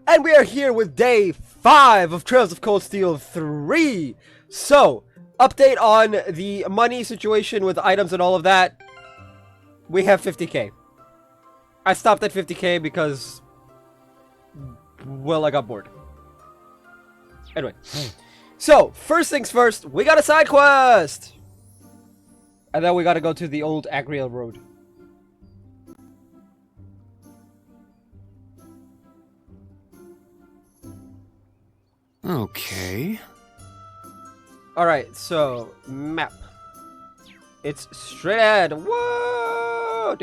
And we are here with day 5 of Trails of Cold Steel 3. So, update on the money situation with items and all of that. We have 50k. I stopped at 50k because, well, I got bored. Anyway. So, first things first, we got a side quest! And then we gotta go to the old Agriel Road. Okay. Alright, so, map. It's straight ahead. Whoa!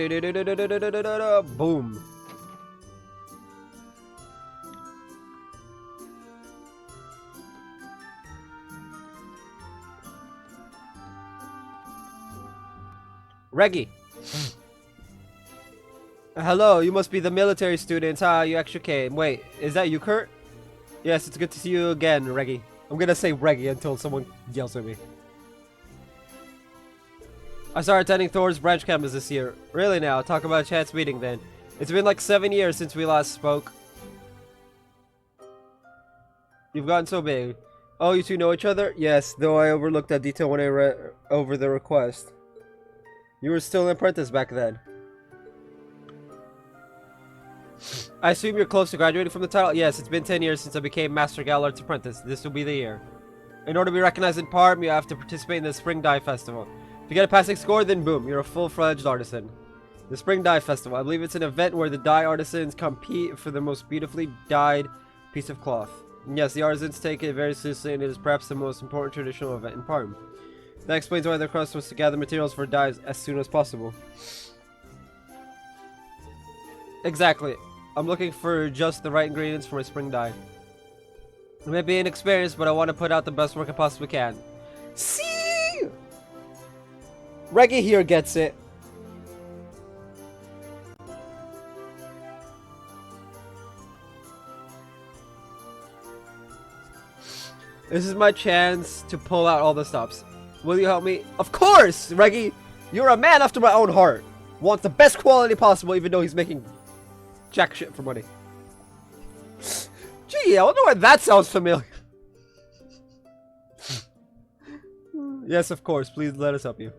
Boom. Reggie. Hello, you must be the military students. You actually came. Wait, is that you, Kurt? Yes, it's good to see you again, Reggie. I'm gonna say Reggie until someone yells at me. I started attending Thor's branch campus this year. Really now? Talk about a chance meeting then. It's been like 7 years since we last spoke. You've gotten so big. Oh, you two know each other? Yes, though I overlooked that detail when I read over the request. You were still an apprentice back then. I assume you're close to graduating from the title? Yes, it's been 10 years since I became Master Gallard's apprentice. This will be the year. In order to be recognized in Parm, you have to participate in the Spring Dye Festival. If you get a passing score, then boom, you're a full-fledged artisan. The Spring Dye Festival. I believe it's an event where the dye artisans compete for the most beautifully dyed piece of cloth. Yes, the artisans take it very seriously, and it is perhaps the most important traditional event in Parm. That explains why the crust was to gather materials for dyes as soon as possible. Exactly. I'm looking for just the right ingredients for my spring dye. I may be inexperienced, but I want to put out the best work I possibly can. See? Reggie here gets it. This is my chance to pull out all the stops. Will you help me? Of course, Reggie! You're a man after my own heart. Wants the best quality possible, even though he's making jack shit for money. Gee, I wonder why that sounds familiar. Yes, of course. Please let us help you.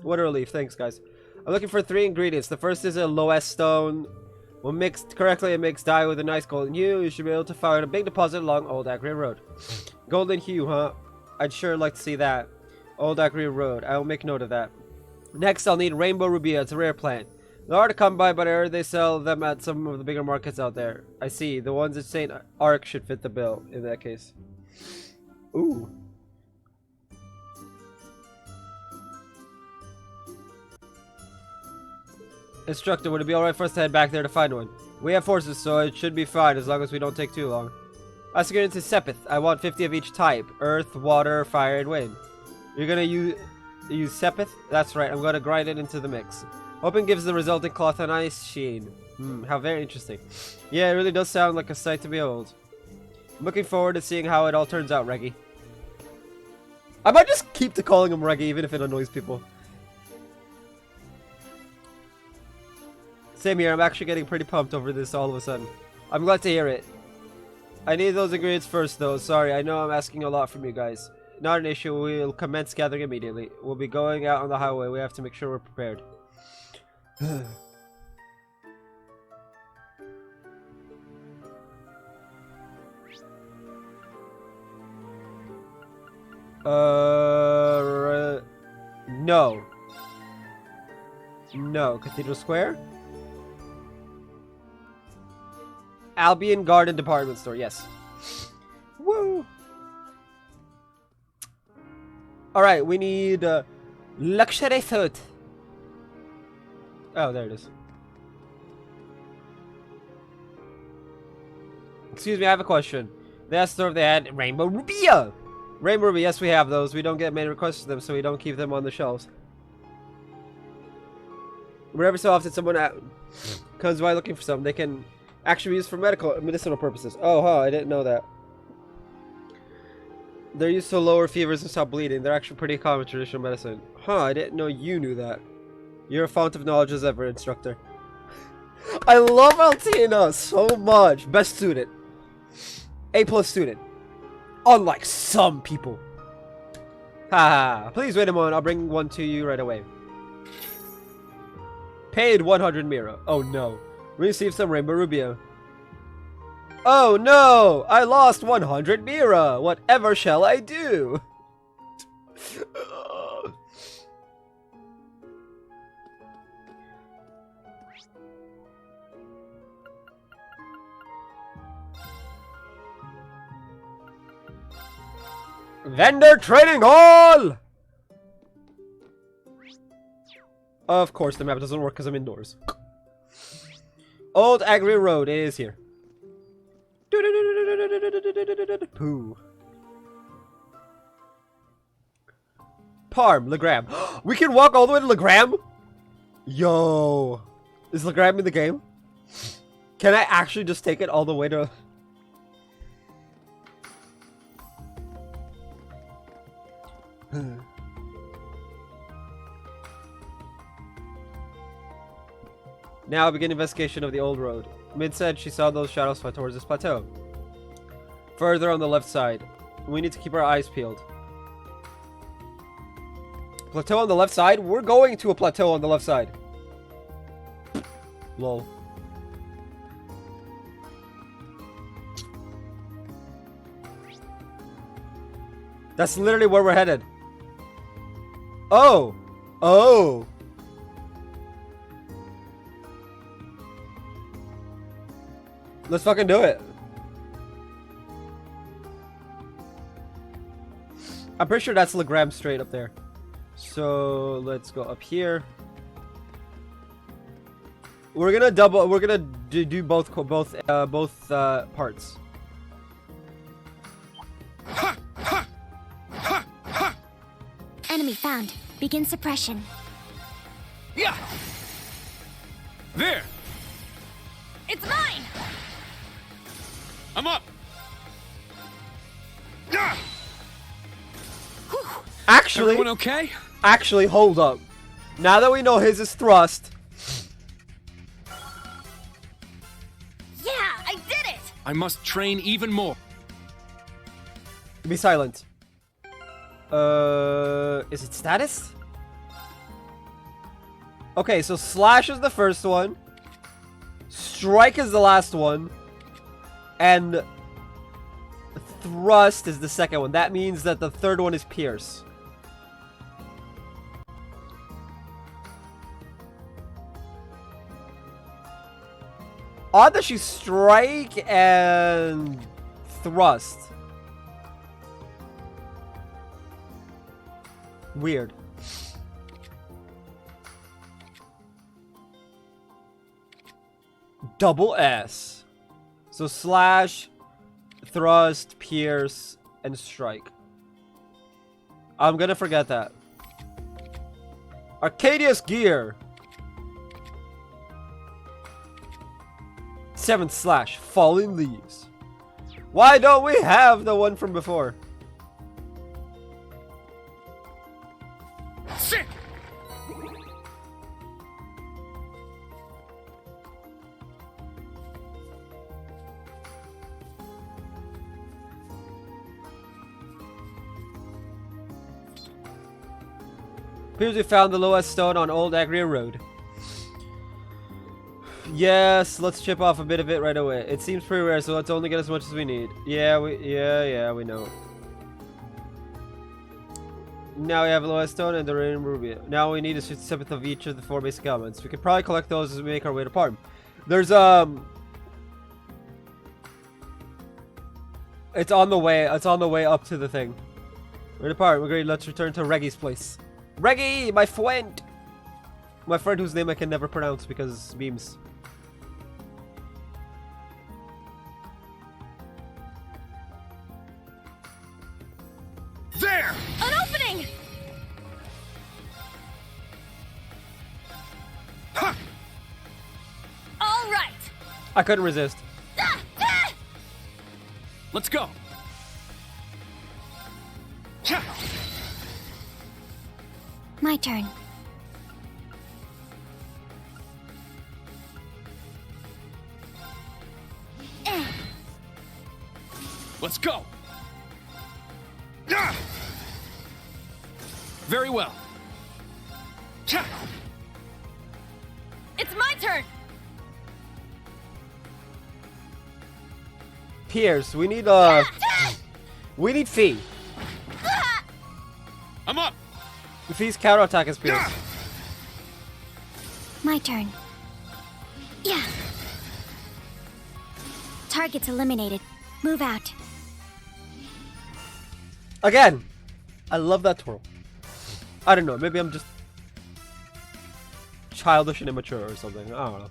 What a relief. Thanks, guys. I'm looking for 3 ingredients. The first is a Loess stone. When mixed correctly, it makes dye with a nice golden hue. You should be able to find a big deposit along Old Agria Road. Golden hue, huh? I'd sure like to see that. Old Agria Road. I'll make note of that. Next, I'll need Rainbow Rubia. It's a rare plant. They're hard to come by, but I heard they sell them at some of the bigger markets out there. I see. The ones at St. Ark should fit the bill, in that case. Ooh. Instructor, would it be alright for us to head back there to find one? We have forces, so it should be fine as long as we don't take too long. Let's get into Sepith. I want 50 of each type. Earth, water, fire, and wind. You're gonna use Sepith? That's right, I'm gonna grind it into the mix. Hoping gives the resulting cloth a nice sheen. How very interesting. Yeah, it really does sound like a sight to behold. I'm looking forward to seeing how it all turns out, Reggie. I might just keep calling him Reggie, even if it annoys people. Same here, I'm actually getting pretty pumped over this all of a sudden. I'm glad to hear it. I need those ingredients first though, sorry, I know I'm asking a lot from you guys. Not an issue, we'll commence gathering immediately. We'll be going out on the highway, we have to make sure we're prepared. No. No, Cathedral Square? Albion Garden Department Store, yes. Woo! Alright, we need luxury food. Oh, there it is. Excuse me, I have a question. They asked if they had Rainbow Rubia. Rainbow Rubia, yes, we have those. We don't get many requests for them, so we don't keep them on the shelves. Whenever so often someone comes by looking for some, they can actually be used for medicinal purposes. Oh, huh, I didn't know that. They're used to lower fevers and stop bleeding. They're actually pretty common in traditional medicine. Huh, I didn't know you knew that. You're a font of knowledge as ever, instructor. I love Altina so much. Best student. A+ student. Unlike some people. Haha. Please wait a moment. I'll bring one to you right away. Paid 100 Mira. Oh no. Received some Rainbow Rubia. Oh no! I lost 100 Mira! Whatever shall I do? Vendor Training Hall! Of course the map doesn't work because I'm indoors. Old Agri Road is here. Pooh. Parm, Legram. We can walk all the way to Legram? Yo. Is Legram in the game? Can I actually just take it all the way to... Now begin investigation of the old road. Mid said she saw those shadows fly towards this plateau. Further on the left side. We need to keep our eyes peeled. Plateau on the left side? We're going to a plateau on the left side. Lol. That's literally where we're headed. Oh! Oh! Let's fucking do it. I'm pretty sure that's Legram straight up there. So let's go up here. We're gonna do both parts. Enemy found. Begin suppression. Yeah. There. It's mine. I'm up. Yeah. Actually, Everyone okay? Actually, hold up. Now that we know his is thrust. Yeah, I did it. I must train even more. Be silent. Is it status? Okay, so slash is the first one. Strike is the last one. And thrust is the second one. That means that the third one is pierce. Odd that she's strike and thrust. Weird. Double S. So slash, thrust, pierce, and strike. I'm gonna forget that. Arcadius gear. 7th slash, falling leaves. Why don't we have the one from before? Shit. Appears we found the lowest stone on Old Agria Road. Yes, let's chip off a bit of it right away. It seems pretty rare, so let's only get as much as we need. Yeah, we know. Now we have a lowest stone and the Rainbow Ruby. Now we need a 57th of each of the 4 basic elements. We can probably collect those as we make our way to Parm. There's it's on the way up to the thing. We're to Parm. We're great. Let's return to Reggie's place. Reggie, my friend! My friend whose name I can never pronounce because memes. There. An opening. Ha. All right. I couldn't resist. Ah, ah! Let's go. Yeah. My turn. Let's go! Ah! Very well. Cha! It's my turn! Pierce, we need Fee. I'm up! Fee's counterattack is Pierce. Ah! My turn. Yeah. Target's eliminated. Move out. Again! I love that twirl. I don't know, maybe I'm just childish and immature or something. I don't know.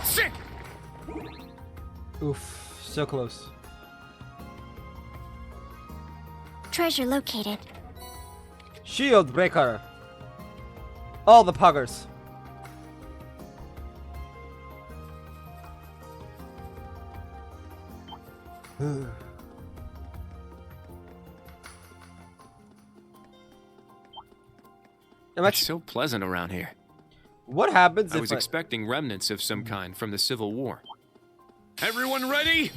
Sick! Oof, so close. Treasure located. Shield breaker. All the puggers. I'm It's actually, so pleasant around here. what happens I if was expecting remnants of some kind from the Civil War. Everyone ready?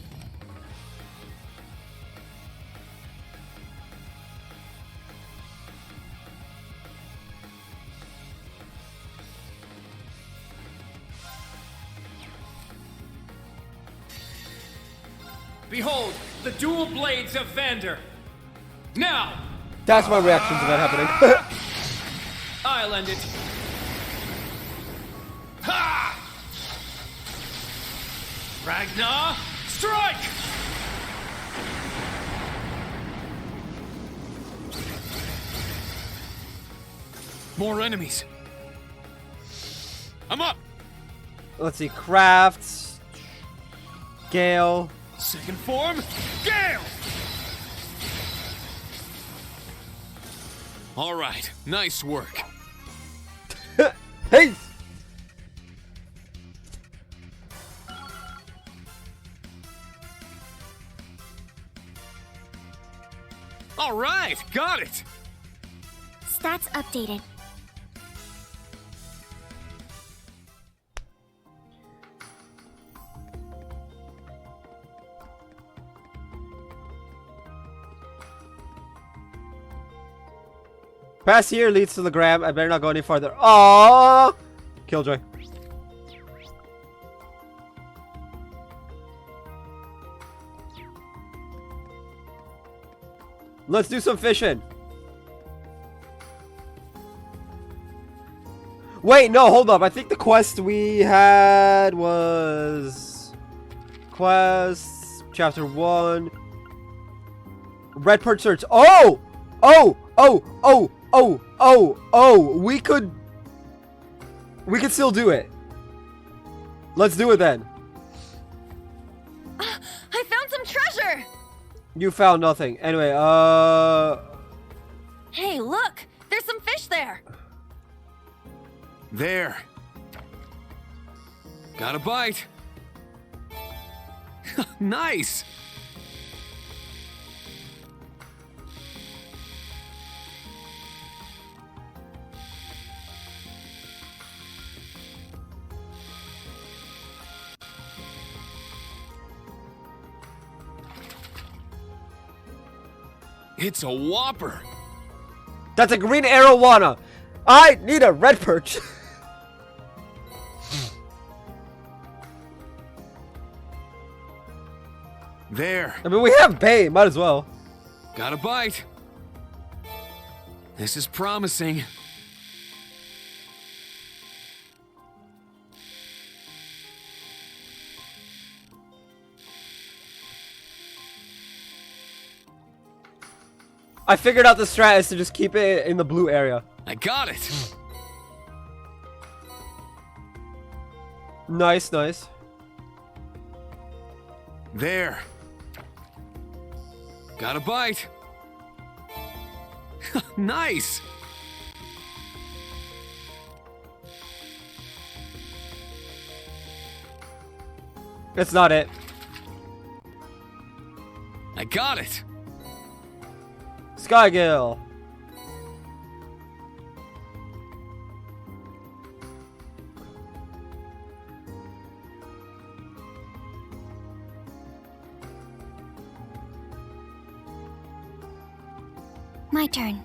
Behold, the dual blades of Vander. Now, That's my reaction to that happening. I'll end it. Ha! Ragnar, strike! More enemies. I'm up. Let's see, crafts. Gale. Second form, Gale! All right, nice work. Hey! All right, got it. Stats updated. Pass here leads to the gram. I better not go any farther. Aww! Killjoy. Let's do some fishing. Wait, no, hold up. I think the quest we had was... Quest... Chapter 1... Red Perch Search. Oh! Oh! Oh! Oh! Oh! Oh! Oh! We could still do it. Let's do it then. I found some treasure! You found nothing. Anyway, Hey, look! There's some fish there! There. Got a bite. Nice. It's a whopper. That's a green arowana. I need a red perch. There. I mean, we have bait. Might as well. Got a bite. This is promising. I figured out the strat is to just keep it in the blue area. I got it. Nice, nice. There. Got a bite. Nice. It's not it. I got it. Skygill. My turn.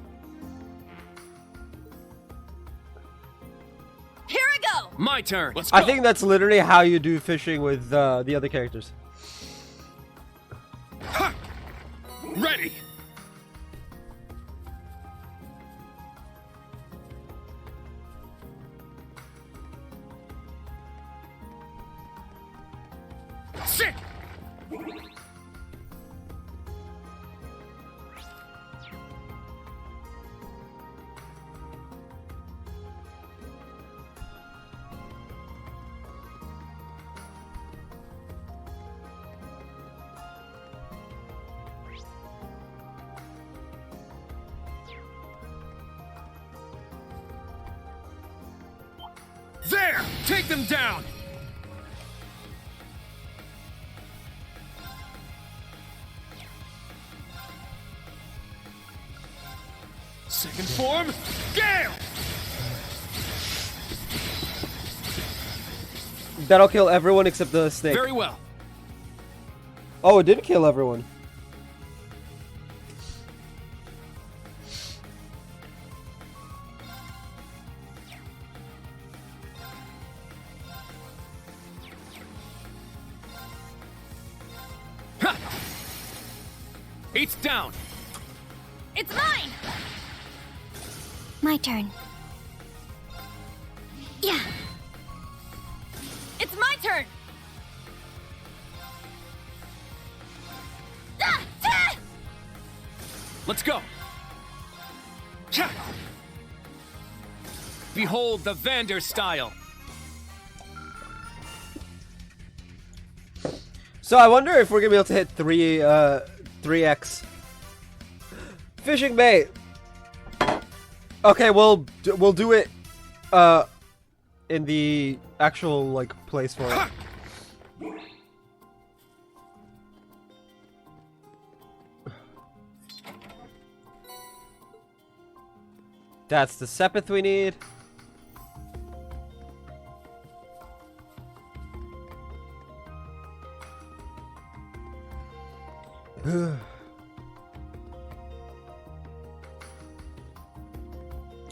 Here I go! My turn. Let's go. I think that's literally how you do fishing with the other characters. Ha! Ready. Sit. There! Take them down! Second form, Gale! That'll kill everyone except the snake. Very well. Oh, it did kill everyone. Ha! It's down. It's mine! My turn. Yeah. It's my turn! Ah! Ah! Let's go. Cha! Behold the Vander style. So I wonder if we're gonna be able to hit 3x. Fishing bait. Okay, we'll do it in the actual like place for it. That's the Sepith we need.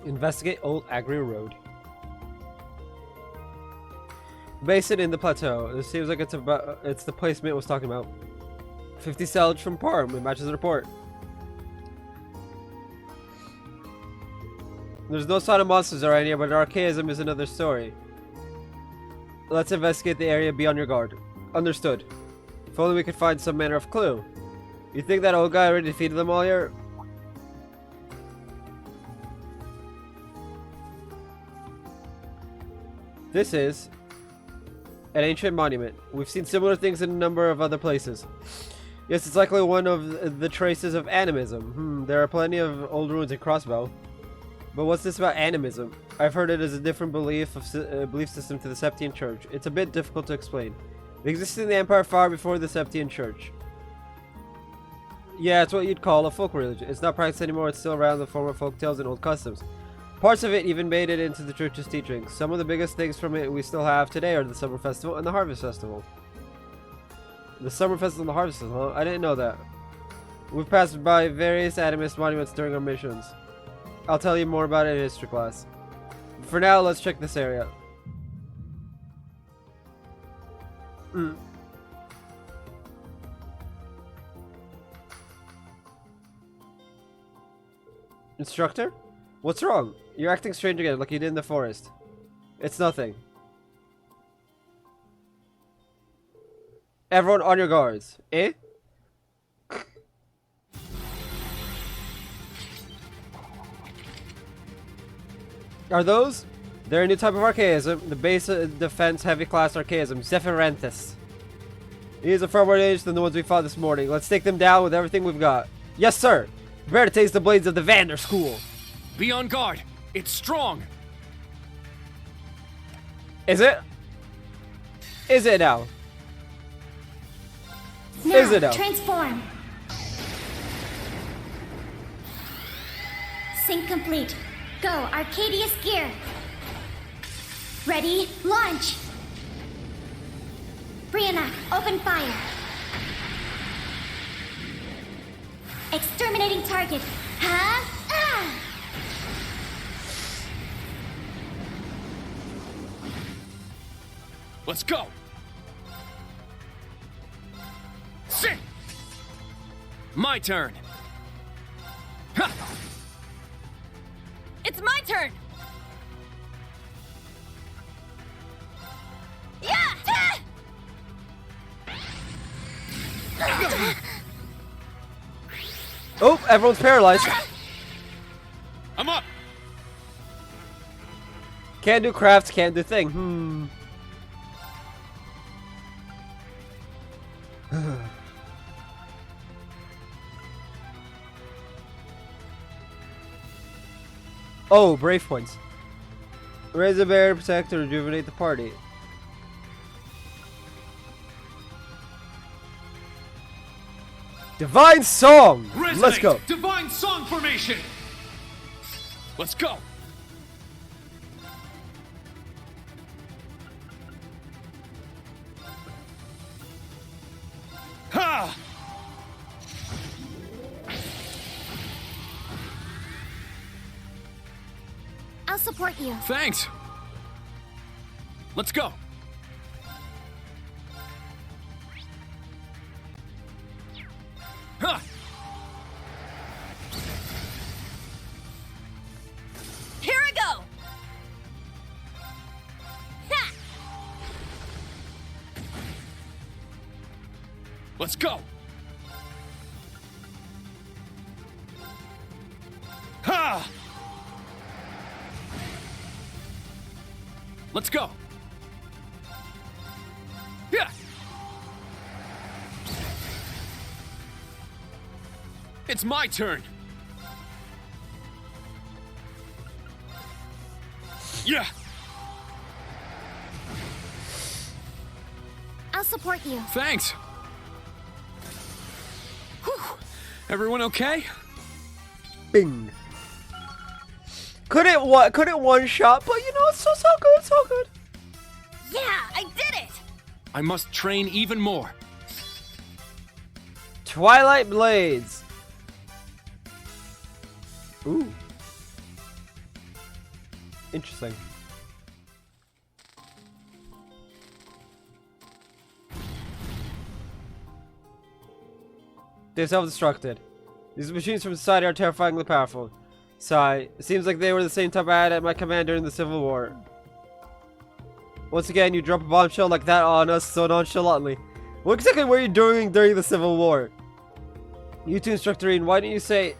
Investigate Old Agri Road. Basin in the plateau. It seems like it's the place Mint was talking about. 50 salvage from Parm. It matches the report. There's no sign of monsters around here, but archaism is another story. Let's investigate the area. Be on your guard. Understood. If only we could find some manner of clue. You think that old guy already defeated them all here? This is an ancient monument. We've seen similar things in a number of other places. Yes, it's likely one of the traces of animism. There are plenty of old ruins in Crossbow. But what's this about animism? I've heard it as a different belief system to the Septian Church. It's a bit difficult to explain. It existed in the Empire far before the Septian Church. Yeah, it's what you'd call a folk religion. It's not practiced anymore, it's still around in the form of folk tales and old customs. Parts of it even made it into the church's teachings. Some of the biggest things from it we still have today are the Summer Festival and the Harvest Festival. The Summer Festival and the Harvest Festival, huh? I didn't know that. We've passed by various animist monuments during our missions. I'll tell you more about it in history class. For now, let's check this area. Instructor? What's wrong? You're acting strange again, like you did in the forest. It's nothing. Everyone on your guards. Eh? Are those? They're a new type of archaism. The base defense heavy class archaism. Zephyranthus. He is a far more dangerous than the ones we fought this morning. Let's take them down with everything we've got. Yes, sir! Prepare to taste the blades of the Vander School. Be on guard. It's strong. Is it? Is it now? Now, Is it now? transform. Sync complete. Go, Arcadius gear. Ready, launch. Brianna, open fire. Exterminating target. Huh? Ah! Let's go. Sit. My turn. Ha! It's my turn! Yeah! Oh, everyone's paralyzed. I'm up. Can't do crafts, can't do thing. Oh, brave points. Raise a bear, protect, or rejuvenate the party. Divine Song! Resonate. Let's go. Divine Song Formation. Let's go. Ha! I'll support you. Thanks. Let's go. Ha! Here I go! Ha! Let's go. Ha! Let's go. Yeah. It's my turn. Yeah. I'll support you. Thanks. Whew. Everyone okay? Bing. Couldn't one shot, but you know, it's so good, so good. Yeah, I did it! I must train even more. Twilight Blades. Ooh. Interesting. They're self-destructed. These machines from society are terrifyingly powerful. Sigh. It seems like they were the same type I had at my command during the Civil War. Once again, you drop a bombshell like that on us so nonchalantly. What exactly were you doing during the Civil War? You two, Instructorine, why didn't you say...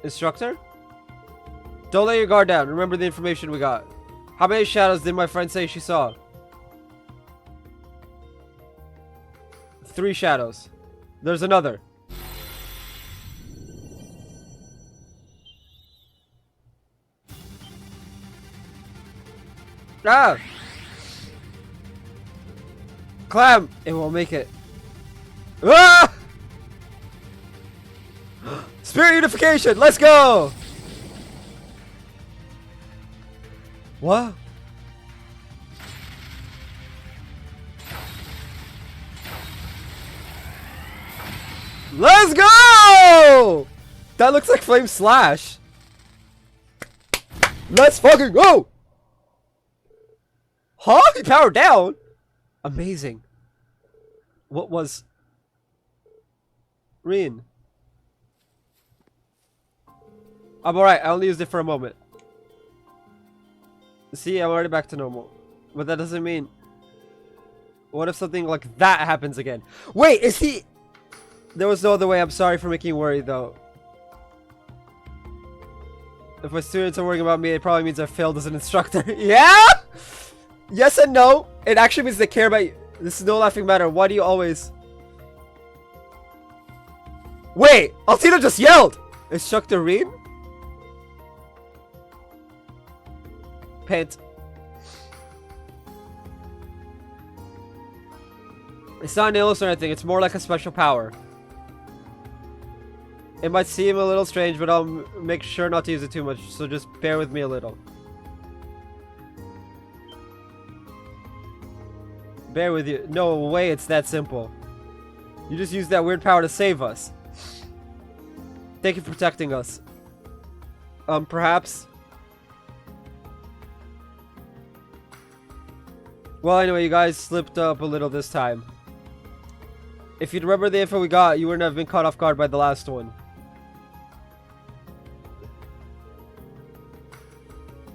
Instructor? Don't let your guard down. Remember the information we got. How many shadows did my friend say she saw? 3 shadows. There's another. Ah! Clam! It won't make it. Ah! Spirit unification! Let's go! What? Let's go! That looks like Flame Slash. Let's fucking go! Huh? He powered down? Amazing. What was... Rin? I'm alright, I only used it for a moment. See, I'm already back to normal. But that doesn't mean... What if something like that happens again? Wait, is he... There was no other way. I'm sorry for making you worry, though. If my students are worrying about me, it probably means I failed as an instructor. Yeah? Yes and no. It actually means they care about you. This is no laughing matter. Why do you always... Wait! Altina just yelled! Instructor Rin? Pant. It's not an illness or anything. It's more like a special power. It might seem a little strange, but I'll make sure not to use it too much, so just bear with me a little. Bear with you. No way it's that simple. You just used that weird power to save us. Thank you for protecting us. Perhaps. Well, anyway, you guys slipped up a little this time. If you'd remember the info we got, you wouldn't have been caught off guard by the last one.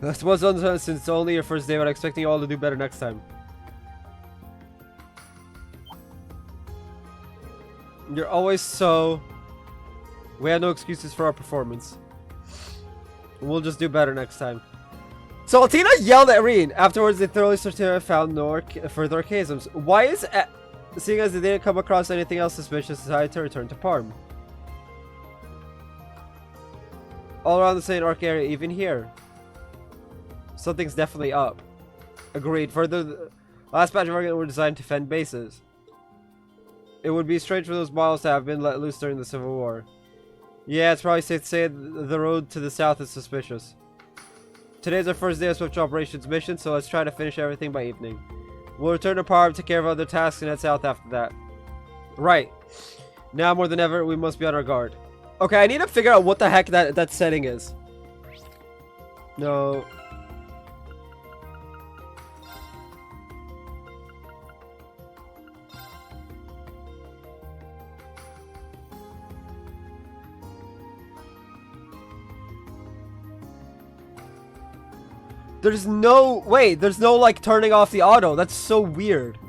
I suppose since it's only your first day, but I'm expecting you all to do better next time. You're always so... We have no excuses for our performance. We'll just do better next time. So Altina yelled at Reen. Afterwards, they thoroughly searched and found no further archaisms. Why is... Seeing as they didn't come across anything else suspicious, decided to return to Parm. All around the St. Arc area, even here. Something's definitely up. Agreed. Further, the last batch of Argent were designed to fend bases. It would be strange for those models to have been let loose during the Civil War. Yeah, it's probably safe to say the road to the south is suspicious. Today's our first day of Swift Operations mission, so let's try to finish everything by evening. We'll return to Parm, take care of other tasks, and head south after that. Right. Now more than ever, we must be on our guard. Okay, I need to figure out what the heck that setting is. No. There's no... Wait, there's no, like, turning off the auto. That's so weird.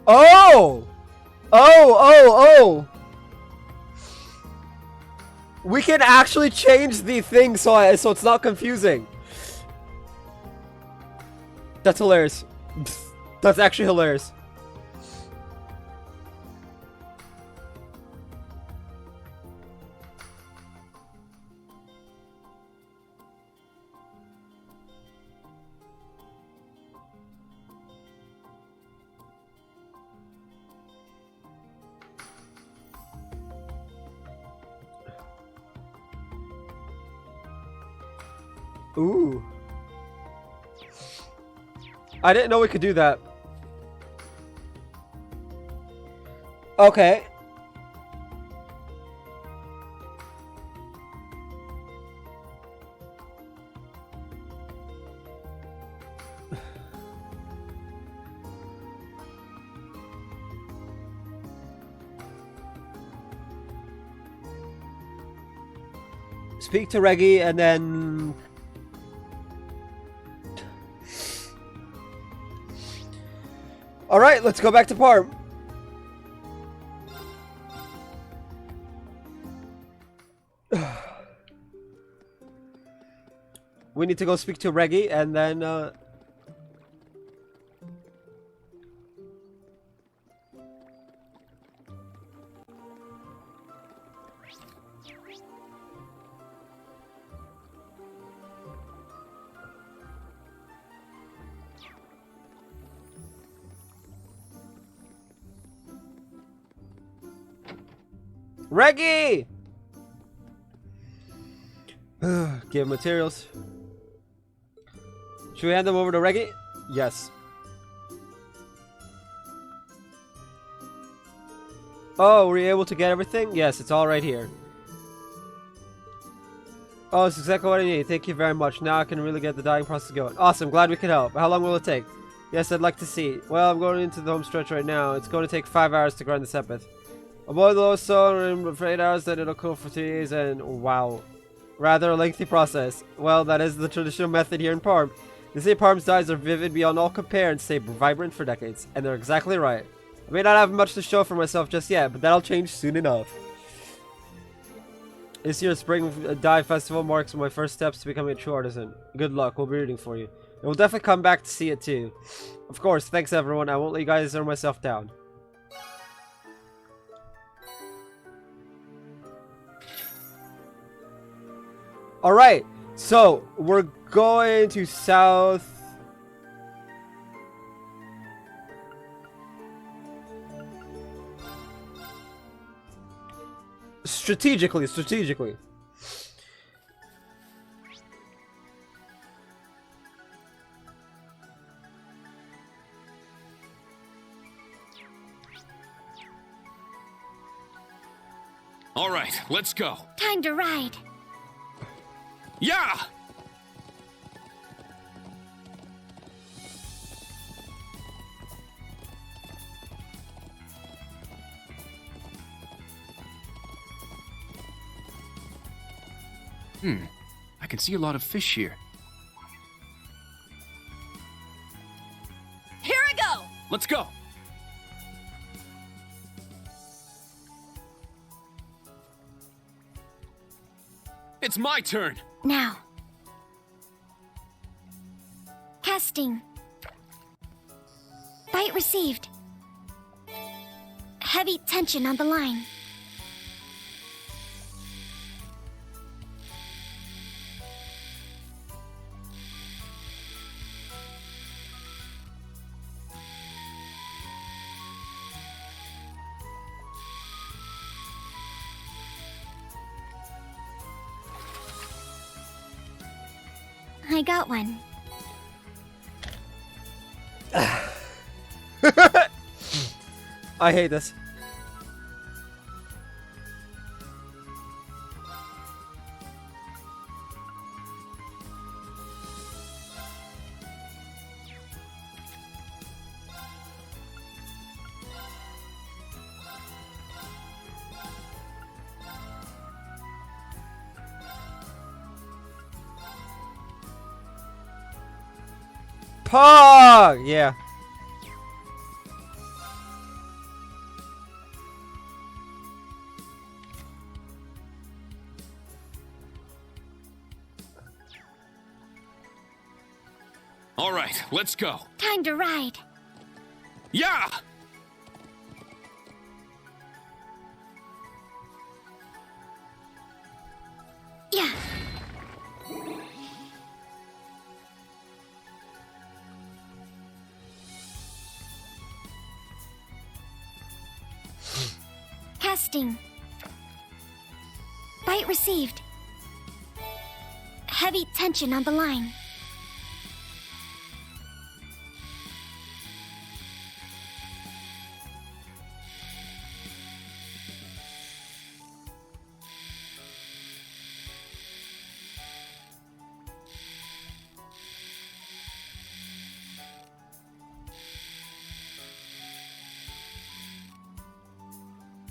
Oh! Oh! We can actually change the thing so it's not confusing. That's hilarious. That's actually hilarious. Ooh. I didn't know we could do that. Okay. Speak to Reggie and then... Alright, let's go back to Parm. We need to go speak to Reggie and then Reggie! Give materials. Should we hand them over to Reggie? Yes. Oh, were you able to get everything? Yes, it's all right here. Oh, it's exactly what I need. Thank you very much. Now I can really get the dyeing process going. Awesome, glad we could help. How long will it take? Yes, I'd like to see. Well, I'm going into the home stretch right now. It's going to take 5 hours to grind the sepith. A boil the stone for 8 hours, then it'll cool for 3 days, and wow. Rather a lengthy process. Well, that is the traditional method here in Parm. They say Parm's dyes are vivid beyond all compare and stay vibrant for decades. And they're exactly right. I may not have much to show for myself just yet, but that'll change soon enough. This year's Spring Dye Festival marks my first steps to becoming a true artisan. Good luck, we'll be rooting for you. And we'll definitely come back to see it too. Of course, thanks everyone, I won't let you guys or myself down. Alright, so we're going to South... Strategically. All right, let's go. Time to ride. Yeah! I can see a lot of fish here. Here I go! Let's go! It's my turn! Now. Casting. Bite received. Heavy tension on the line. I got one. I hate this. Pog! Yeah. All right, let's go. Time to ride. Yeah! Yeah. Casting. Bite received. Heavy tension on the line.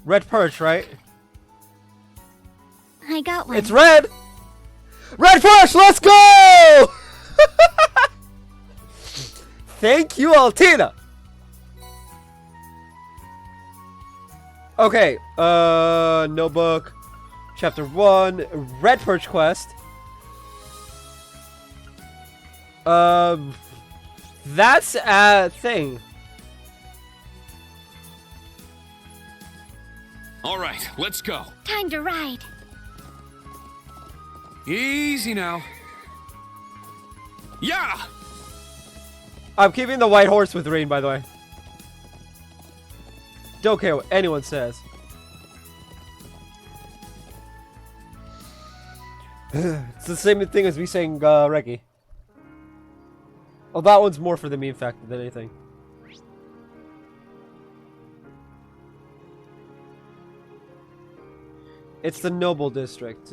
Red perch, right? I got one. It's red! Red perch, let's go! Thank you, Altina! Okay, notebook. Chapter 1, Red Perch Quest. That's a thing. All right, let's go. Time to ride. Easy now. Yeah! I'm keeping the white horse with Rain, by the way. Don't care what anyone says. It's the same thing as me saying Reggie. Oh, that one's more for the meme factor than anything. It's the Noble District.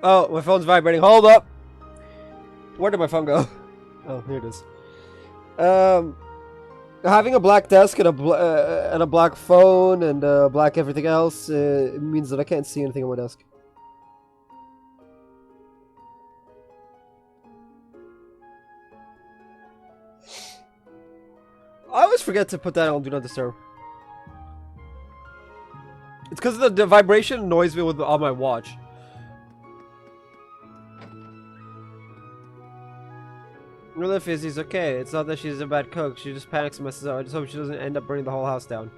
Oh, my phone's vibrating. Hold up. Where did my phone go? Oh, here it is. Having a black desk and a black phone and black everything else it means that I can't see anything on my desk. I always forget to put that on Do Not Disturb. It's because the vibration annoys me with on my watch. Well, if Izzy's okay. It's not that she's a bad cook. She just panics and messes up. I just hope she doesn't end up burning the whole house down.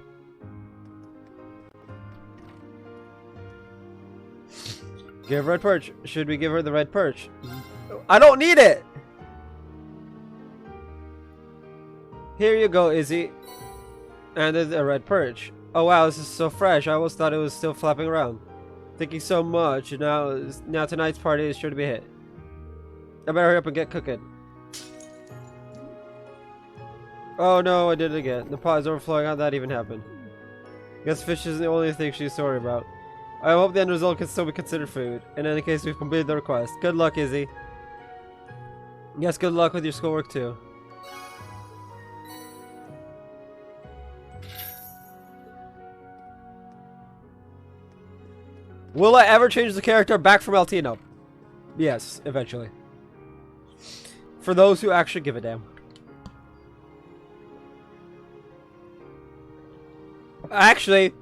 Give red perch. Should we give her the red perch? I don't need it! Here you go, Izzy. And there's a red perch. Oh wow, this is so fresh. I almost thought it was still flapping around. Thank you so much. Now tonight's party is sure to be a hit. I better hurry up and get cooking. Oh no, I did it again. The pot is overflowing. How'd that even happen? Guess fish isn't the only thing she's sorry about. I hope the end result can still be considered food. In any case, we've completed the request. Good luck, Izzy. Yes, good luck with your schoolwork too. Will I ever change the character back from Altino? Yes, eventually. For those who actually give a damn. Actually,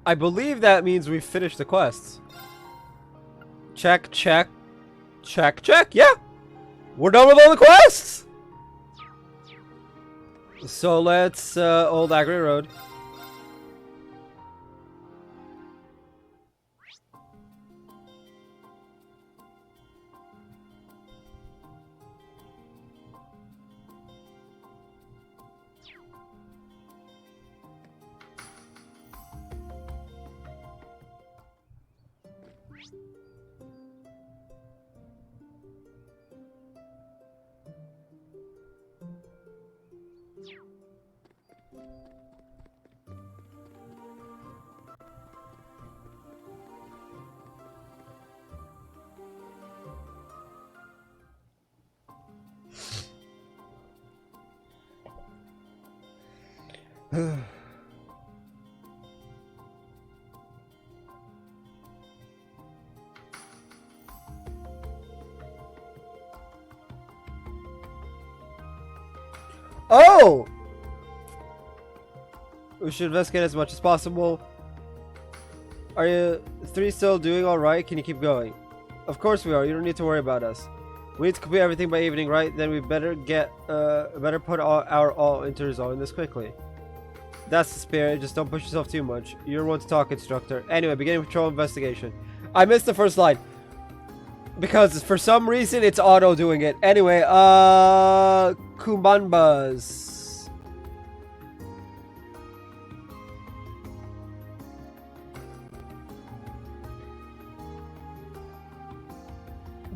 I believe that means we've finished the quests. Check, check, check, check. Yeah, we're done with all the quests. So let's Old Agri Road. Oh! We should investigate as much as possible. Are you three still doing alright? Can you keep going? Of course we are. You don't need to worry about us. We need to complete everything by evening, right? Then we better get, better put our all into resolving this quickly. That's the spirit. Just don't push yourself too much. You're one to talk, instructor. Anyway, beginning patrol investigation. I missed the first line. Because for some reason it's auto doing it. Anyway, Kumbanbas.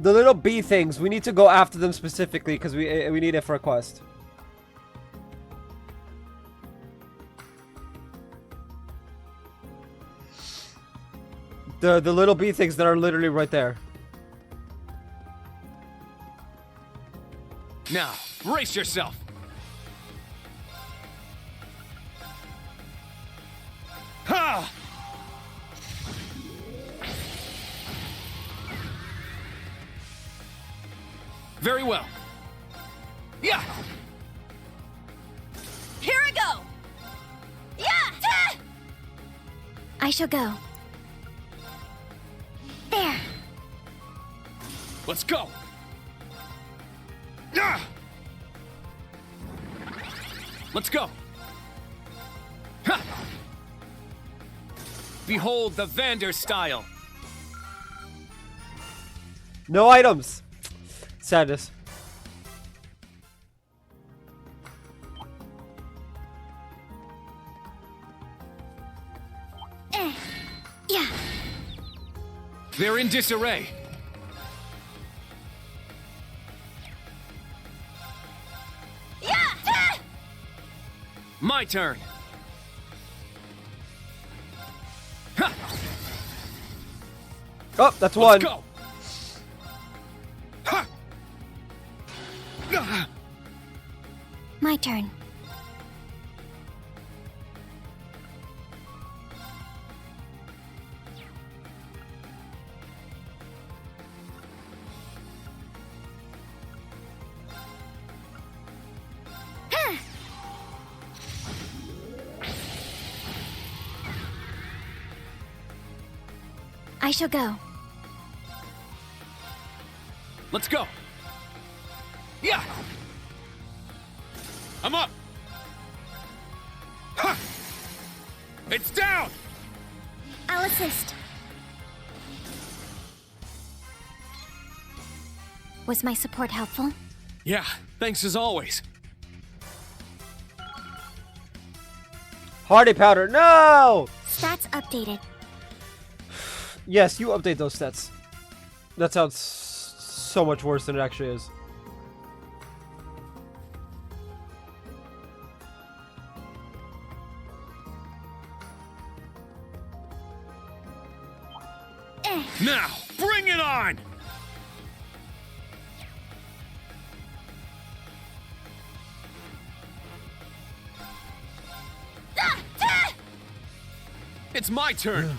The little bee things, we need to go after them specifically because we need it for a quest. The little bee things that are literally right there. Now, brace yourself. Ha! Very well. Yeah. Here I go. Yeah. Ta! I shall go. There. Let's go. Yeah. Let's go. Ha! Behold the Vander style. No items. Sadness. Yeah. They're in disarray. Yeah. Ta! My turn. Ha! Oh, that's Let's one. go. My turn. I shall go. Let's go. Yeah. I'm up. Ha! It's down. I'll assist. Was my support helpful? Yeah, thanks as always. Hardy powder, no! Stats updated. Yes, you update those stats. That sounds so much worse than it actually is. Now, bring it on! It's my turn.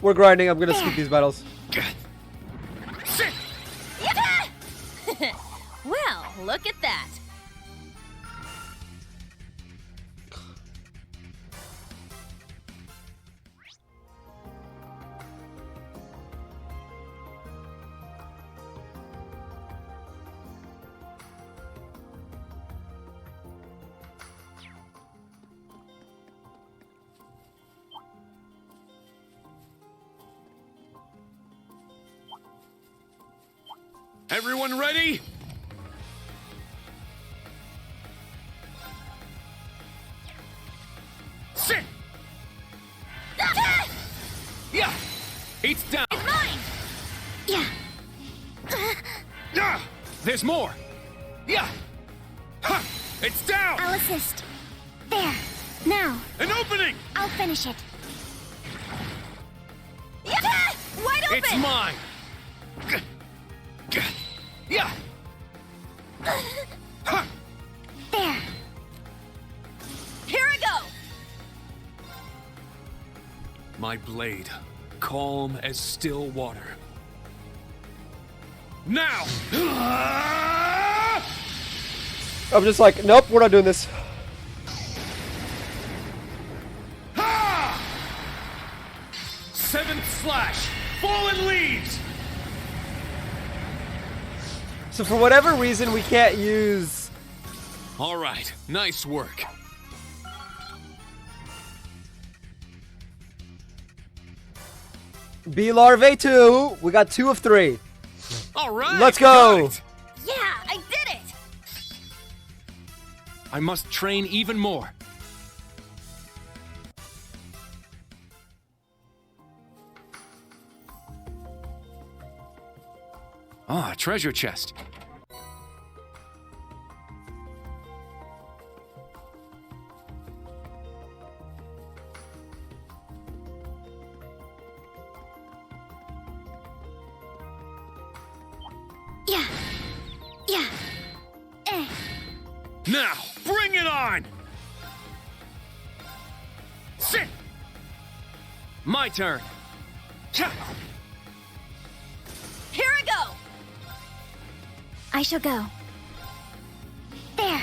We're grinding, I'm gonna skip these battles. Well, look at that. Everyone ready? Sit! Yeah! It's down! It's mine! Yeah. Yeah! There's more! Yeah! Ha! It's down! I'll assist. There. Now. An opening! I'll finish it. Yeah! Wide open! It's mine! Yeah! Ha! There. Here I go! My blade, calm as still water. Now! I'm just like, nope, we're not doing this. Seventh slash! Fallen leaves! So for whatever reason, we can't use... Alright, nice work. Bee Larvae 2. We got 2 of 3. Alright! Let's go! got it. Yeah, I did it! I must train even more. Ah, treasure chest. Yeah. Yeah. Now, bring it on! Sit! My turn. Here I go! I shall go. There.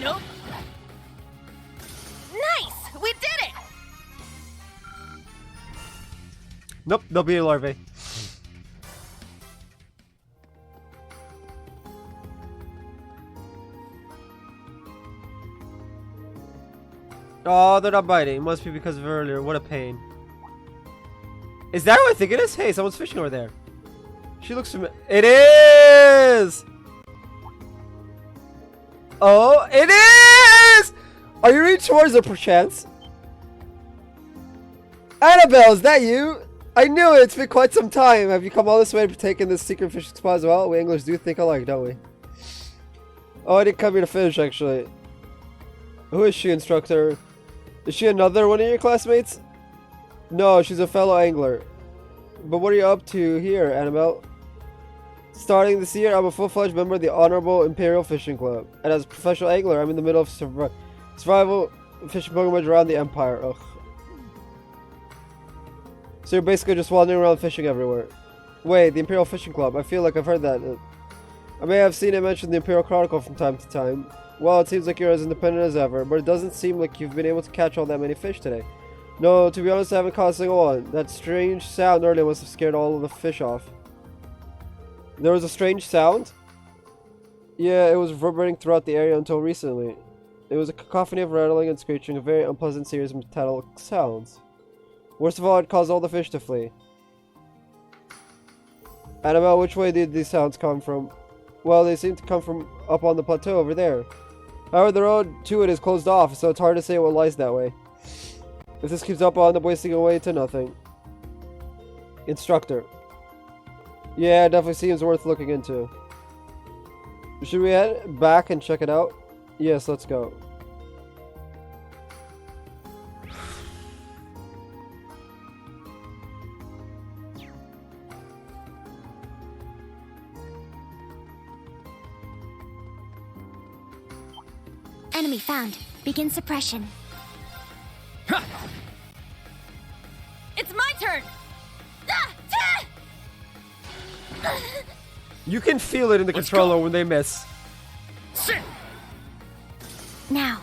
Nope. Nice! We did it! Nope, no Bee Larvae. Oh, they're not biting. It must be because of earlier. What a pain. Is that what I think it is? Hey, someone's fishing over there. She looks familiar. It is! Oh, it is! Are you reaching towards her, perchance? Annabelle, is that you? I knew it. It's been quite some time. Have you come all this way to partake in this secret fishing spot as well? We English do think alike, don't we? Oh, I didn't come here to fish, actually. Who is she, instructor? Is she another one of your classmates? No, she's a fellow angler. But what are you up to here, Annabelle? Starting this year, I'm a full-fledged member of the Honorable Imperial Fishing Club. And as a professional angler, I'm in the middle of survival fishing pilgrimage around the Empire. Ugh. So you're basically just wandering around fishing everywhere. Wait, the Imperial Fishing Club. I feel like I've heard that. I may have seen it mentioned in the Imperial Chronicle from time to time. Well, it seems like you're as independent as ever, but it doesn't seem like you've been able to catch all that many fish today. No, to be honest, I haven't caught a single one. That strange sound earlier must have scared all of the fish off. There was a strange sound? Yeah, it was reverberating throughout the area until recently. It was a cacophony of rattling and screeching, a very unpleasant series of metallic sounds. Worst of all, it caused all the fish to flee. Annabelle, which way did these sounds come from? Well, they seem to come from up on the plateau over there. However, the road to it is closed off, so it's hard to say what lies that way. If this keeps up, I'll end up wasting away to nothing. Instructor. Yeah, it definitely seems worth looking into. Should we head back and check it out? Yes, let's go. Enemy found. Begin suppression. It's my turn! Ah, ta! You can feel it in the Let's controller go. when they miss. Sit! Now.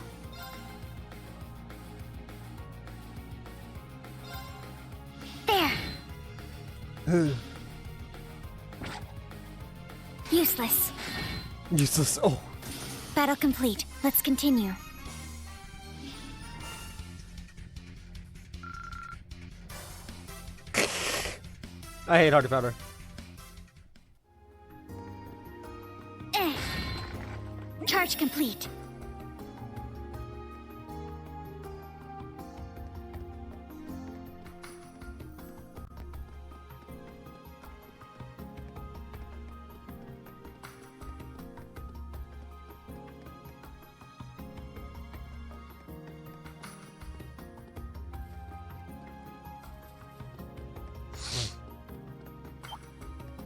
There. Useless. Useless. Oh. Battle complete. Let's continue. I hate Hardy Powder. Charge complete.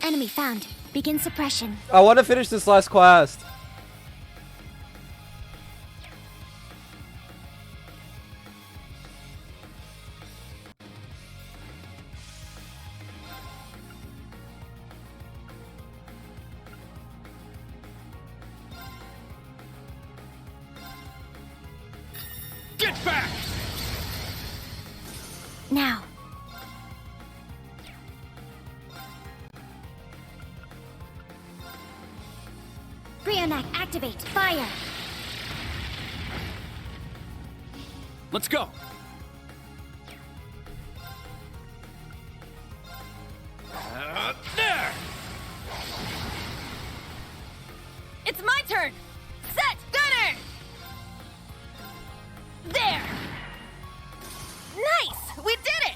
Enemy found. Begin suppression. I want to finish this last quest. Get back! Now. Brionac, activate. Fire. Let's go! There! It's my turn! Set! Gunner! There! Nice! We did it!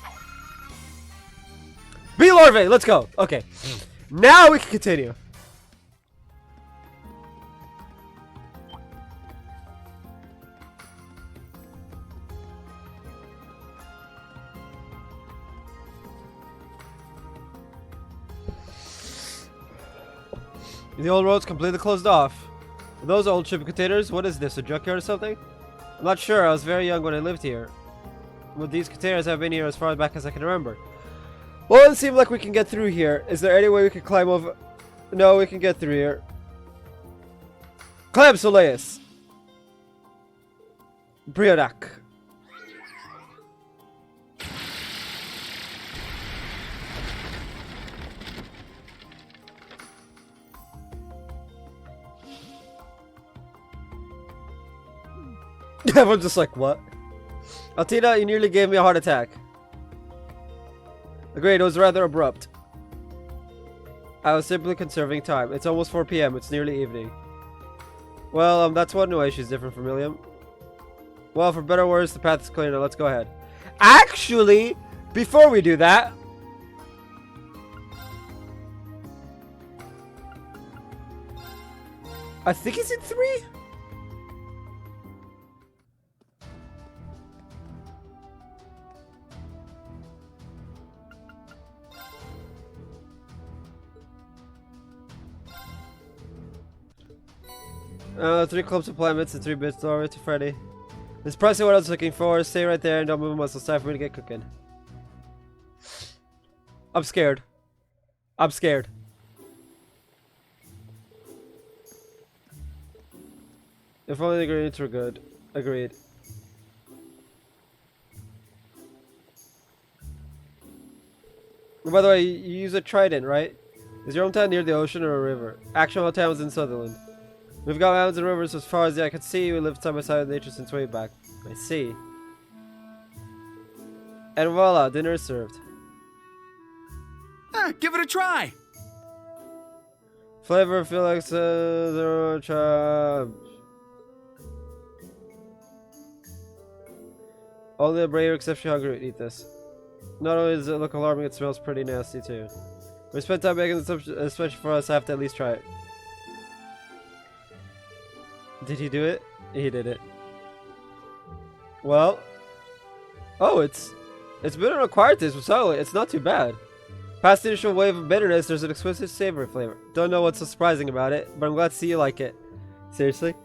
Bee larvae, let's go. Okay. Now we can continue. The old road's completely closed off. Are those old shipping containers? What is this, a junkyard or something? I'm not sure, I was very young when I lived here. Well, these containers have been here as far back as I can remember. Well, it doesn't seem like we can get through here. Is there any way we can climb over? No, we can get through here. Climb, Soleus! Brionac. Everyone's just like, what? Altina, you nearly gave me a heart attack. Agreed, it was rather abrupt. I was simply conserving time. It's almost 4 p.m. It's nearly evening. Well, that's one way she's different from William. Well, for better or worse, the path is clear now. Let's go ahead. Actually, before we do that... I think it's in 3? 3 clumps of planets and 3 bits door to Freddy. It's precisely what I was looking for. Stay right there and don't move a muscle. It's time for me to get cooking. I'm scared. I'm scared. If only the ingredients were good. Agreed. By the way, you use a trident, right? Is your hometown near the ocean or a river? Actual hometown was in Sutherland. We've got mountains and rivers as far as the eye can see. We lived side by side with nature since way back. I see. And voila, dinner is served. Give it a try. Flavor Felix zero chub. Only a brave exceptionally hungry would eat this. Not only does it look alarming, it smells pretty nasty too. We spent time making this, especially for us. I have to at least try it. Did he do it? He did it. Well, oh, it's been an acquired taste with solid. It's not too bad. Past the initial wave of bitterness, there's an exquisite savory flavor. Don't know what's so surprising about it, but I'm glad to see you like it. Seriously?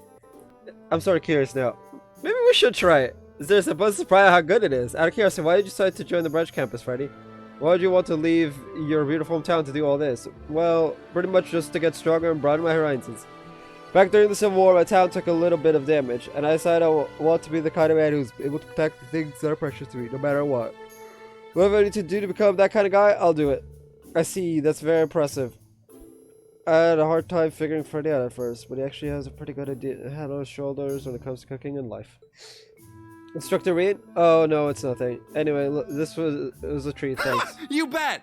I'm sort of curious now. Maybe we should try it. Is there a supposed surprise how good it is? Out of curiosity, why did you decide to join the branch campus, Freddy? Why would you want to leave your beautiful hometown to do all this? Well, pretty much just to get stronger and broaden my horizons. Back during the Civil War, my town took a little bit of damage, and I decided I want to be the kind of man who's able to protect the things that are precious to me, no matter what. Whatever I need to do to become that kind of guy, I'll do it. I see, that's very impressive. I had a hard time figuring Freddy out at first, but he actually has a pretty good head on his shoulders when it comes to cooking and life. Instructor Reed? Oh no, it's nothing. Anyway, look, it was a treat, thanks. You bet!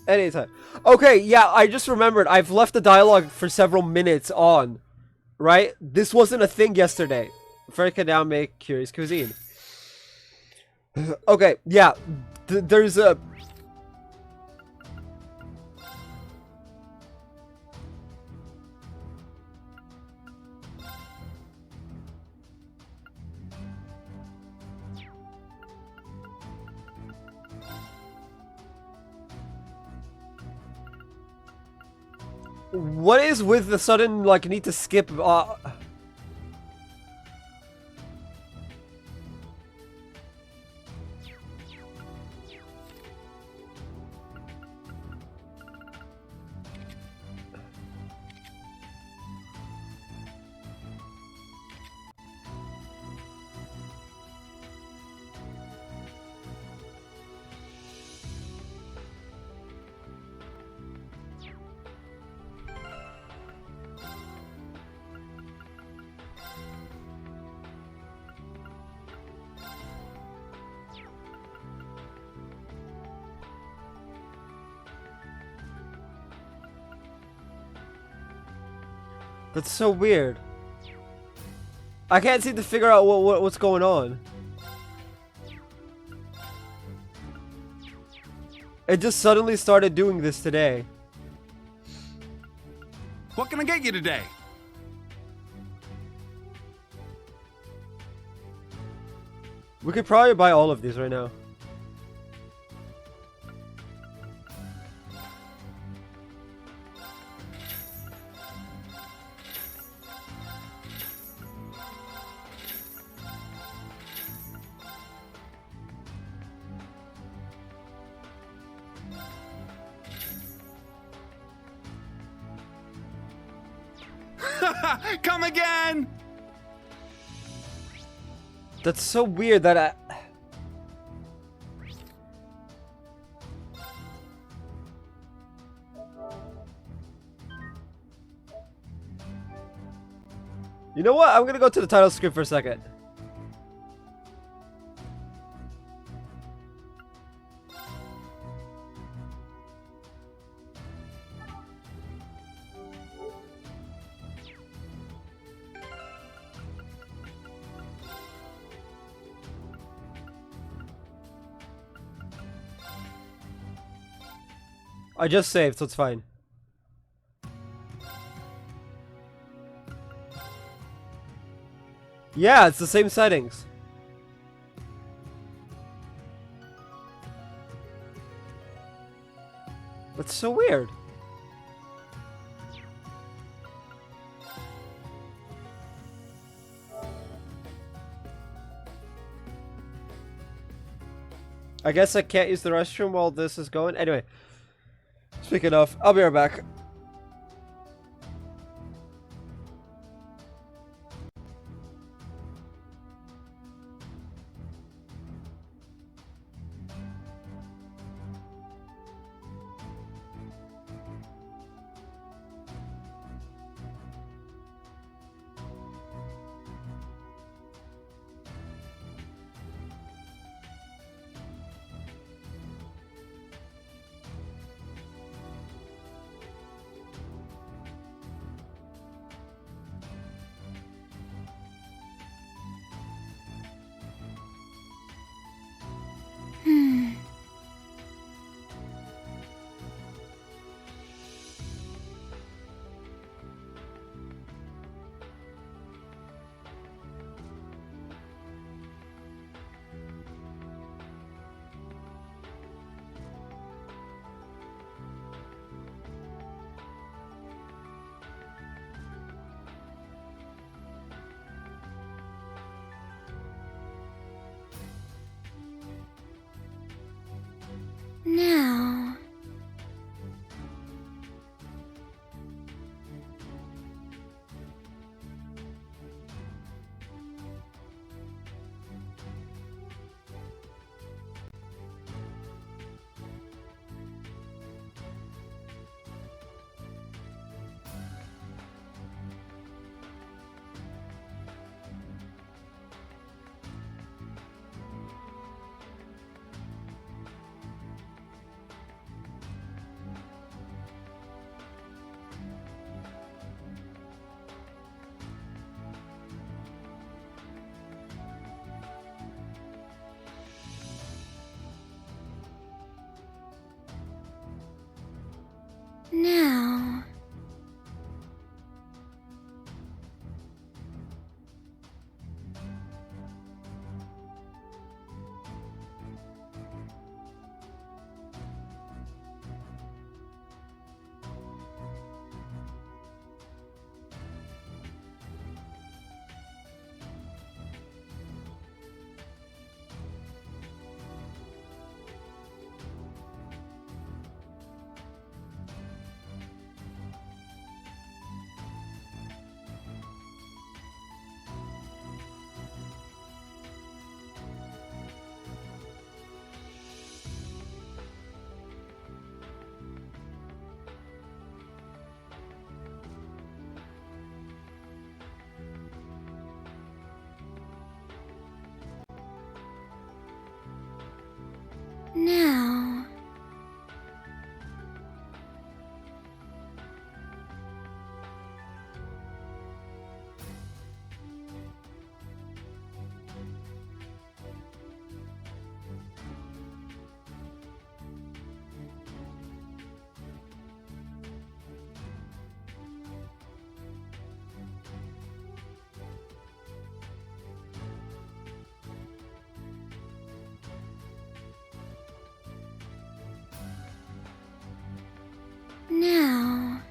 Anytime. Okay, yeah, I just remembered. I've left the dialogue for several minutes on. Right? This wasn't a thing yesterday. Freddy can now make curious cuisine. Okay, yeah. There's a... What is with the sudden, like, need to skip, That's so weird. I can't seem to figure out what's going on. It just suddenly started doing this today. What can I get you today? We could probably buy all of these right now. Come again! That's so weird that I... You know what? I'm gonna go to the title script for a second. I just saved, so it's fine. Yeah, it's the same settings. That's so weird. I guess I can't use the restroom while this is going. Anyway, speaking of, I'll be right back. Now... Now... Now... Now...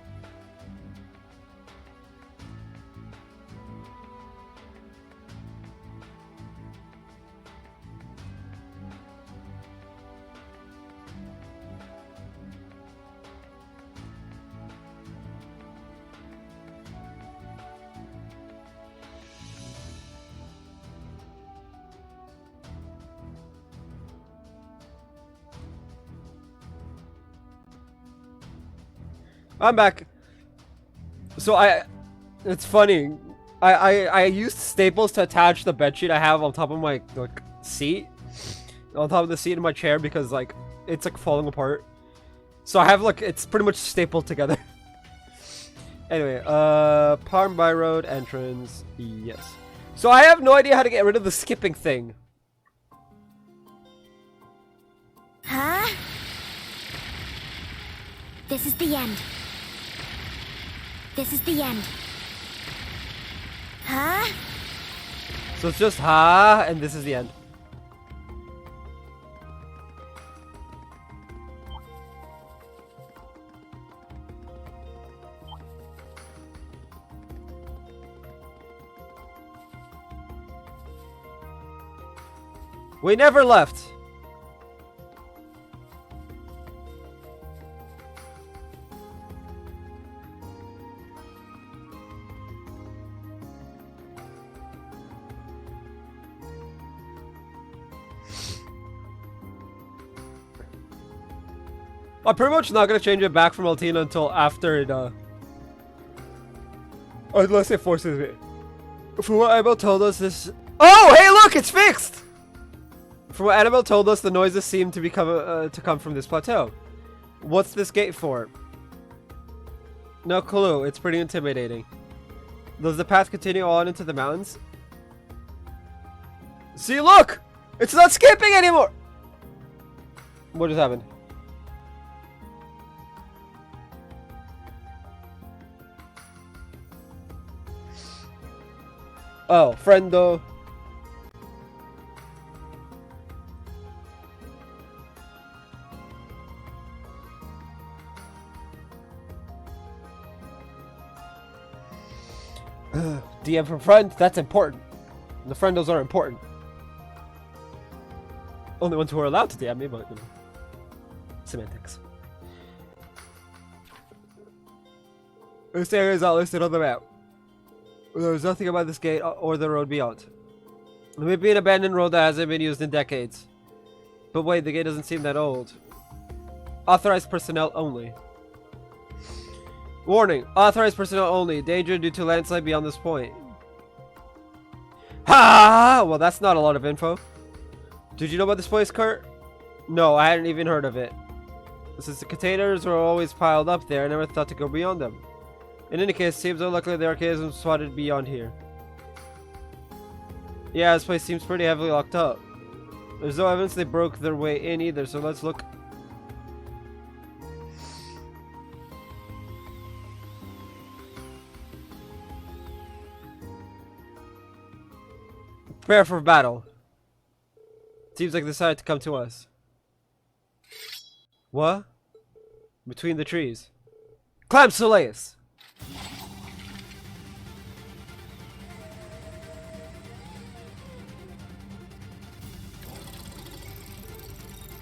I'm back. So it's funny. I used staples to attach the bedsheet I have on top of my like seat, on top of the seat in my chair because like it's like falling apart. So I have like it's pretty much stapled together. Anyway, Parm by Road entrance. Yes. So I have no idea how to get rid of the skipping thing. Huh? This is the end. This is the end. Huh? So it's just ha, and this is the end. We never left. I'm pretty much not gonna change it back from Altina until after it, unless it forces it. From what Annabelle told us, this... Oh, hey, look, it's fixed! From what Annabelle told us, the noises seem to come from this plateau. What's this gate for? No clue. It's pretty intimidating. Does the path continue on into the mountains? See, look! It's not skipping anymore! What just happened? Oh, friendo. DM from friend, that's important. The friendos are important. Only ones who are allowed to DM me, but you know. Semantics. This area is not listed on the map. There is nothing about this gate or the road beyond. It may be an abandoned road that hasn't been used in decades. But wait, the gate doesn't seem that old. Authorized personnel only. Warning, authorized personnel only. Danger due to landslide beyond this point. Ha! Well, that's not a lot of info. Did you know about this place, Kurt? No, I hadn't even heard of it. Since the containers were always piled up there, I never thought to go beyond them. In any case, it seems unlikely the arcade was spotted beyond here. Yeah, this place seems pretty heavily locked up. There's no evidence they broke their way in either, so let's look. Prepare for battle. Seems like they decided to come to us. What? Between the trees. Climb Soleus!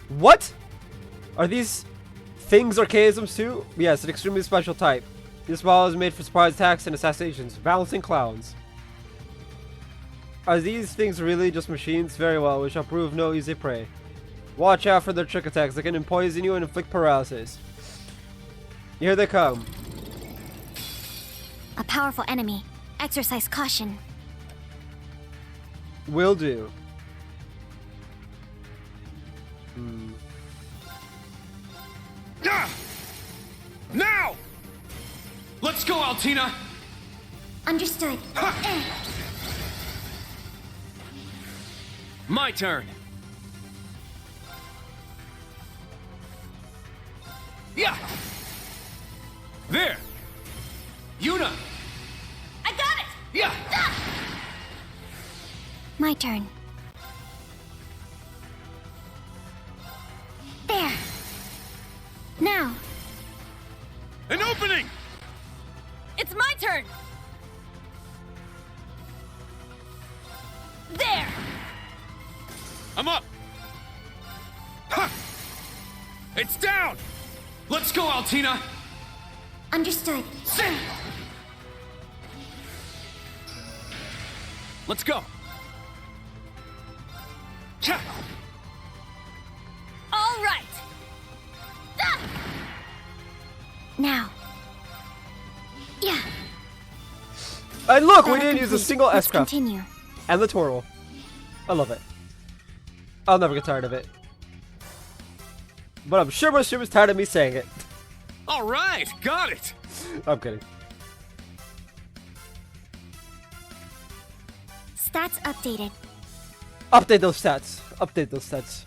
What? Are these things archaisms too? Yes, an extremely special type. This ball is made for surprise attacks and assassinations. Balancing clowns. Are these things really just machines? Very well, we shall prove no easy prey. Watch out for their trick attacks. They can poison you and inflict paralysis. Here they come. A powerful enemy. Exercise caution. Will do. Now! Let's go, Altina! Understood. My turn. Yeah! There! Yuna! I got it! Yeah! My turn. There. Now. An opening! It's my turn! There! I'm up! Ha! It's down! Let's go, Altina! Understood. Let's go! Cha! All right! Ah! Now. Yeah. And look, we Battle didn't use a complete. single Let's S-craft. continue. And the twirl. I love it. I'll never get tired of it. But I'm sure my streamer's tired of me saying it. All right, got it! I'm kidding. Stats updated. Update those stats. Update those stats.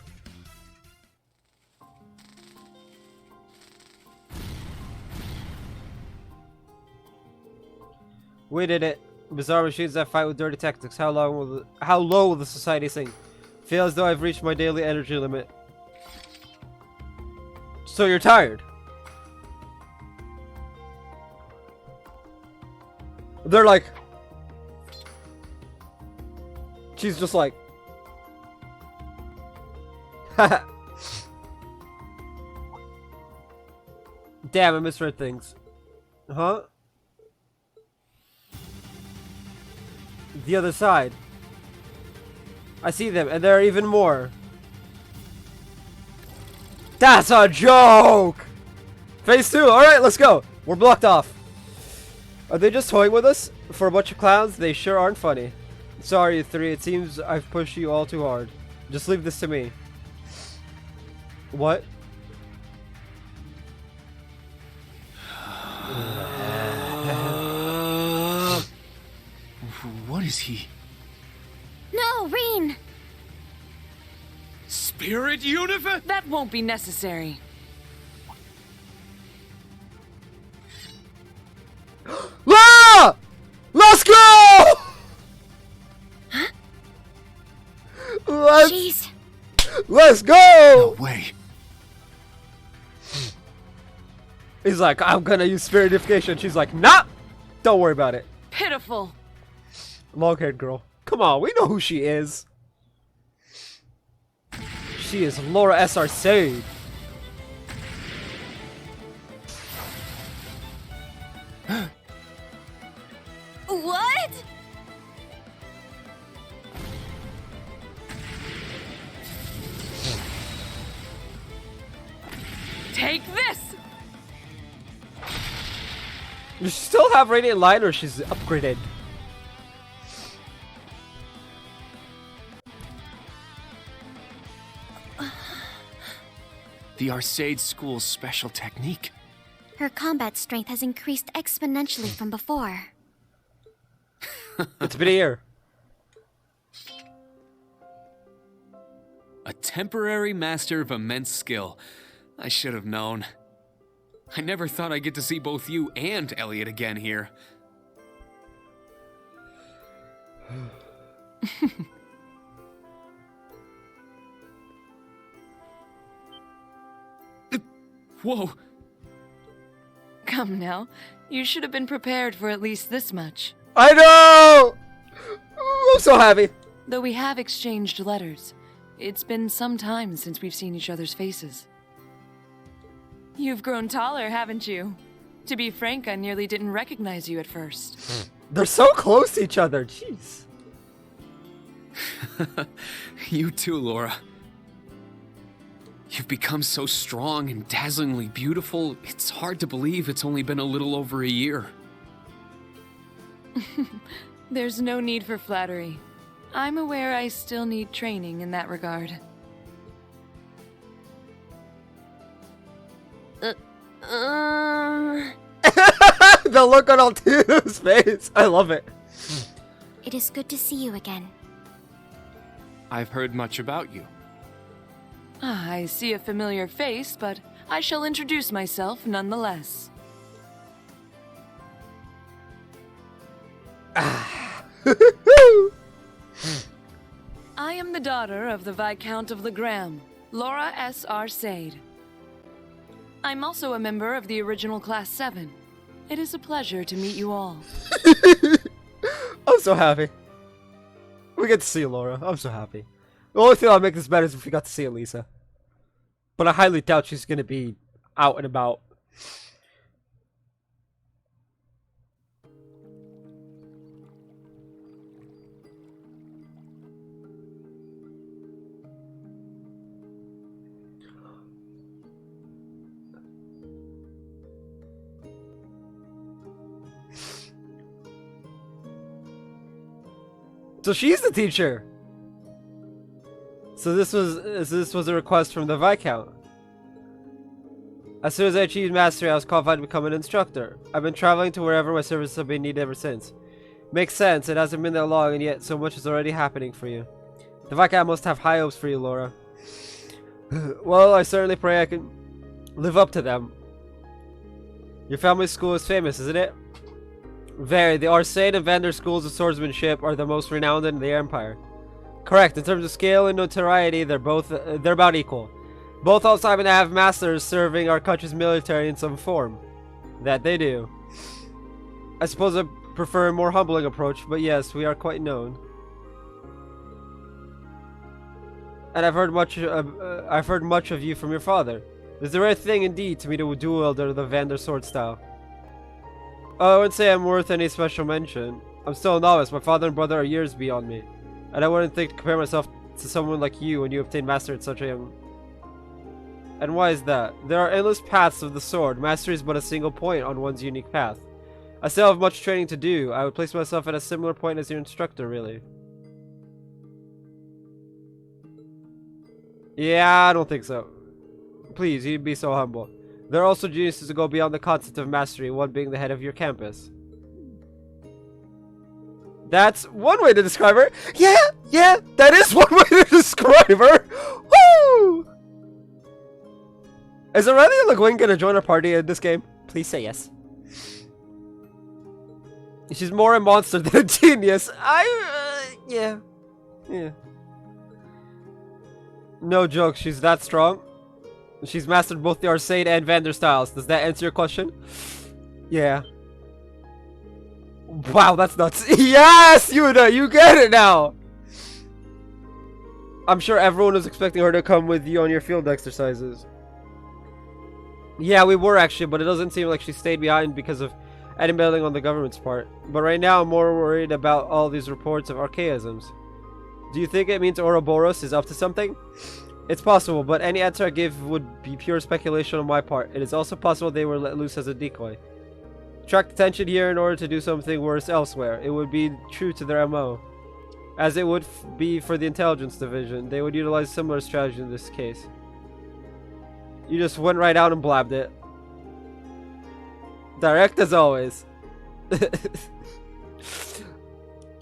We did it. Bizarre machines that fight with dirty tactics. How low will the society sink? Feel as though I've reached my daily energy limit. So you're tired? They're like... She's just like... Damn, I misread things. Huh? The other side. I see them, and there are even more. That's a joke! Phase 2, alright, let's go. We're blocked off. Are they just toying with us? For a bunch of clowns, they sure aren't funny. Sorry, you three, it seems I've pushed you all too hard. Just leave this to me. What? What is he? No, Reen! Spirit Universe? That won't be necessary. La! Let's go! Jeez. Let's go! No way. He's like, I'm gonna use spiritification. She's like, nah! Don't worry about it. Pitiful. Long-haired girl. Come on, we know who she is. She is Laura S. Arcade. What? Take this! Does she still have Radiant Light or she's upgraded? The Arcade School's special technique. Her combat strength has increased exponentially from before. It's been a year. A temporary master of immense skill. I should have known. I never thought I'd get to see both you and Elliot again here. Whoa! Come now. You should have been prepared for at least this much. I know! I'm so happy. Though we have exchanged letters, it's been some time since we've seen each other's faces. You've grown taller, haven't you? To be frank, I nearly didn't recognize you at first. They're so close to each other. Jeez. You too, Laura. You've become so strong and dazzlingly beautiful, it's hard to believe it's only been a little over a year. There's no need for flattery. I'm aware I still need training in that regard. The look on Altino's face. I love it. It is good to see you again. I've heard much about you. I see a familiar face, but I shall introduce myself nonetheless. I am the daughter of the Viscount of Legram, Laura S. Arcade. I'm also a member of the original Class 7. It is a pleasure to meet you all. I'm so happy. We get to see Laura. I'm so happy. The only thing that'll make this better is if we got to see Elisa. But I highly doubt she's going to be out and about. So she's the teacher. So this was a request from the Viscount. As soon as I achieved mastery, I was qualified to become an instructor. I've been traveling to wherever my services have been needed ever since. Makes sense, it hasn't been that long, and yet so much is already happening for you. The Viscount must have high hopes for you, Laura. Well, I certainly pray I can live up to them. Your family's school is famous, isn't it? Very. The Arcade and Vander schools of swordsmanship are the most renowned in the Empire. Correct. In terms of scale and notoriety, they're about equal. Both also happen to have masters serving our country's military in some form. That they do. I suppose I prefer a more humbling approach, but yes, we are quite known. And I've heard much of you from your father. It's a rare thing indeed to meet a dual wielder of the Vander sword style. Oh, I wouldn't say I'm worth any special mention. I'm still a novice. My father and brother are years beyond me. And I wouldn't think to compare myself to someone like you when you obtain mastery at such a young... And why is that? There are endless paths of the sword. Mastery is but a single point on one's unique path. I still have much training to do. I would place myself at a similar point as your instructor, really. Yeah, I don't think so. Please, you'd be so humble. There are also geniuses who go beyond the concept of mastery, one being the head of your campus. That's one way to describe her. Yeah, that is one way to describe her. Woo! Is Aurelia Le Guin gonna join our party in this game? Please say yes. She's more a monster than a genius. Yeah. No joke, she's that strong. She's mastered both the Arcade and Vander styles. Does that answer your question? Yeah. Wow, that's nuts. Yes, Yuna, you get it now. I'm sure everyone was expecting her to come with you on your field exercises. Yeah, we were actually, but it doesn't seem like she stayed behind because of any meddling on the government's part. But right now, I'm more worried about all these reports of archaisms. Do you think it means Ouroboros is up to something? It's possible, but any answer I give would be pure speculation on my part. It is also possible they were let loose as a decoy. Attract attention here in order to do something worse elsewhere. It would be true to their MO. As it would be for the intelligence division. They would utilize similar strategy in this case. You just went right out and blabbed it. Direct as always.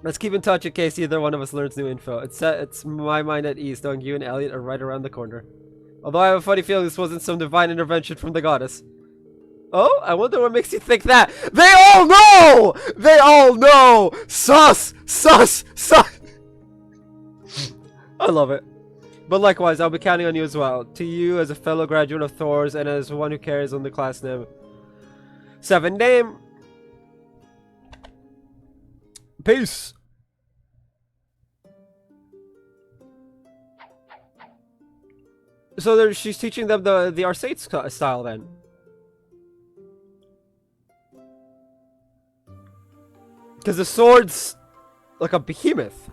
Let's keep in touch in case either one of us learns new info. It's my mind at ease knowing you and Elliot are right around the corner. Although I have a funny feeling this wasn't some divine intervention from the goddess. Oh, I wonder what makes you think that. They all know! They all know! Sus! I love it. But likewise, I'll be counting on you as well. To you as a fellow graduate of Thor's and as one who carries on the class name. 7 name. Peace. So she's teaching them the Arcade style then. Because the sword's like a behemoth.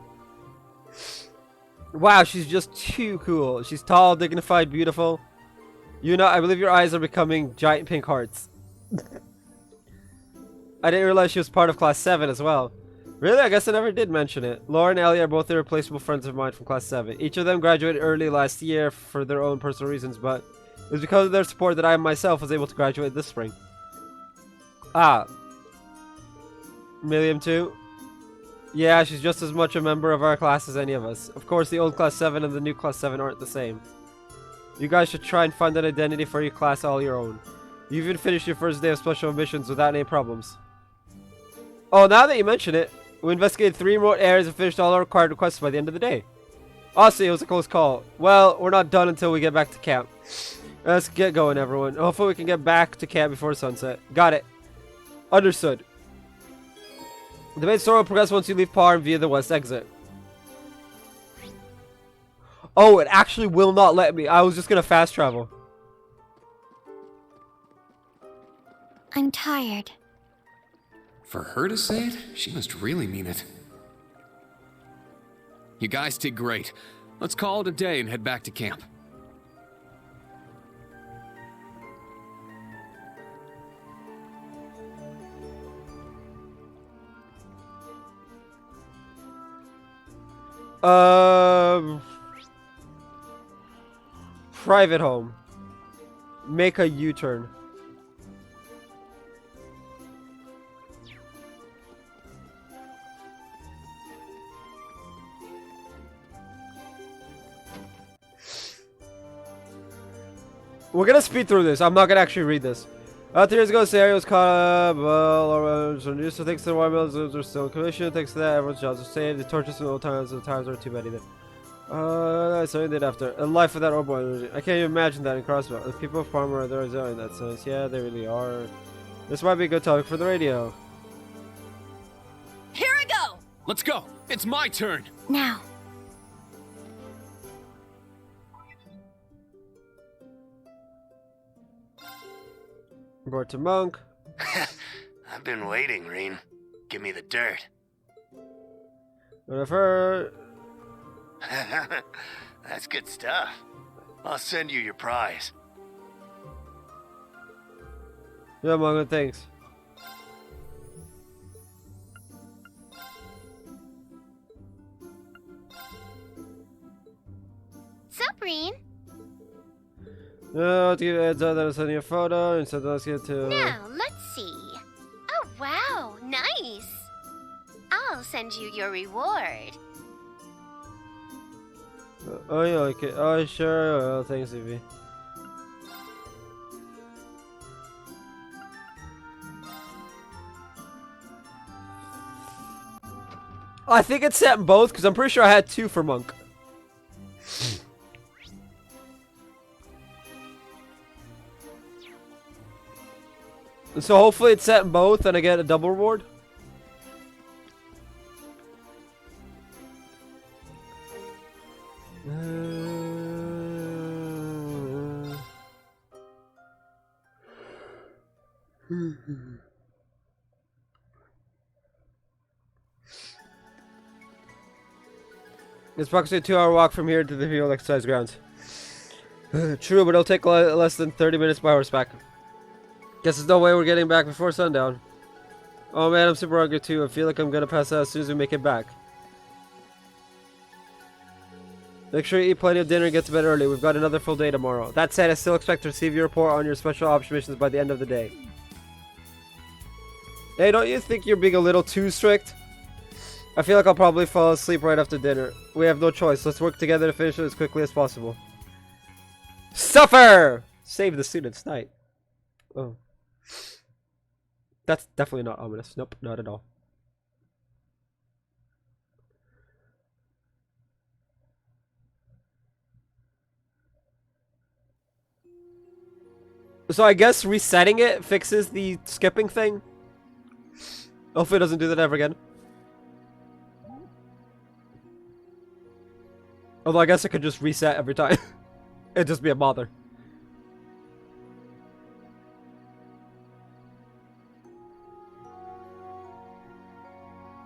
Wow, she's just too cool. She's tall, dignified, beautiful. Yuna, I believe your eyes are becoming giant pink hearts. I didn't realize she was part of Class 7 as well. Really? I guess I never did mention it. Laura and Ellie are both irreplaceable friends of mine from Class 7. Each of them graduated early last year for their own personal reasons, but it was because of their support that I myself was able to graduate this spring. Ah. Milliam too? Yeah, she's just as much a member of our class as any of us. Of course, the old Class 7 and the new Class 7 aren't the same. You guys should try and find an identity for your class all your own. You even finished your first day of special missions without any problems. Oh, now that you mention it, we investigated 3 remote areas and finished all our required requests by the end of the day. Honestly, it was a close call. Well, we're not done until we get back to camp. Let's get going, everyone. Hopefully we can get back to camp before sunset. Got it. Understood. The main story will progress once you leave Parn via the west exit. Oh, it actually will not let me. I was just gonna fast travel. I'm tired. For her to say it, she must really mean it. You guys did great. Let's call it a day and head back to camp. Private home. Make a U-turn. We're gonna speed through this. I'm not gonna actually read this. 2 years ago, Sari was caught up. Well, used to thanks to the war mills are still in commission. Thanks to that, everyone's jobs are saved. The torches from old times, the times are too many then. That's what I did after. A life without orbital energy. I can't even imagine that in Crossbow. The people of Farmer are there in that sense. Yeah, they really are. This might be a good topic for the radio. Here I go! Let's go! It's my turn! Now. Brought to Monk. I've been waiting, Reen. Give me the dirt. Whatever. That's good stuff. I'll send you your prize. Yeah, among other things. Sup, Reen? No, to give you a heads up that I'm sending you a photo, and so let's get to... Now, let's see. Oh, wow, nice. I'll send you your reward. Oh, yeah, okay. Oh, sure. Well, thanks, Evie. I think it's set in both, because I'm pretty sure I had 2 for Monk. So hopefully it's set in both and I get a double reward. It's approximately a 2-hour walk from here to the field exercise grounds. True, but it'll take less than 30 minutes by horseback. Guess there's no way we're getting back before sundown. Oh man, I'm super hungry too. I feel like I'm gonna pass out as soon as we make it back. Make sure you eat plenty of dinner and get to bed early. We've got another full day tomorrow. That said, I still expect to receive your report on your special ops missions by the end of the day. Hey, don't you think you're being a little too strict? I feel like I'll probably fall asleep right after dinner. We have no choice. Let's work together to finish it as quickly as possible. Suffer! Save the students' night. Oh. That's definitely not ominous. Nope, not at all. So I guess resetting it fixes the skipping thing. Hopefully it doesn't do that ever again. Although I guess it could just reset every time. It'd just be a bother.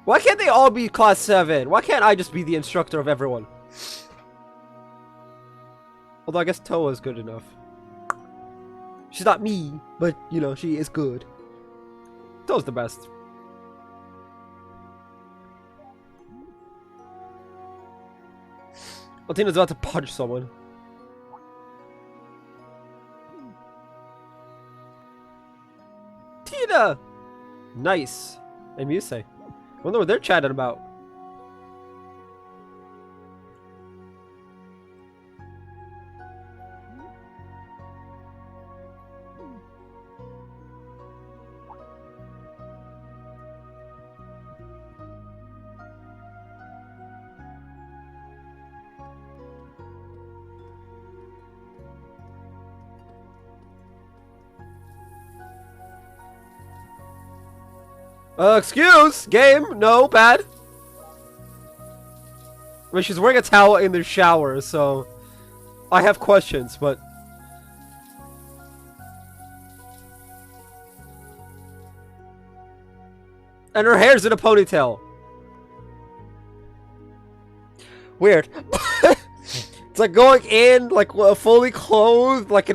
Why can't they all be class 7? Why can't I just be the instructor of everyone? Although I guess Toa is good enough. She's not me, but, you know, she is good. Toa's the best. Altina's about to punch someone. Tina! Nice. And Musei. I wonder what they're chatting about. Excuse? Game? No, bad. I mean, she's wearing a towel in the shower, so I have questions, but... And her hair's in a ponytail. Weird. It's like going in, like, fully clothed, like,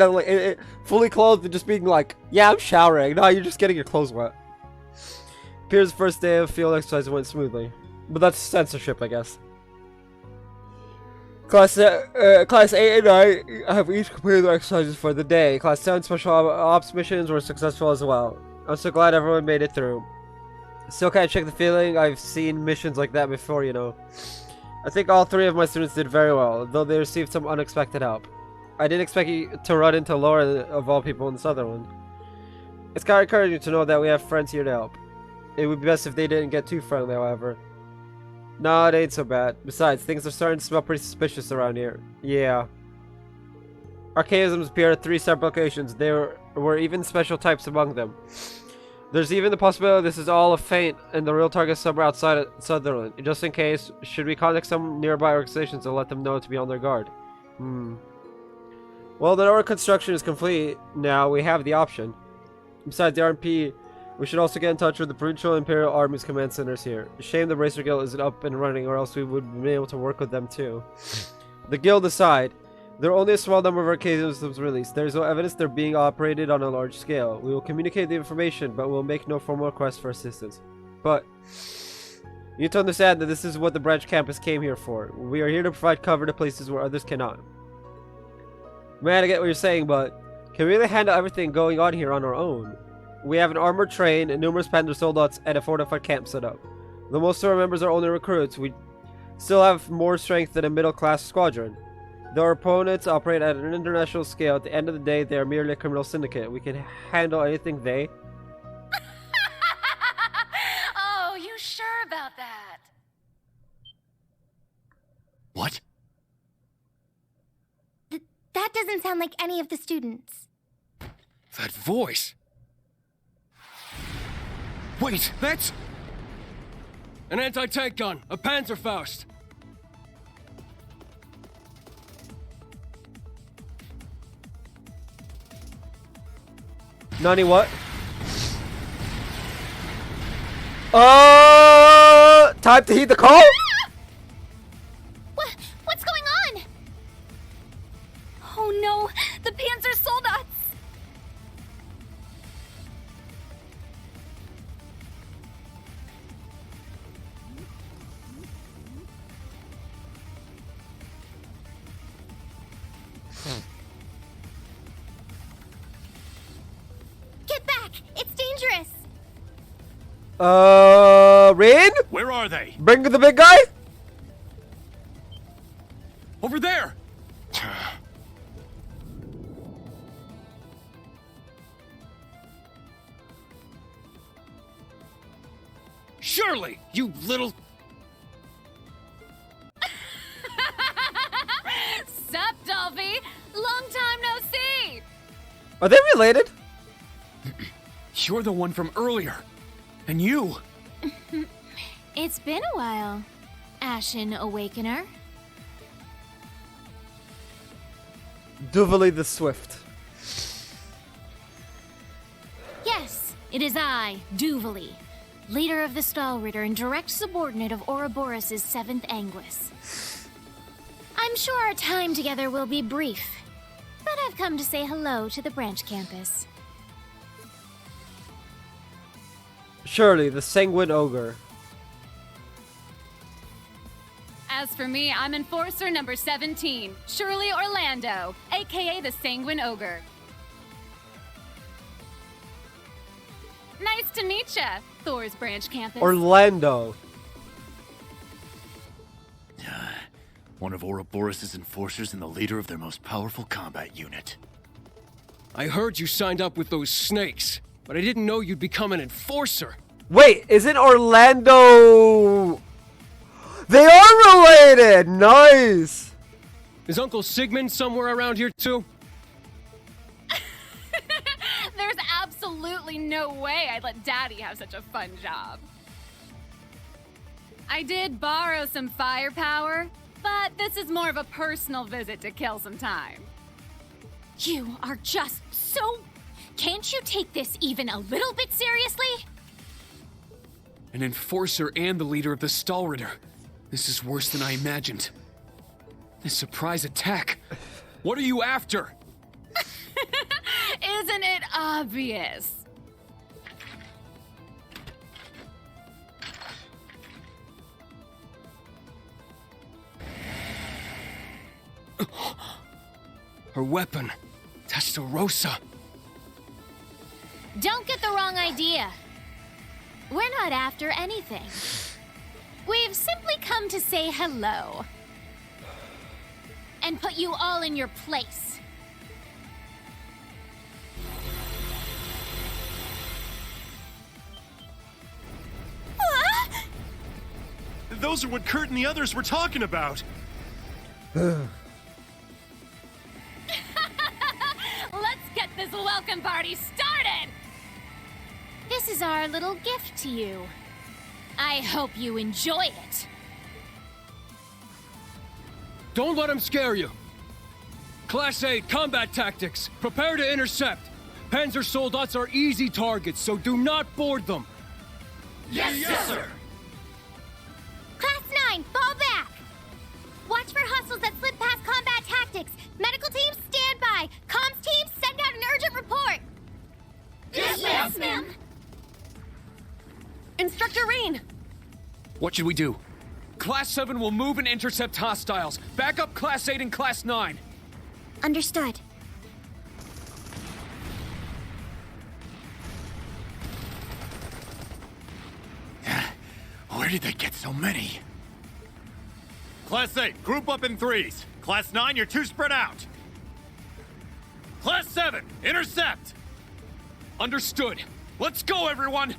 fully clothed and just being like, yeah, I'm showering. No, you're just getting your clothes wet. Appears the first day of field exercise went smoothly. But that's censorship, I guess. Class 8 and 9 have each completed their exercises for the day. Class 7 special ops missions were successful as well. I'm so glad everyone made it through. Still can't shake the feeling I've seen missions like that before, you know. I think all 3 of my students did very well, though they received some unexpected help. I didn't expect you to run into Laura, of all people, in this other one. It's kind of encouraging to know that we have friends here to help. It would be best if they didn't get too friendly, however. No, it ain't so bad. Besides, things are starting to smell pretty suspicious around here. Yeah. Archaisms appear at 3 separate locations. There were even special types among them. There's even the possibility this is all a feint and the real target is somewhere outside of Sutherland. Just in case, should we contact some nearby organizations and let them know to be on their guard? Well, the network construction is complete now. We have the option. Besides the RMP, we should also get in touch with the Provincial Imperial Army's command centers here. Shame the Racer Guild isn't up and running, or else we would be able to work with them too. The guild aside, There are only a small number of arcade systems released. There is no evidence they're being operated on a large scale. We will communicate the information, but we'll make no formal request for assistance. But you need to understand that this is what the branch campus came here for. We are here to provide cover to places where others cannot. Man, I get what you're saying, but can we really handle everything going on here on our own? We have an armored train, numerous Panzer soldiers, and a fortified camp set up. Though most of our members are only recruits, we still have more strength than a middle-class squadron. Though our opponents operate at an international scale, at the end of the day, they are merely a criminal syndicate. We can handle anything they... Oh, you sure about that? What? That doesn't sound like any of the students. That voice. Wait, that's... An anti-tank gun, a Panzerfaust. Nani, what? Time to heed the call? What's going on? Oh no, the Panzer Soldaten! Get back! It's dangerous! Rain? Where are they? Bring the big guy? Over there! Shirley, you little... Sup, Dolphy? Long time no see! Are they related? You're the one from earlier. And you. It's been a while, Ashen Awakener. Duvally the Swift. Yes, it is I, Duvally, leader of the Stahlritter and direct subordinate of Ouroboros' 7th Anguis. I'm sure our time together will be brief, but I've come to say hello to the branch campus. Shirley, the Sanguine Ogre. As for me, I'm Enforcer number 17, Shirley Orlando, aka the Sanguine Ogre. Nice to meet ya, Thor's branch campus. Orlando. One of Ouroboros' enforcers and the leader of their most powerful combat unit. I heard you signed up with those snakes, but I didn't know you'd become an enforcer. Wait, isn't Orlando... They are related! Nice! Is Uncle Sigmund somewhere around here too? There's absolutely no way I'd let Daddy have such a fun job. I did borrow some firepower, but this is more of a personal visit to kill some time. You are just so... Can't you take this even a little bit seriously? An enforcer and the leader of the Stahlritter. This is worse than I imagined. A surprise attack. What are you after? Isn't it obvious? Her weapon. Testarossa. Don't get the wrong idea. We're not after anything. We've simply come to say hello. And put you all in your place. Those are what Kurt and the others were talking about. Let's get this welcome party started! This is our little gift to you. I hope you enjoy it. Don't let him scare you. Class 8 combat tactics. Prepare to intercept. Panzer Soldaten are easy targets, so do not board them. Yes, sir! Class 9, fall back! Watch for hostiles that slip past combat tactics. Medical team, stand by! Comms team, send out an urgent report! Yes, ma'am! Instructor Rean! What should we do? Class 7 will move and intercept hostiles. Back up Class 8 and Class 9. Understood. Where did they get so many? Class 8, group up in threes. Class 9, you're too spread out. Class 7, intercept! Understood. Let's go, everyone!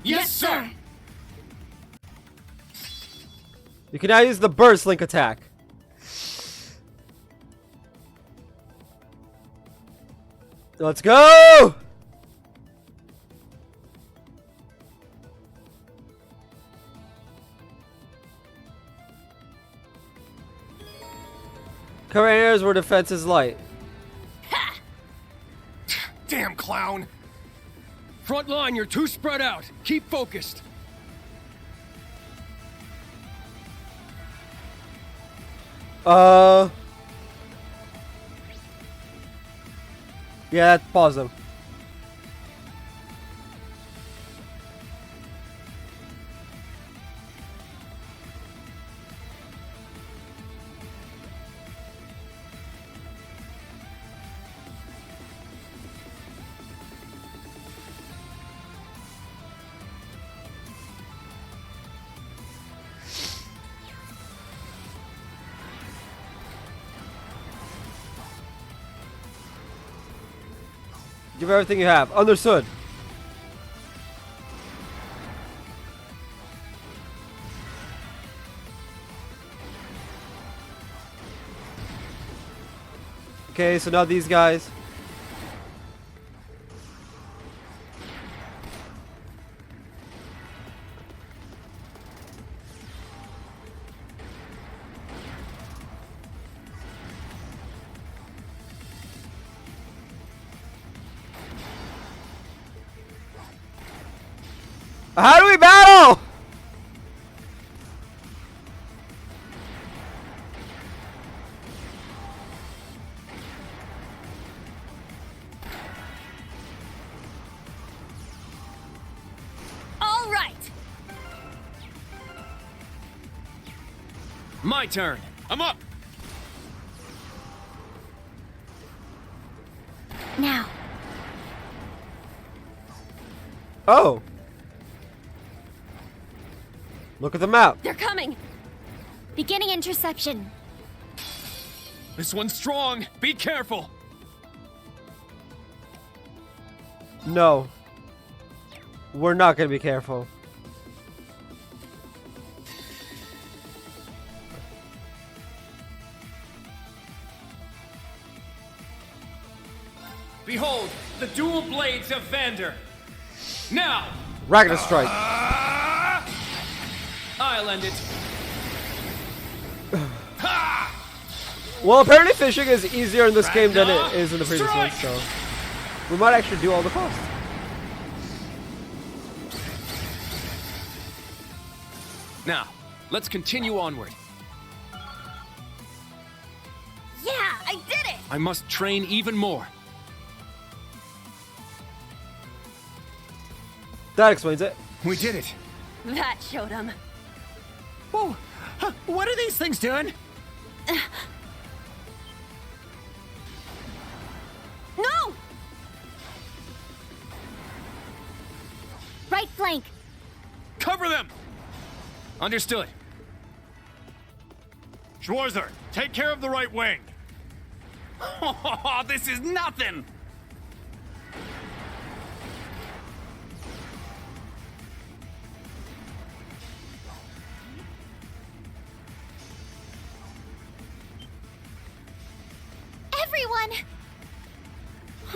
Yes, sir. You can now use the burst link attack. Let's go! Cover areas where defense is light. Damn clown! Front line, you're too spread out. Keep focused. Yeah, pause them. Give everything you have. Understood. Okay, so now these guys. How do we battle? All right. My turn. I'm up. Now, Oh. Look at the map. They're coming. beginning interception. This one's strong. Be careful. No. We're not gonna be careful. Behold, the dual blades of Vander. Now, Ragnar strike. I'll end it. Well, apparently fishing is easier in this game than it is in the previous one, so we might actually do all the quests. Now, let's continue onward. Yeah, I did it. I must train even more. That explains it. We did it. That showed them. Whoa. What are these things doing? No! Right flank. Cover them! Understood. Schwarzer, take care of the right wing. This is nothing! Everyone!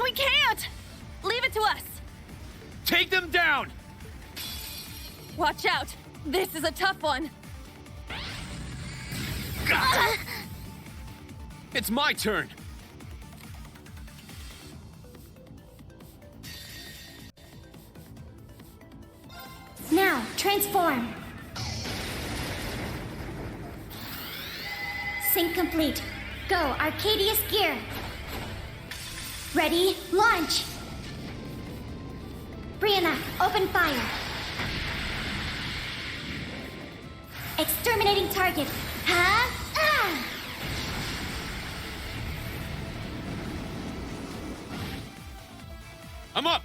We can't! Leave it to us! Take them down! Watch out! This is a tough one! It's my turn! Now, transform. Sync complete. Go, Arcadius Gear. Ready, launch. Brianna, open fire. Exterminating target. Huh? Ah! I'm up!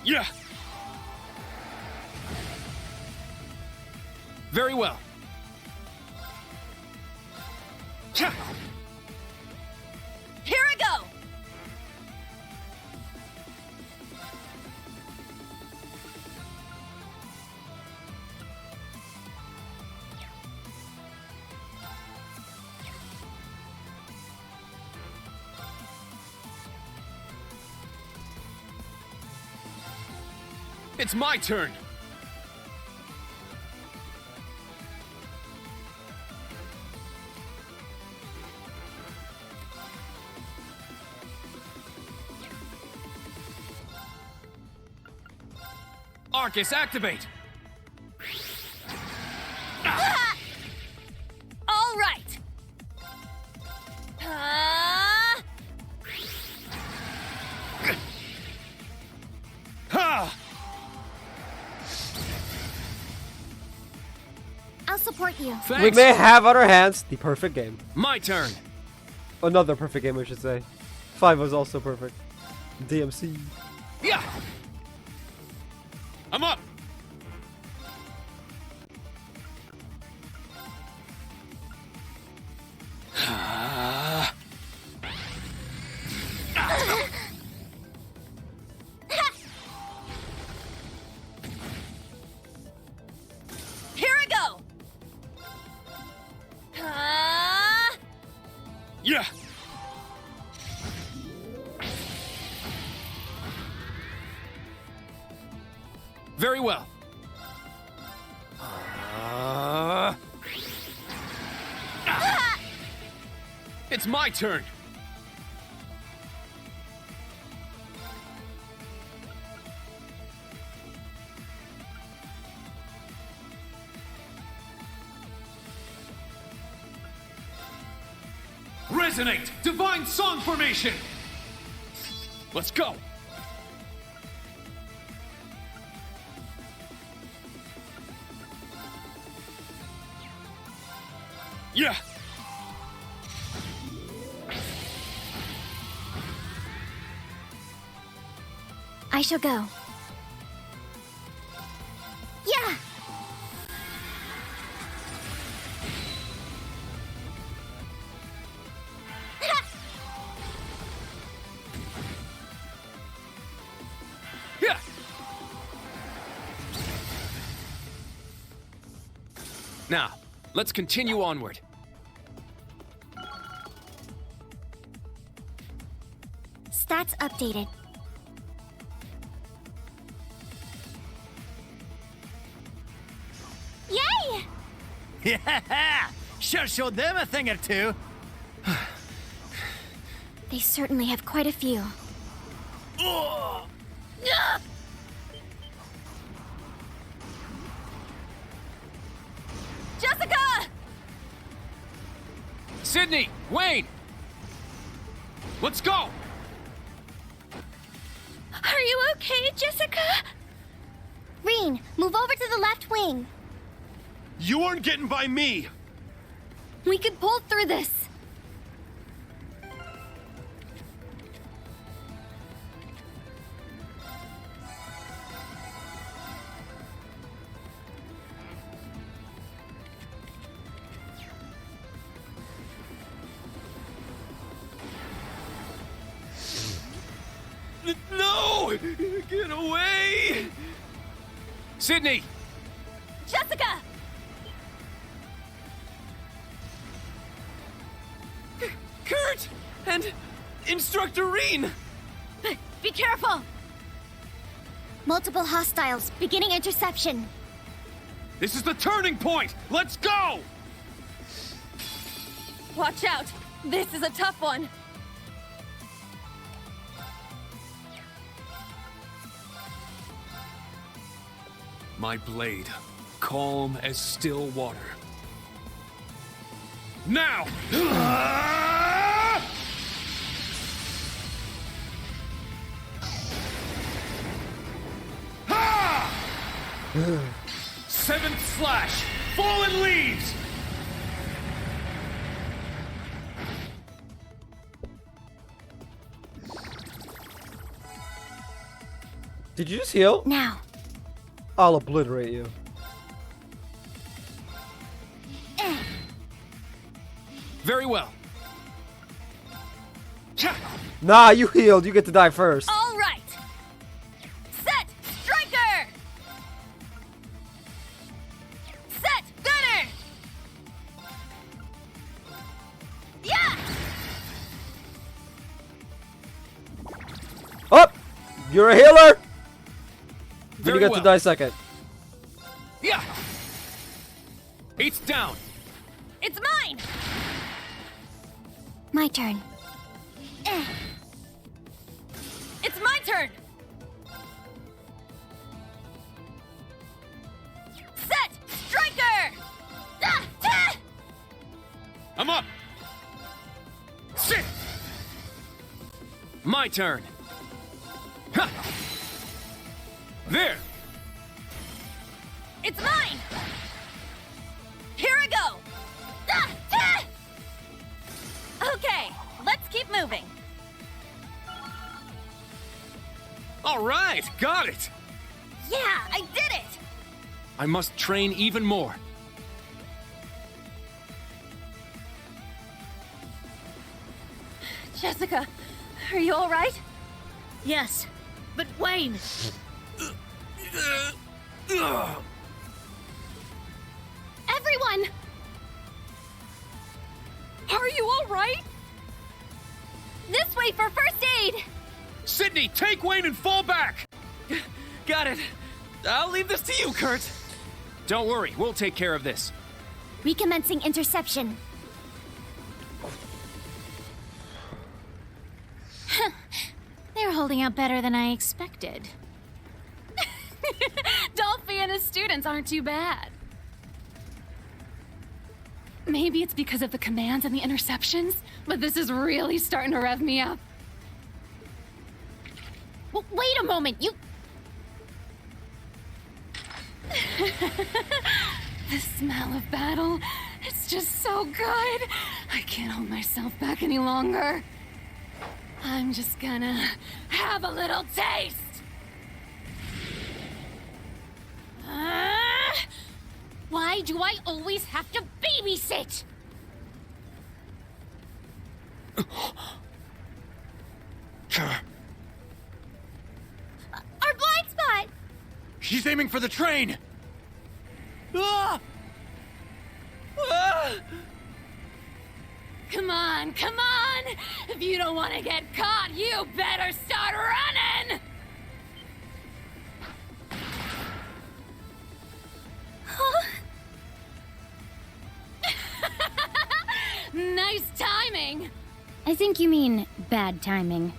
Yeah! Very well. Here I go! It's my turn. Arcus, activate! All right! Ha! I'll support you. We Thanks. may have on our hands the perfect game. My turn. Another perfect game, I should say. 5 was also perfect. DMC. Yeah! I'm up! Here I go! Yeah! Very well. It's my turn. Resonate! Divine Song Formation! Let's go! Yeah! I shall go. Yeah! Yeah! Now, let's continue onward. Stats updated. Yay! Yeah! Sure showed them a thing or two. They certainly have quite a few. Jessica! Sydney! Wayne! Let's go! Are you okay, Jessica? Reen, move over to the left wing. You aren't getting by me! We could pull through this. No! Get away! Sydney! Jessica! Kurt! And Instructor Reen! Be careful! Multiple hostiles, beginning interception. This is the turning point! Let's go! Watch out! This is a tough one! My blade calm as still water. Now! Seventh slash! Fallen leaves! Did you just heal? Now. I'll obliterate you. Very well. Nah, you healed. You get to die first. All right. Set, striker. Set, gunner. Yeah. Up! You're a healer! Then Very you get well. to die second. Yeah. Eight's down. It's mine. My turn. It's my turn. Set, striker. Ah, ah. I'm up. Sit. My turn. Ha. There. It's mine. Here I go. Ah, ah. Okay, let's keep moving. All right, got it. Yeah, I did it. I must train even more. Jessica, are you all right? Yes, but Wayne. Everyone! Are you all right? This way for first aid. Sydney, take Wayne and fall back. Got it. I'll leave this to you, Kurt. Don't worry, we'll take care of this. Recommencing interception. They're holding out better than I expected. Dolphy and his students aren't too bad. Maybe it's because of the commands and the interceptions, but this is really starting to rev me up. Wait a moment, you... The smell of battle, it's just so good. I can't hold myself back any longer. I'm just gonna have a little taste. Why do I always have to babysit? Our blind spot! She's aiming for the train! Ah! Ah! Come on, come on! If you don't want to get caught, you better start running! Nice timing! I think you mean bad timing.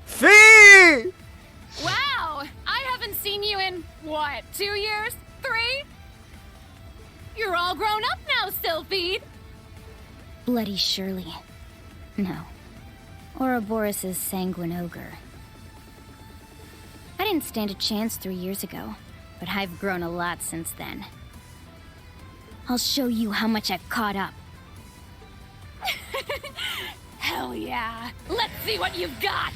Fee! Wow! I haven't seen you in, what, 2 years? 3? You're all grown up now, Sylphide! Bloody Shirley. No. Ouroboros' sanguine ogre. I didn't stand a chance 3 years ago, but I've grown a lot since then. I'll show you how much I've caught up. Hell yeah! Let's see what you've got!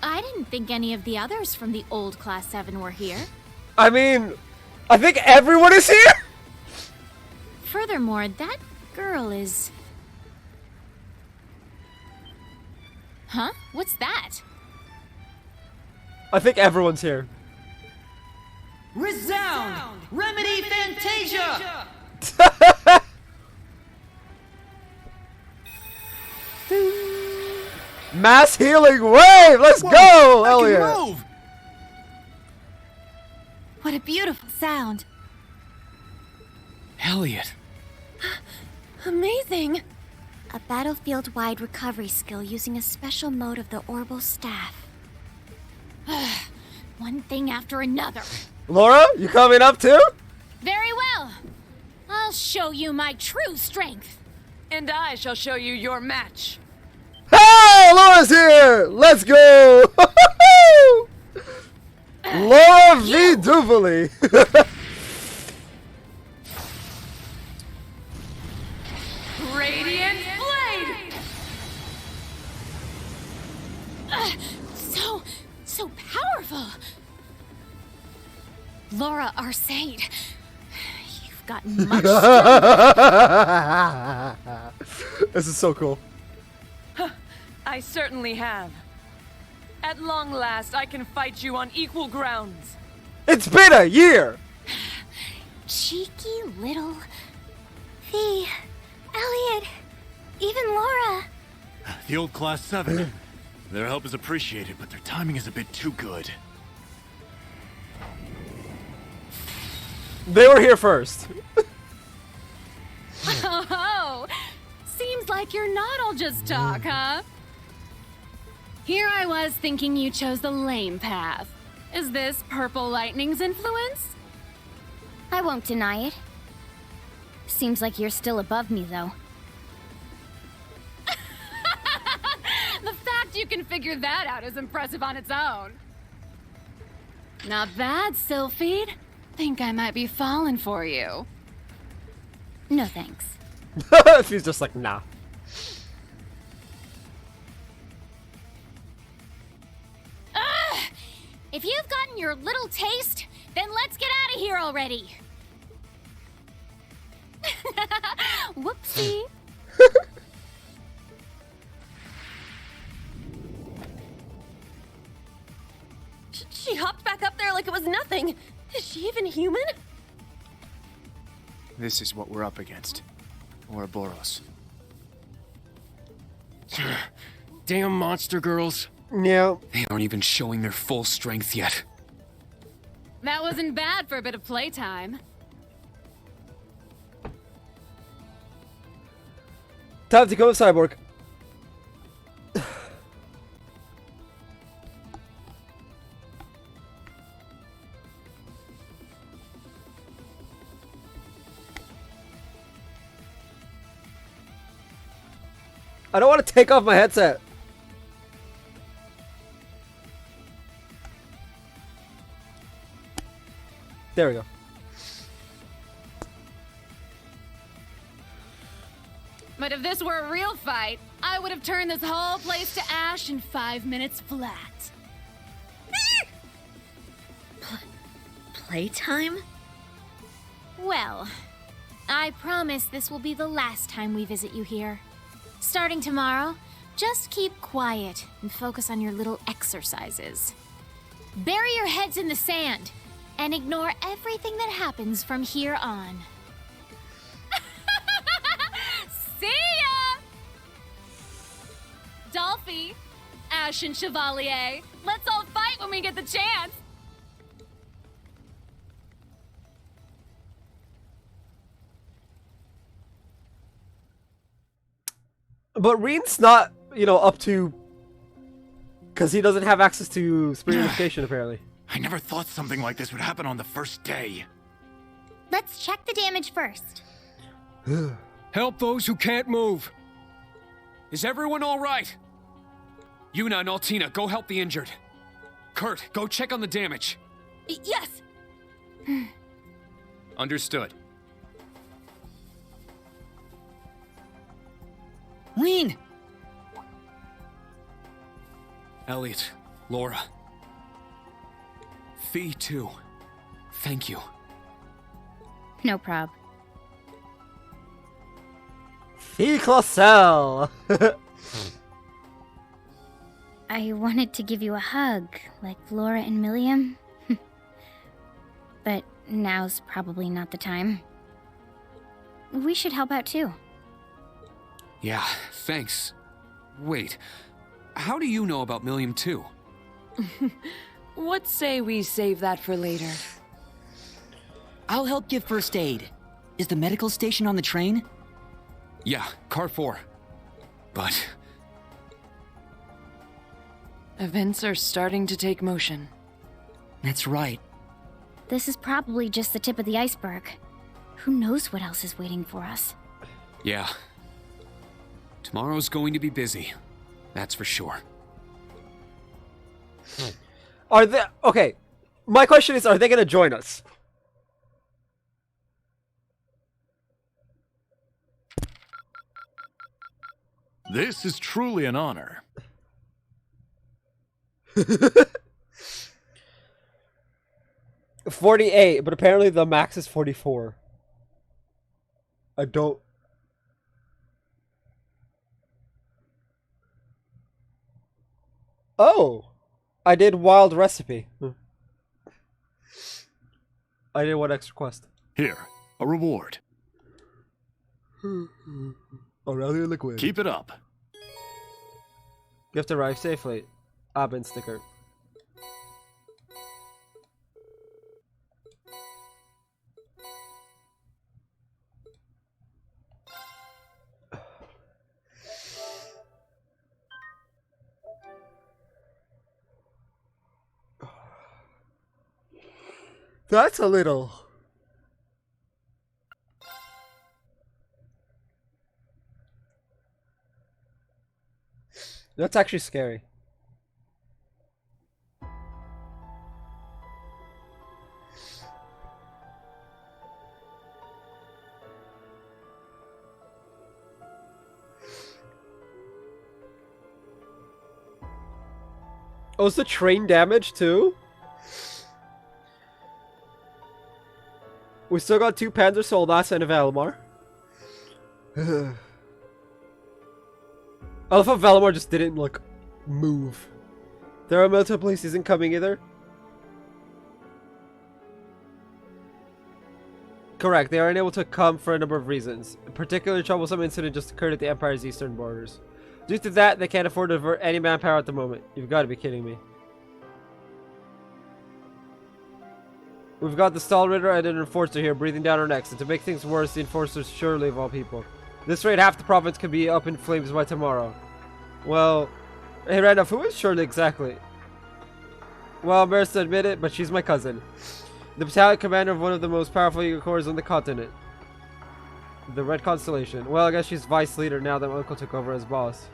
I didn't think any of the others from the old Class 7 were here. I mean, I think everyone is here? Furthermore, that girl is... Huh? What's that? I think everyone's here. Resound! Remedy Fantasia! Mass healing wave! Let's go, I Elliot! can move! What a beautiful sound. Elliot. Amazing! A battlefield-wide recovery skill using a special mode of the Orbital Staff. One thing after another. Laura, you coming up too? Very well. I'll show you my true strength. And I shall show you your match. Hey, Laura's here! Let's go! Laura V. Duvally. Radiant Blade! So powerful. Laura Arcade, you've gotten much stronger. This is so cool. I certainly have. At long last, I can fight you on equal grounds. It's been a year! Cheeky little... V, Elliot, even Laura. The old Class 7. Their help is appreciated, but their timing is a bit too good. They were here first. Oh, seems like you're not all just talk, huh? Here I was thinking you chose the lame path. Is this Purple Lightning's influence? I won't deny it. Seems like you're still above me, though. The fact you can figure that out is impressive on its own. Not bad, Sylphid. Think I might be falling for you. No thanks. She's just like, nah. If you've gotten your little taste, then let's get out of here already. Whoopsie. She hopped back up there like it was nothing. Is she even human? This is what we're up against. Ouroboros. Damn monster girls. Yeah. They aren't even showing their full strength yet. That wasn't bad for a bit of playtime. Time to go Cyborg. I don't want to take off my headset. There we go. But if this were a real fight, I would have turned this whole place to ash in 5 minutes flat. Playtime? Well, I promise this will be the last time we visit you here. Starting tomorrow, just keep quiet and focus on your little exercises. Bury your heads in the sand and ignore everything that happens from here on. See ya! Dolphy, Ash and Chevalier, let's all fight when we get the chance! But Reen's not, you know, up to... Because he doesn't have access to Spirit Unification, apparently. I never thought something like this would happen on the first day. Let's check the damage first. Help those who can't move. Is everyone all right? Yuna and Altina, go help the injured. Kurt, go check on the damage. Yes. Understood. Reen! Elliot, Laura. Fee, too. Thank you. No prob. Fee Clausel! I wanted to give you a hug, like Laura and Milliam. But now's probably not the time. We should help out too. Yeah, thanks. Wait, how do you know about Milliam too? What say we save that for later? I'll help give first aid. Is the medical station on the train? Yeah, car 4. But... Events are starting to take motion. That's right. This is probably just the tip of the iceberg. Who knows what else is waiting for us? Yeah. Tomorrow's going to be busy. That's for sure. Are they okay? My question is, are they gonna join us? This is truly an honor. 48, but apparently the max is 44. I don't. Oh, I did wild recipe. I did one extra quest. Here, a reward. Aurelia Liquid. Keep it up. Gift arrived safely. Abin sticker. That's a little. That's actually scary. Oh, is the train damaged too? We still got 2 Panzer Soldaten and a Valimar. I love how Valimar just didn't, like, move. There are military police isn't coming either. Correct, they are unable to come for a number of reasons. A particularly troublesome incident just occurred at the Empire's eastern borders. Due to that, they can't afford to divert any manpower at the moment. You've got to be kidding me. We've got the Stahlritter and an Enforcer here breathing down our necks, and to make things worse, the Enforcer's surely of all people. At this rate, half the province could be up in flames by tomorrow. Well, hey Randolph, who is Shirley exactly? Well, I'm embarrassed to admit it, but she's my cousin. The battalion commander of one of the most powerful Eagle Corps on the continent. The Red Constellation. Well, I guess she's vice leader now that my uncle took over as boss.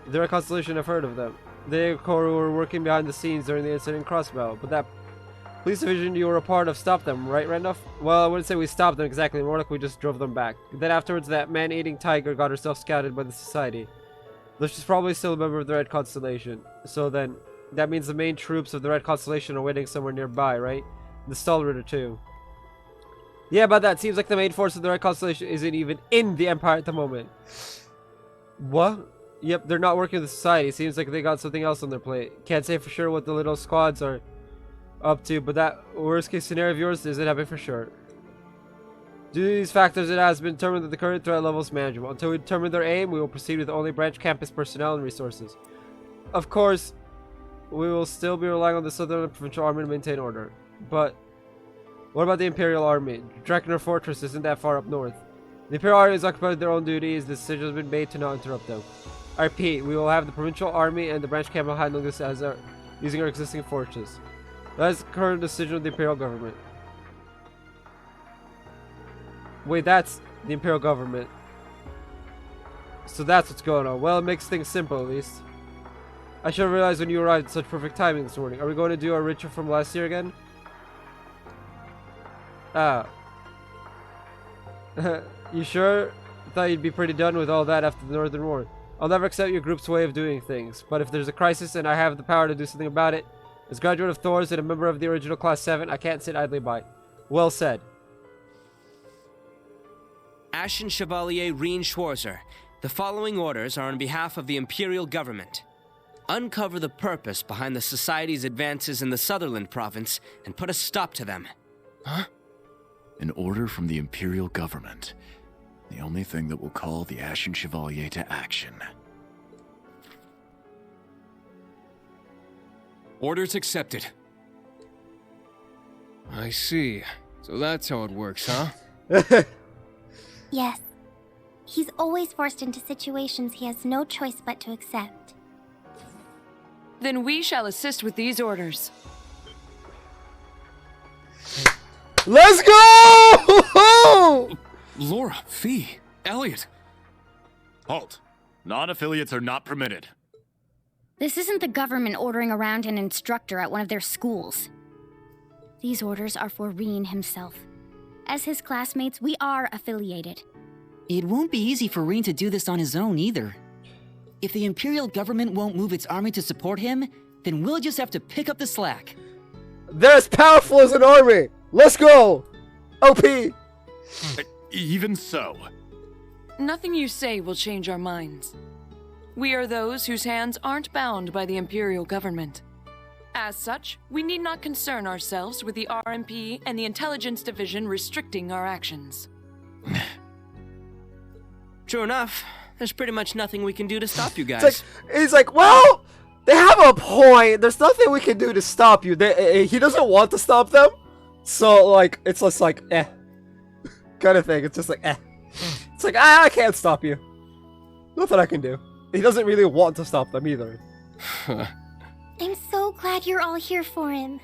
The Red Constellation, I've heard of them. The Eagle Corps were working behind the scenes during the incident in Crossbow, but that police division you were a part of stopped them, right, Randolph? Well, I wouldn't say we stopped them exactly, more like we just drove them back. Then afterwards, that man-eating tiger got herself scouted by the Society. Though she's probably still a member of the Red Constellation. So then, that means the main troops of the Red Constellation are waiting somewhere nearby, right? The Stahlritter too. Yeah, but that seems like the main force of the Red Constellation isn't even in the Empire at the moment. What? Yep, they're not working with the Society. Seems like they got something else on their plate. Can't say for sure what the little squads are up to, but that worst case scenario of yours isn't happening for sure. Due to these factors, it has been determined that the current threat level is manageable. Until we determine their aim, we will proceed with only branch campus personnel and resources. Of course, we will still be relying on the Southern Provincial Army to maintain order. But what about the Imperial Army? Drakner Fortress isn't that far up north. The Imperial Army has occupied their own duties. The decision has been made to not interrupt them. I repeat, we will have the Provincial Army and the branch campbell handling this as using our existing forces. That is the current decision of the Imperial Government. Wait, that's the Imperial Government. So that's what's going on. Well, it makes things simple, at least. I should have realized when you arrived at such perfect timing this morning. Are we going to do our ritual from last year again? Ah. You sure? Thought you'd be pretty done with all that after the Northern War. I'll never accept your group's way of doing things. But if there's a crisis and I have the power to do something about it, as graduate of Thors and a member of the original Class 7, I can't sit idly by. Well said. Ashen Chevalier Rien Schwarzer, the following orders are on behalf of the Imperial Government. Uncover the purpose behind the Society's advances in the Sutherland Province and put a stop to them. Huh? An order from the Imperial Government. The only thing that will call the Ashen Chevalier to action. Orders accepted. I see. So that's how it works, huh? Yes. He's always forced into situations he has no choice but to accept. Then we shall assist with these orders. Let's go! Laura, Fee, Elliot. Halt. Non-affiliates are not permitted. This isn't the government ordering around an instructor at one of their schools. These orders are for Rean himself. As his classmates, we are affiliated. It won't be easy for Rean to do this on his own either. If the Imperial government won't move its army to support him, then we'll just have to pick up the slack. They're as powerful as an army! Let's go! OP! Even so. Nothing you say will change our minds. We are those whose hands aren't bound by the Imperial government. As such, we need not concern ourselves with the RMP and the Intelligence Division restricting our actions. True enough. There's pretty much nothing we can do to stop you guys. He's like, well, they have a point. There's nothing we can do to stop you. He doesn't want to stop them. So, like, it's just like, eh. Kind of thing. It's just like, eh. It's like, I can't stop you. Nothing I can do. He doesn't really want to stop them either. I'm so glad you're all here for him.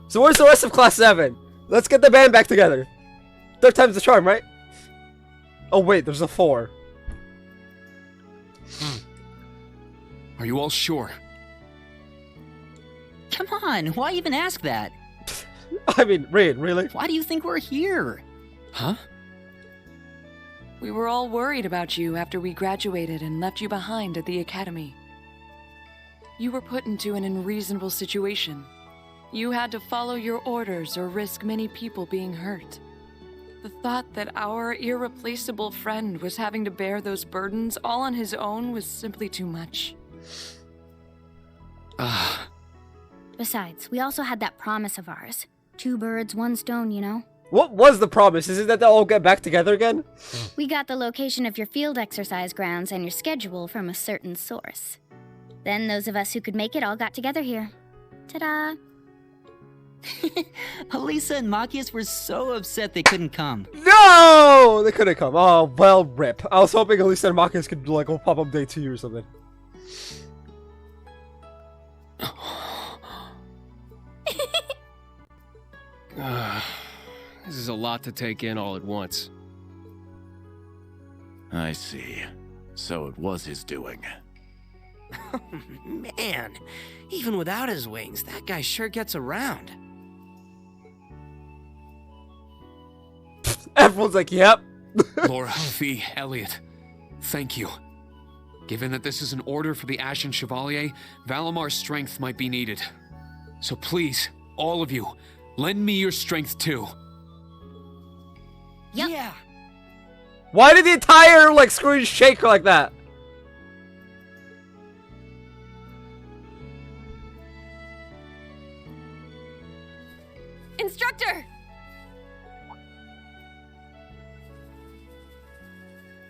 So where's the rest of Class 7? Let's get the band back together. Third time's the charm, right? Oh wait, there's a 4. Are you all sure? Come on, why even ask that? I mean, Rean, really? Why do you think we're here? Huh? We were all worried about you after we graduated and left you behind at the academy. You were put into an unreasonable situation. You had to follow your orders or risk many people being hurt. The thought that our irreplaceable friend was having to bear those burdens all on his own was simply too much. Besides, we also had that promise of ours. 2 birds, 1 stone, you know? What was the promise? Is it that they'll all get back together again? We got the location of your field exercise grounds and your schedule from a certain source. Then those of us who could make it all got together here. Ta-da! Elisa and Machias were so upset they couldn't come. No! They couldn't come. Oh, well, rip. I was hoping Elisa and Marcus could, like, go pop up day 2 or something. This is a lot to take in all at once. I see. So it was his doing. Man, even without his wings, that guy sure gets around. Everyone's like, yep. Laura, Fee, Elliot, thank you. Given that this is an order for the Ashen Chevalier, Valamar's strength might be needed. So please, all of you, lend me your strength too. Yep. Yeah. Why did the entire, like, screen shake like that? Instructor!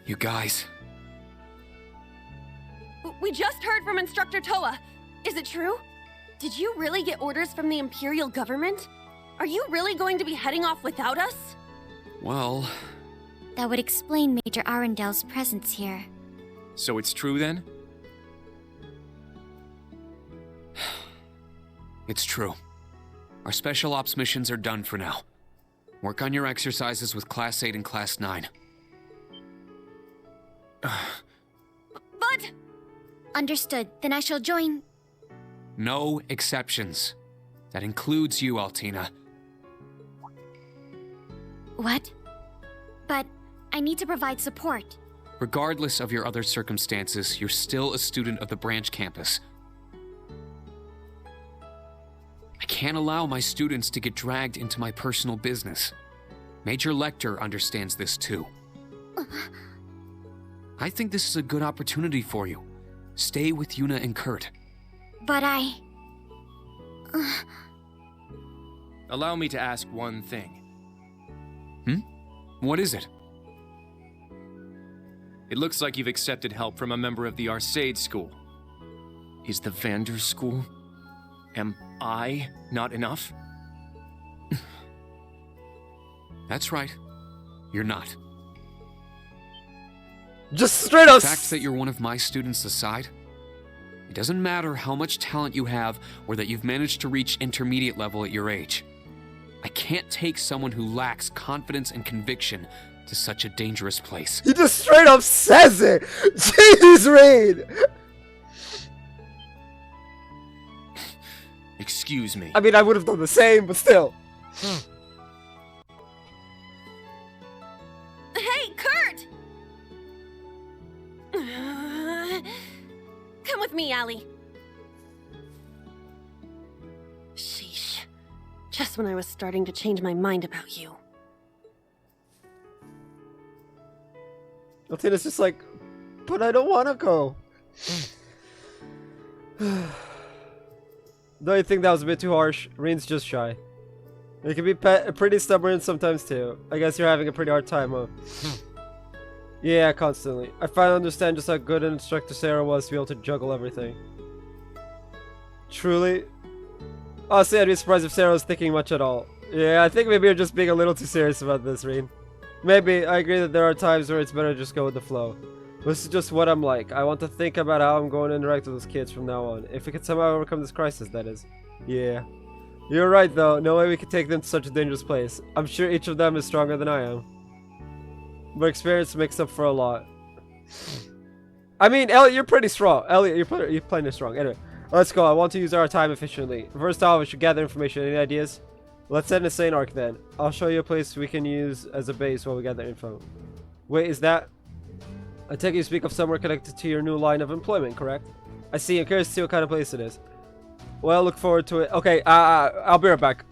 You guys. We just heard from Instructor Toa. Is it true? Did you really get orders from the Imperial government? Are you really going to be heading off without us? Well... That would explain Major Arendel's presence here. So it's true then? It's true. Our special ops missions are done for now. Work on your exercises with Class 8 and Class 9. But... Understood. Then I shall join. No exceptions. That includes you, Altina. What? But I need to provide support. Regardless of your other circumstances, you're still a student of the branch campus. I can't allow my students to get dragged into my personal business. Major Lecter understands this too. I think this is a good opportunity for you. Stay with Yuna and Kurt. But I... Allow me to ask one thing. What is it? It looks like you've accepted help from a member of the Arcade School. Is the Vander School? Am I not enough? That's right. You're not. Just straight up. The fact that you're one of my students aside, It doesn't matter how much talent you have or that you've managed to reach intermediate level at your age. I can't take someone who lacks confidence and conviction to such a dangerous place. He just straight up says it! Jeez, Rain! Excuse me. I mean, I would have done the same, but still. Hey, Kurt! Come with me, Allie. Sheesh. Just when I was starting to change my mind about you. Althena's just like, but I don't want to go. Don't you think that was a bit too harsh? Reen's just shy. He can be pretty stubborn sometimes too. I guess you're having a pretty hard time, huh? Yeah, constantly. I finally understand just how good an instructor Sarah was to be able to juggle everything. Truly? Honestly, I'd be surprised if Sarah was thinking much at all. Yeah, I think maybe you're just being a little too serious about this, Reen. Maybe. I agree that there are times where it's better to just go with the flow. This is just what I'm like. I want to think about how I'm going to interact with those kids from now on. If we could somehow overcome this crisis, that is. Yeah. You're right, though. No way we could take them to such a dangerous place. I'm sure each of them is stronger than I am. But experience makes up for a lot. I mean, Elliot, you're pretty strong. Elliot, you're plenty strong. Anyway, let's go. I want to use our time efficiently. First off, we should gather information. Any ideas? Let's set an insane arc then. I'll show you a place we can use as a base while we gather info. Wait, is that... I take it you speak of somewhere connected to your new line of employment, correct? I see. I'm curious to see what kind of place it is. Well, look forward to it. Okay, I'll be right back.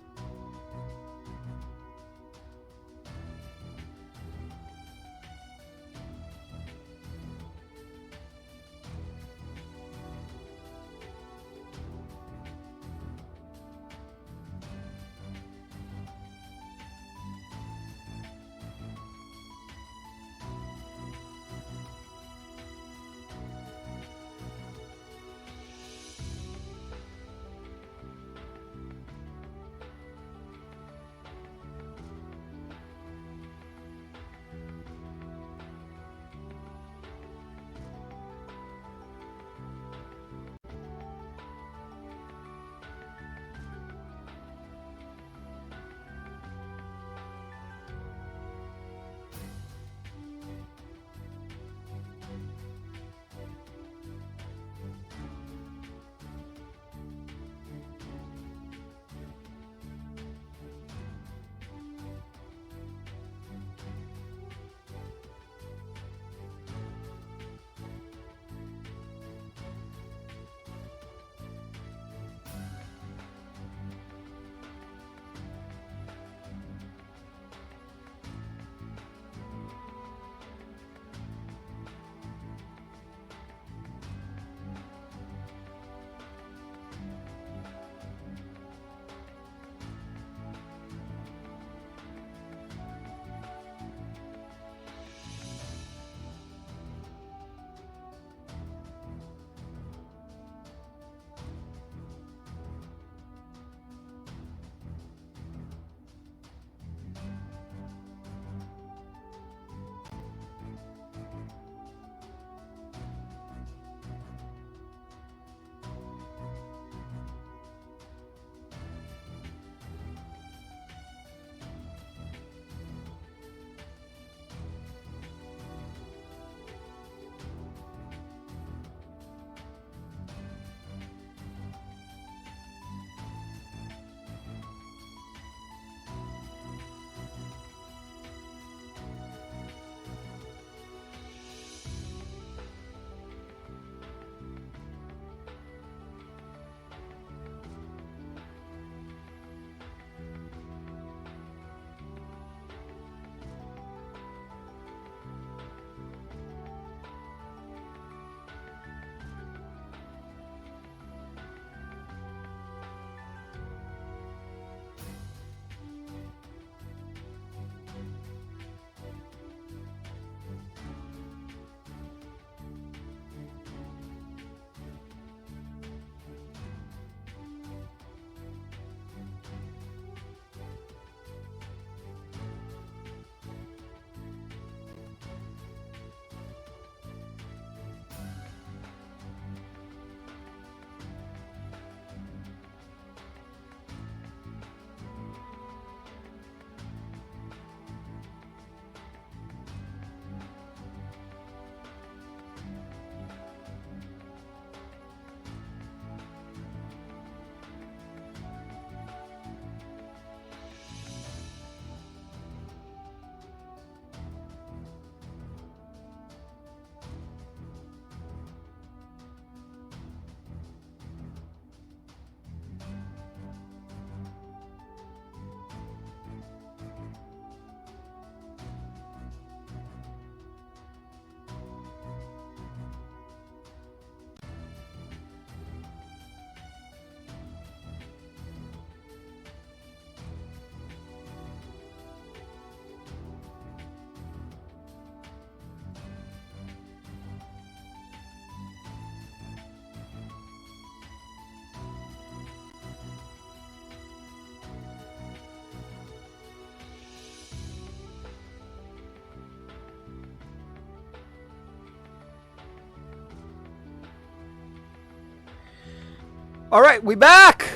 Alright, we back!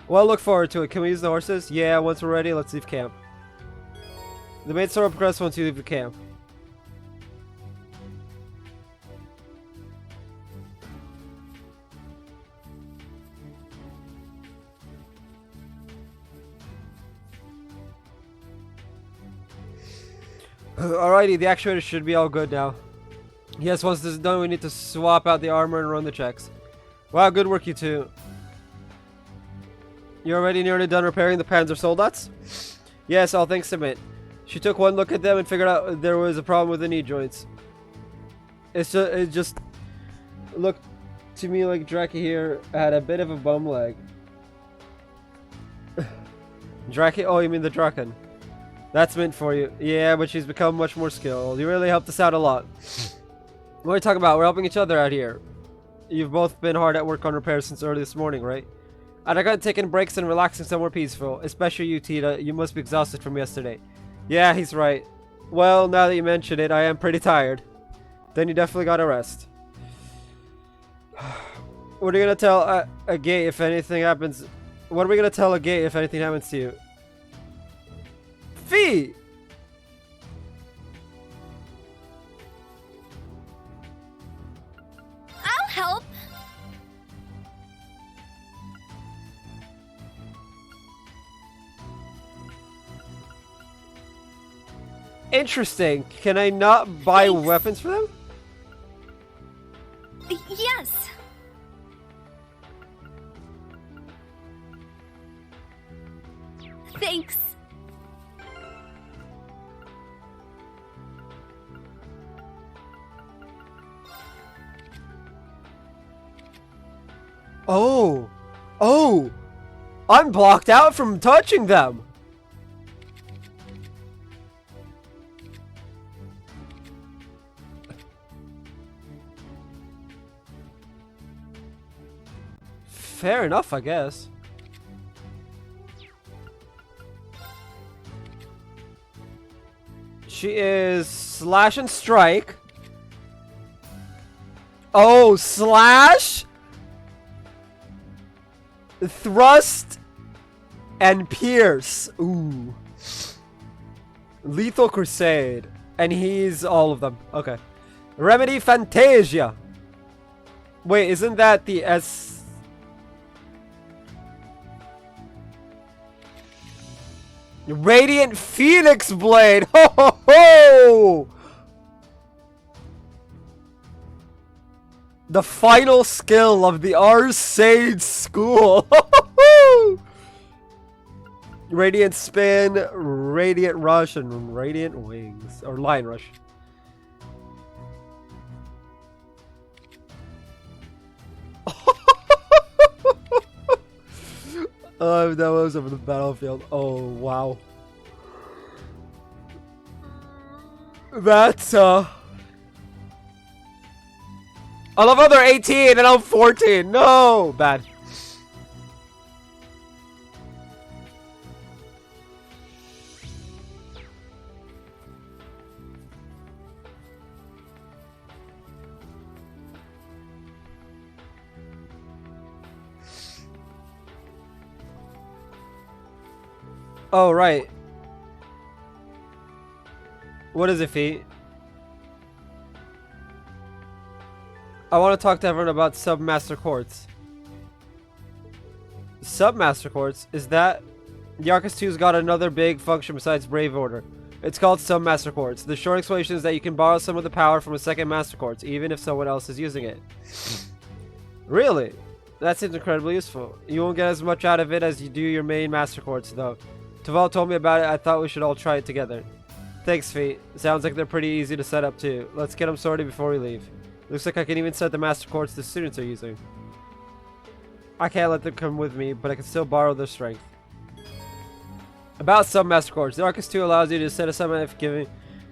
Well, look forward to it. Can we use the horses? Yeah, once we're ready, let's leave camp. The main story will progress once you leave the camp. Alrighty, the actuator should be all good now. Yes, once this is done, we need to swap out the armor and run the checks. Wow, good work, you two. You're already nearly done repairing the Panzer Soldats? Yes, all thanks to Mint. She took one look at them and figured out there was a problem with the knee joints. It just looked to me like Draki here had a bit of a bum leg. Draki? Oh, you mean the Draken. That's Mint for you. Yeah, but she's become much more skilled. You really helped us out a lot. What are you talking about? We're helping each other out here. You've both been hard at work on repairs since early this morning, right? And I got taking breaks and relaxing somewhere peaceful. Especially you, Tita. You must be exhausted from yesterday. Yeah, he's right. Well, now that you mention it, I am pretty tired. Then you definitely gotta rest. What are you gonna tell a gate if anything happens? What are we gonna tell a gate if anything happens to you? Fee! I'll help. Interesting. Can I not buy weapons for them? Yes. Thanks. Oh. Oh. I'm blocked out from touching them. Fair enough, I guess. She is slash and strike. Oh, slash, thrust, and pierce. Ooh. Lethal Crusade. And he's all of them. Okay. Remedy Fantasia. Wait, isn't that the S... Radiant Phoenix Blade! Ho ho ho! The final skill of the Arseid School! Ho ho ho! Radiant Spin, Radiant Rush, and Radiant Wings. Or Lion Rush. That was over the battlefield. Oh, wow. That's, I love how they're 18 and I'm 14. No! Bad. Oh, right. What is it, Feet? I want to talk to everyone about Submaster Quartz. Submaster Quartz? Is that... The Arcus 2's got another big function besides Brave Order. It's called Submaster Quartz. The short explanation is that you can borrow some of the power from a second Master Quartz, even if someone else is using it. Really? That seems incredibly useful. You won't get as much out of it as you do your main Master Quartz, though. Taval told me about it. I thought we should all try it together. Thanks, Feet. Sounds like they're pretty easy to set up, too. Let's get them sorted before we leave. Looks like I can even set the Master Quartz the students are using. I can't let them come with me, but I can still borrow their strength. About some Master Quartz. The Arcus 2 allows you to set aside if giving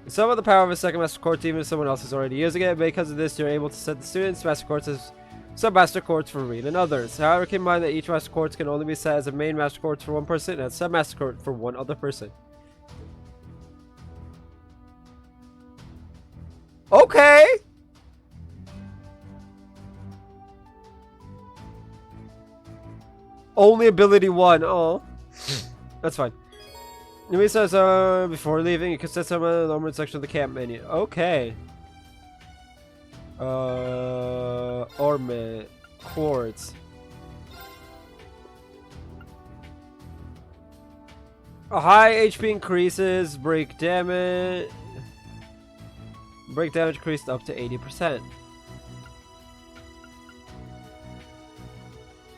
some of the power of a second Master Quartz, even if someone else is already using it. Because of this, you're able to set the students' Master Quartz as Sub-Master Quartz for Reed and others. However, keep in mind that each Master Quartz can only be set as a main Master Quartz for one person and a Sub-Master Quartz for one other person. Okay. Only ability 1. Oh. That's fine. Yumi says, before leaving, you can set some in the armored section of the camp menu. Okay. Ornament. Quartz. A high HP increases, break damage increased up to 80%.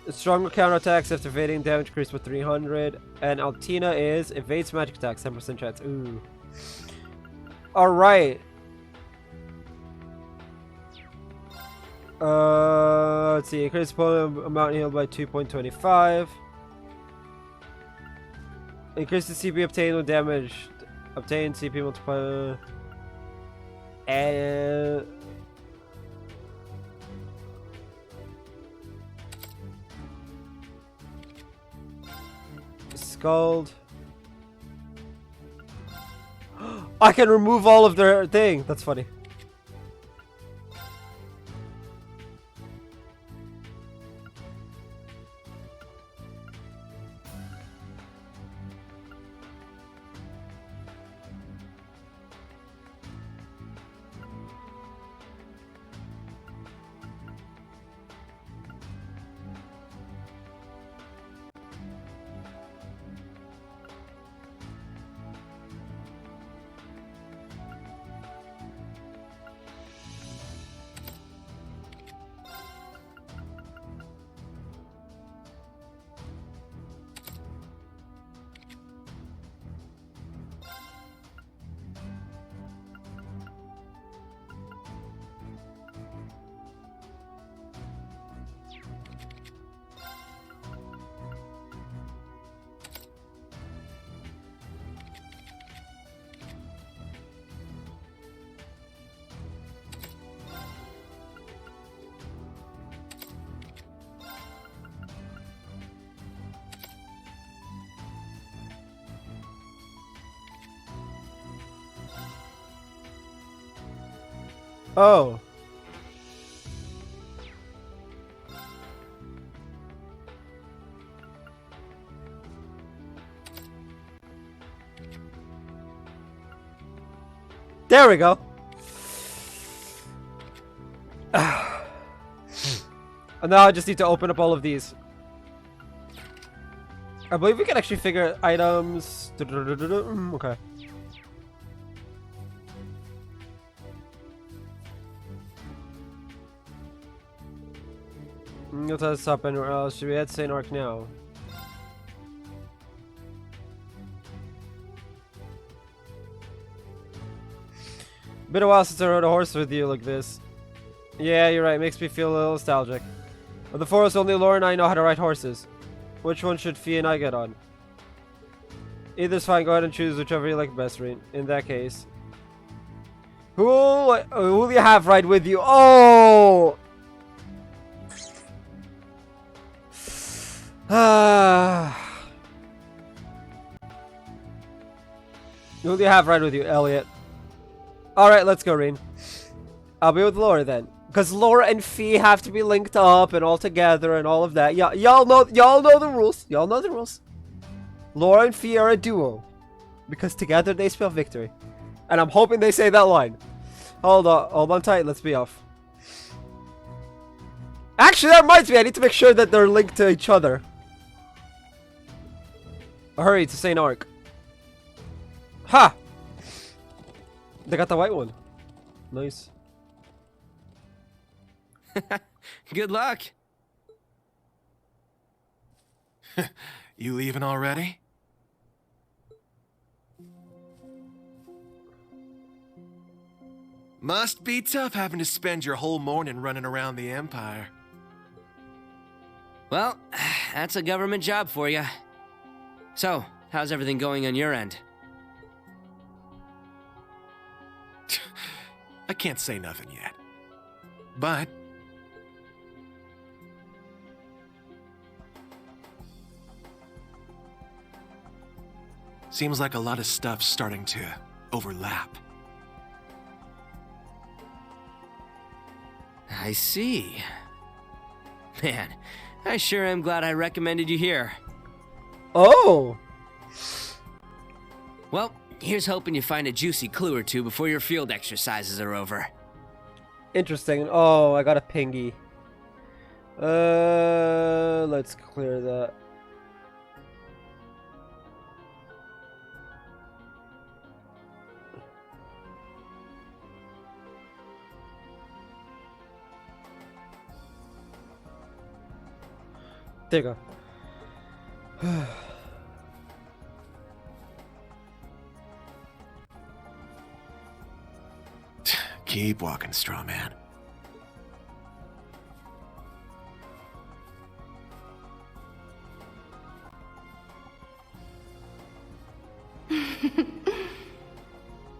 Stronger counterattacks after evading damage increased with 300. And Altina is evades magic attacks, 10% chance. Ooh. Alright. Let's see. Increase opponent amount healed by 2.25. Increase the CP obtained with damage. Obtain CP multiplier. And Scald. I can remove all of their thing. That's funny. Oh. There we go. And now I just need to open up all of these. I believe we can actually figure items. Okay. You'll tell us up anywhere else. Should we head to St. Ark now? Been a while since I rode a horse with you like this. Yeah, you're right. Makes me feel a little nostalgic. Of the forest, only Laura and I know how to ride horses. Which one should Fee and I get on? Either's fine. Go ahead and choose whichever you like best, Rean. In that case. Who will you have ride with you? Oh! Who will you have ride with you, Elliot? Alright, let's go, Rean. I'll be with Laura then. Because Laura and Fee have to be linked up and all together and all of that. Y'all know the rules. Y'all know the rules. Laura and Fee are a duo. Because together they spell victory. And I'm hoping they say that line. Hold on tight, let's be off. Actually, that reminds me, I need to make sure that they're linked to each other. Hurry to St. Ark. Ha! They got the white one. Nice. Good luck. You leaving already? Must be tough having to spend your whole morning running around the Empire. Well, that's a government job for you. So, how's everything going on your end? I can't say nothing yet. But seems like a lot of stuff's starting to overlap. I see. Man, I sure am glad I recommended you here. Oh! Well, here's hoping you find a juicy clue or two before your field exercises are over. Interesting. Oh, I got a pingy. Let's clear that. There you go. Keep walking, straw man.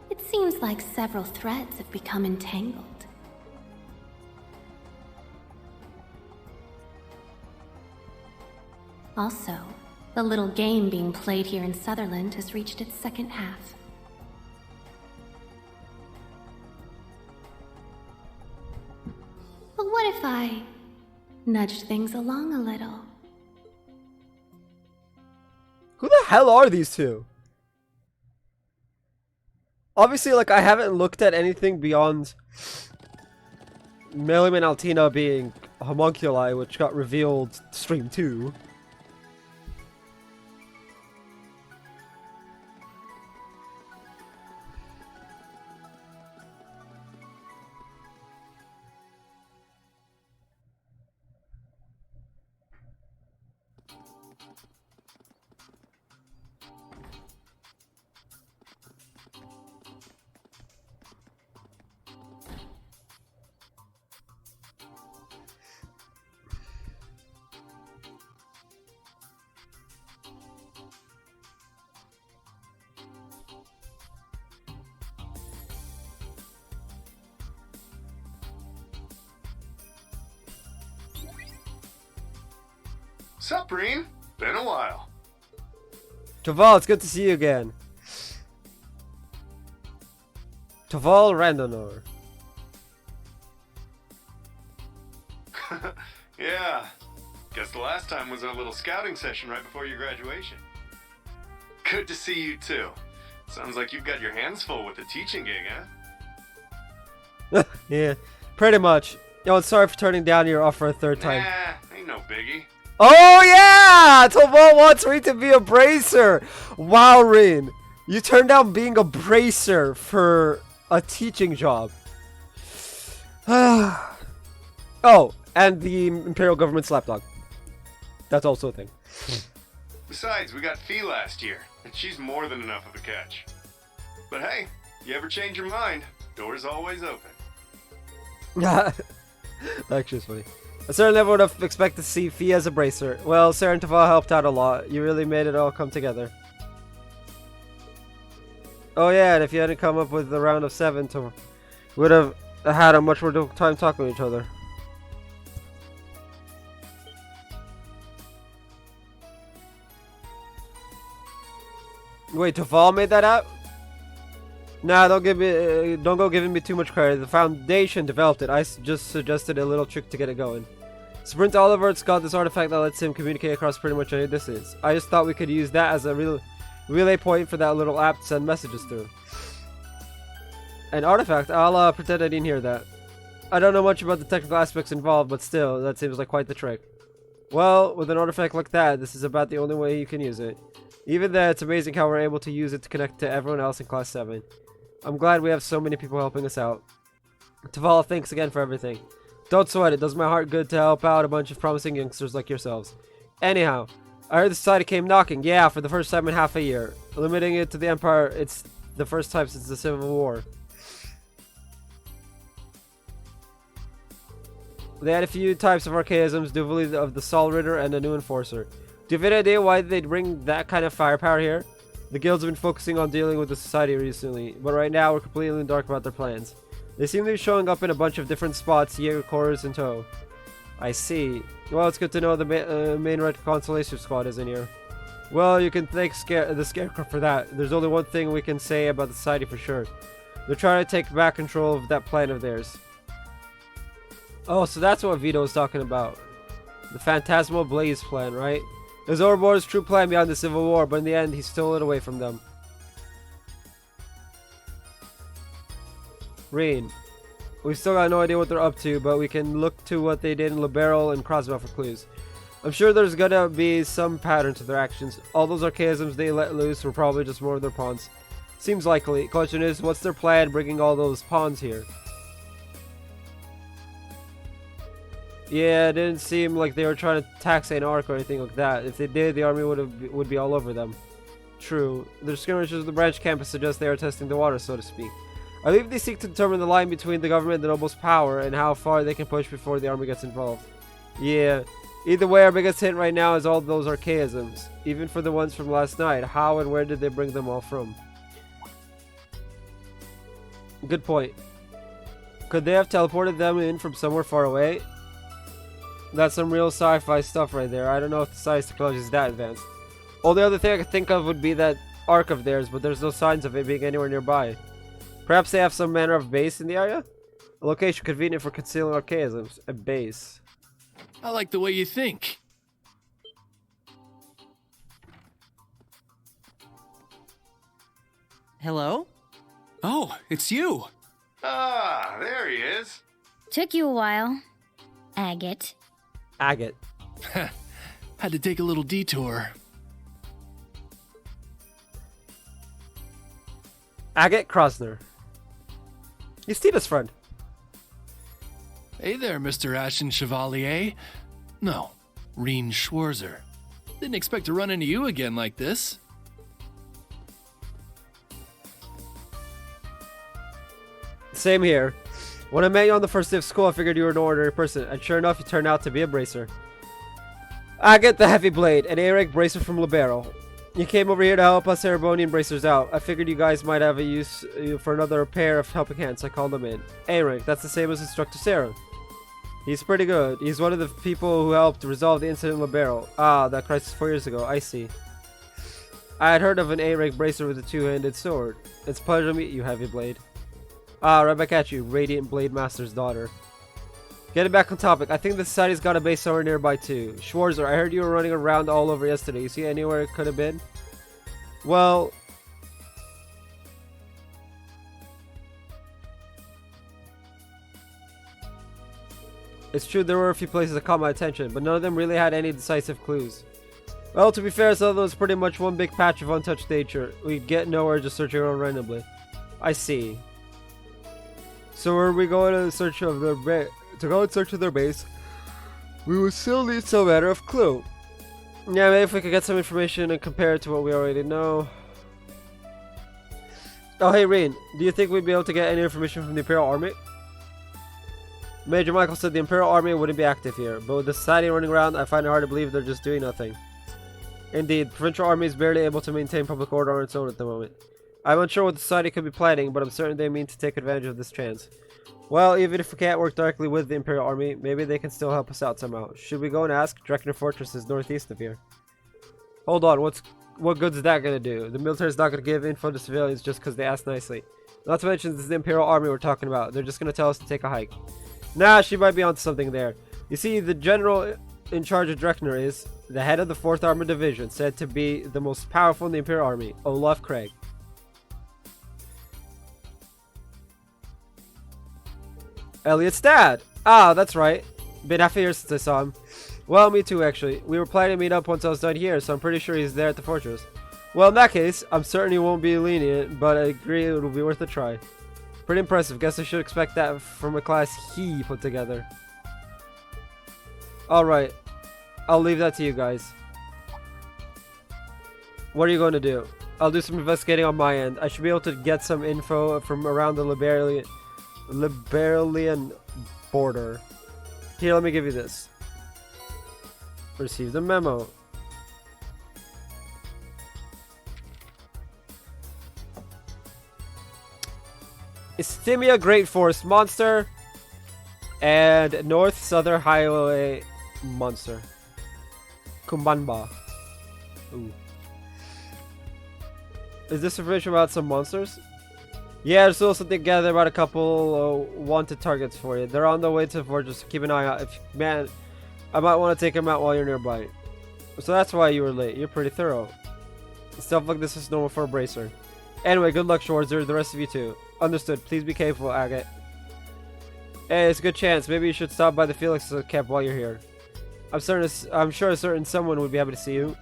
It seems like several threads have become entangled. Also, the little game being played here in Sutherland has reached its second half. But what if I nudged things along a little? Who the hell are these two? Obviously, like, I haven't looked at anything beyond Melim and Altina being homunculi, which got revealed stream 2. Sup, Breen? Been a while. Taval, it's good to see you again. Taval Randonor. Yeah. Guess the last time was our little scouting session right before your graduation. Good to see you too. Sounds like you've got your hands full with the teaching gig, huh? Yeah, pretty much. Yo, sorry for turning down your offer a third time. Nah, ain't no biggie. Oh yeah! Taval wants Rin to be a bracer! Wow, Rin. You turned down being a bracer for a teaching job. Oh, and the Imperial government's lapdog. That's also a thing. Besides, we got Fee last year, and she's more than enough of a catch. But hey, you ever change your mind, door's always open. That's just funny. I certainly never would have expected to see Fee as a bracer. Well, Sarah and Taval helped out a lot. You really made it all come together. Oh yeah, and if you hadn't come up with the round of 7, we would have had a much more difficult time talking to each other. Wait, Taval made that app? Nah, don't go giving me too much credit. The Foundation developed it. I just suggested a little trick to get it going. Sprint Olivert's got this artifact that lets him communicate across pretty much any distance. I just thought we could use that as a relay point for that little app to send messages through. An artifact? I'll pretend I didn't hear that. I don't know much about the technical aspects involved, but still, that seems like quite the trick. Well, with an artifact like that, this is about the only way you can use it. Even then, it's amazing how we're able to use it to connect to everyone else in Class 7. I'm glad we have so many people helping us out. Taval, thanks again for everything. Don't sweat it, does my heart good to help out a bunch of promising youngsters like yourselves. Anyhow, I heard the society came knocking, yeah, for the first time in half a year. Limiting it to the Empire, it's the first time since the Civil War. They had a few types of archaisms, Duvally of the Sol Ritter and a new Enforcer. Do you have any idea why they'd bring that kind of firepower here? The guilds have been focusing on dealing with the society recently, but right now we're completely in the dark about their plans. They seem to be showing up in a bunch of different spots, Jaeger Corps in tow. I see. Well, it's good to know the main Red Consolation Squad is in here. Well, you can thank the Scarecrow for that. There's only one thing we can say about the society for sure. They're trying to take back control of that plan of theirs. Oh, so that's what Vito was talking about. The Phantasmal Blaze plan, right? It was Ouroboros' true plan beyond the Civil War, but in the end, he stole it away from them. Rain. We've still got no idea what they're up to, but we can look to what they did in Liberl and Crossbell for clues. I'm sure there's gonna be some pattern to their actions. All those archaisms they let loose were probably just more of their pawns. Seems likely. Question is, what's their plan bringing all those pawns here? Yeah, it didn't seem like they were trying to tax an arc or anything like that. If they did, the army would be all over them. True. Their skirmishes with the branch campus suggest they are testing the water, so to speak. I believe they seek to determine the line between the government and the nobles' power and how far they can push before the army gets involved. Yeah. Either way, our biggest hint right now is all those archaisms. Even for the ones from last night, how and where did they bring them all from? Good point. Could they have teleported them in from somewhere far away? That's some real sci-fi stuff right there. I don't know if the science technology is that advanced. Only other thing I could think of would be that arc of theirs, but there's no signs of it being anywhere nearby. Perhaps they have some manner of base in the area? A location convenient for concealing archaisms. A base. I like the way you think. Hello? Oh, it's you. Ah, there he is. Took you a while. Agate. Agate. Had to take a little detour. Agate Krosner. He's Tina's friend. Hey there, Mr. Ashen Chevalier. No, Reen Schwarzer. Didn't expect to run into you again like this. Same here. When I met you on the first day of school, I figured you were an ordinary person, and sure enough, you turned out to be a bracer. Agate the Heavy Blade, an Aeric bracer from Libero. You came over here to help us Erebonian bracers out. I figured you guys might have a use for another pair of helping hands. I called them in. Aeric, that's the same as Instructor Sarah. He's pretty good. He's one of the people who helped resolve the incident in Libero. Ah, that crisis 4 years ago. I see. I had heard of an Aeric bracer with a two-handed sword. It's a pleasure to meet you, Heavy Blade. Ah, right back at you, Radiant Blade Master's daughter. Getting back on topic, I think the society's got a base somewhere nearby too. Schwarzer, I heard you were running around all over yesterday. You see anywhere it could have been? Well... It's true there were a few places that caught my attention, but none of them really had any decisive clues. Well, to be fair, some of them was pretty much one big patch of untouched nature. We'd get nowhere just searching around randomly. I see. So were we going to search of their base? To go in search of their base, we would still need some manner of clue. Yeah, maybe if we could get some information and compare it to what we already know. Oh, hey, Reen, do you think we'd be able to get any information from the Imperial Army? Major Michael said the Imperial Army wouldn't be active here, but with the society running around, I find it hard to believe they're just doing nothing. Indeed, the provincial army is barely able to maintain public order on its own at the moment. I'm unsure what the society could be planning, but I'm certain they mean to take advantage of this chance. Well, even if we can't work directly with the Imperial Army, maybe they can still help us out somehow. Should we go and ask? Drekner Fortress is northeast of here. Hold on, what good is that gonna do? The military's not gonna give info to civilians just because they ask nicely. Not to mention, this is the Imperial Army we're talking about. They're just gonna tell us to take a hike. Nah, she might be onto something there. You see, the general in charge of Drekner is the head of the 4th Armored Division, said to be the most powerful in the Imperial Army, Olaf Craig. Elliot's dad! Ah, that's right. Been half a year since I saw him. Well, me too, actually. We were planning to meet up once I was done here, so I'm pretty sure he's there at the fortress. Well, in that case, I'm certain he won't be lenient, but I agree it'll be worth a try. Pretty impressive. Guess I should expect that from a class he put together. Alright. I'll leave that to you guys. What are you going to do? I'll do some investigating on my end. I should be able to get some info from around the Liberalian border. Here, let me give you this. Received a memo. Isthmia Great Forest Monster and North Southern Highway Monster. Kumbanba. Ooh. Is this information about some monsters? Yeah, there's also something gathered about a couple wanted targets for you. They're on the way to the fortress. Keep an eye out. If man, I might want to take them out while you're nearby. So that's why you were late. You're pretty thorough. Stuff like this is normal for a bracer. Anyway, good luck, Schwarzer. The rest of you too. Understood. Please be careful, Agate. Hey, it's a good chance. Maybe you should stop by the Felix camp while you're here. I'm sure a certain someone would be happy to see you.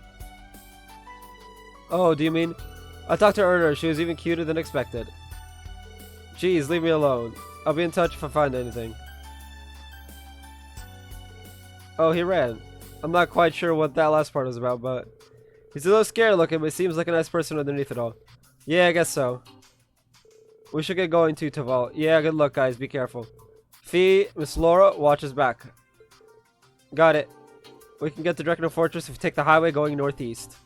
Oh, do you mean? I talked to her earlier. She was even cuter than expected. Jeez, leave me alone. I'll be in touch if I find anything. Oh, he ran. I'm not quite sure what that last part was about, but... He's a little scared looking, but he seems like a nice person underneath it all. Yeah, I guess so. We should get going too, Taval. Yeah, good luck, guys. Be careful. Fee, Miss Laura, watch his back. Got it. We can get to Drekno Fortress if we take the highway going northeast.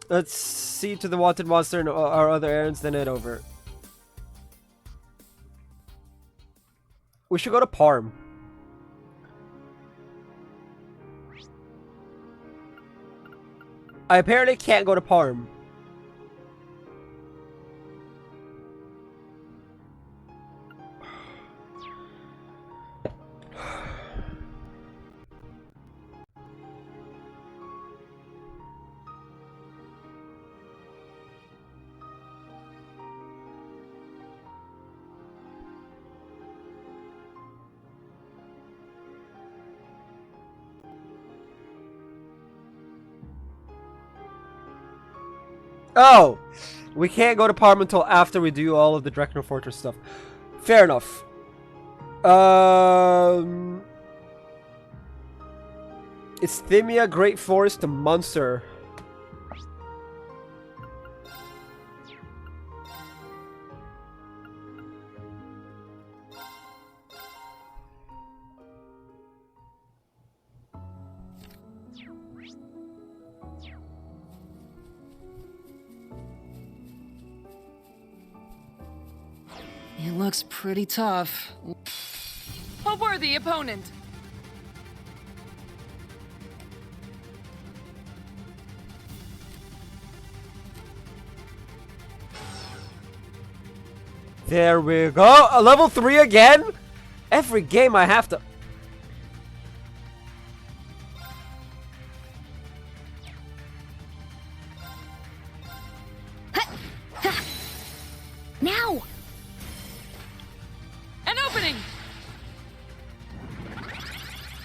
Let's see to the wanted monster and our other errands, then head over. We should go to Parm. I apparently can't go to Parm. Oh! We can't go to Parma until after we do all of the Drekno Fortress stuff. Fair enough. It's Thymia, Great Forest, to Munster. It looks pretty tough. A worthy opponent. There we go. A level 3 again? Every game I have to... Now! An opening!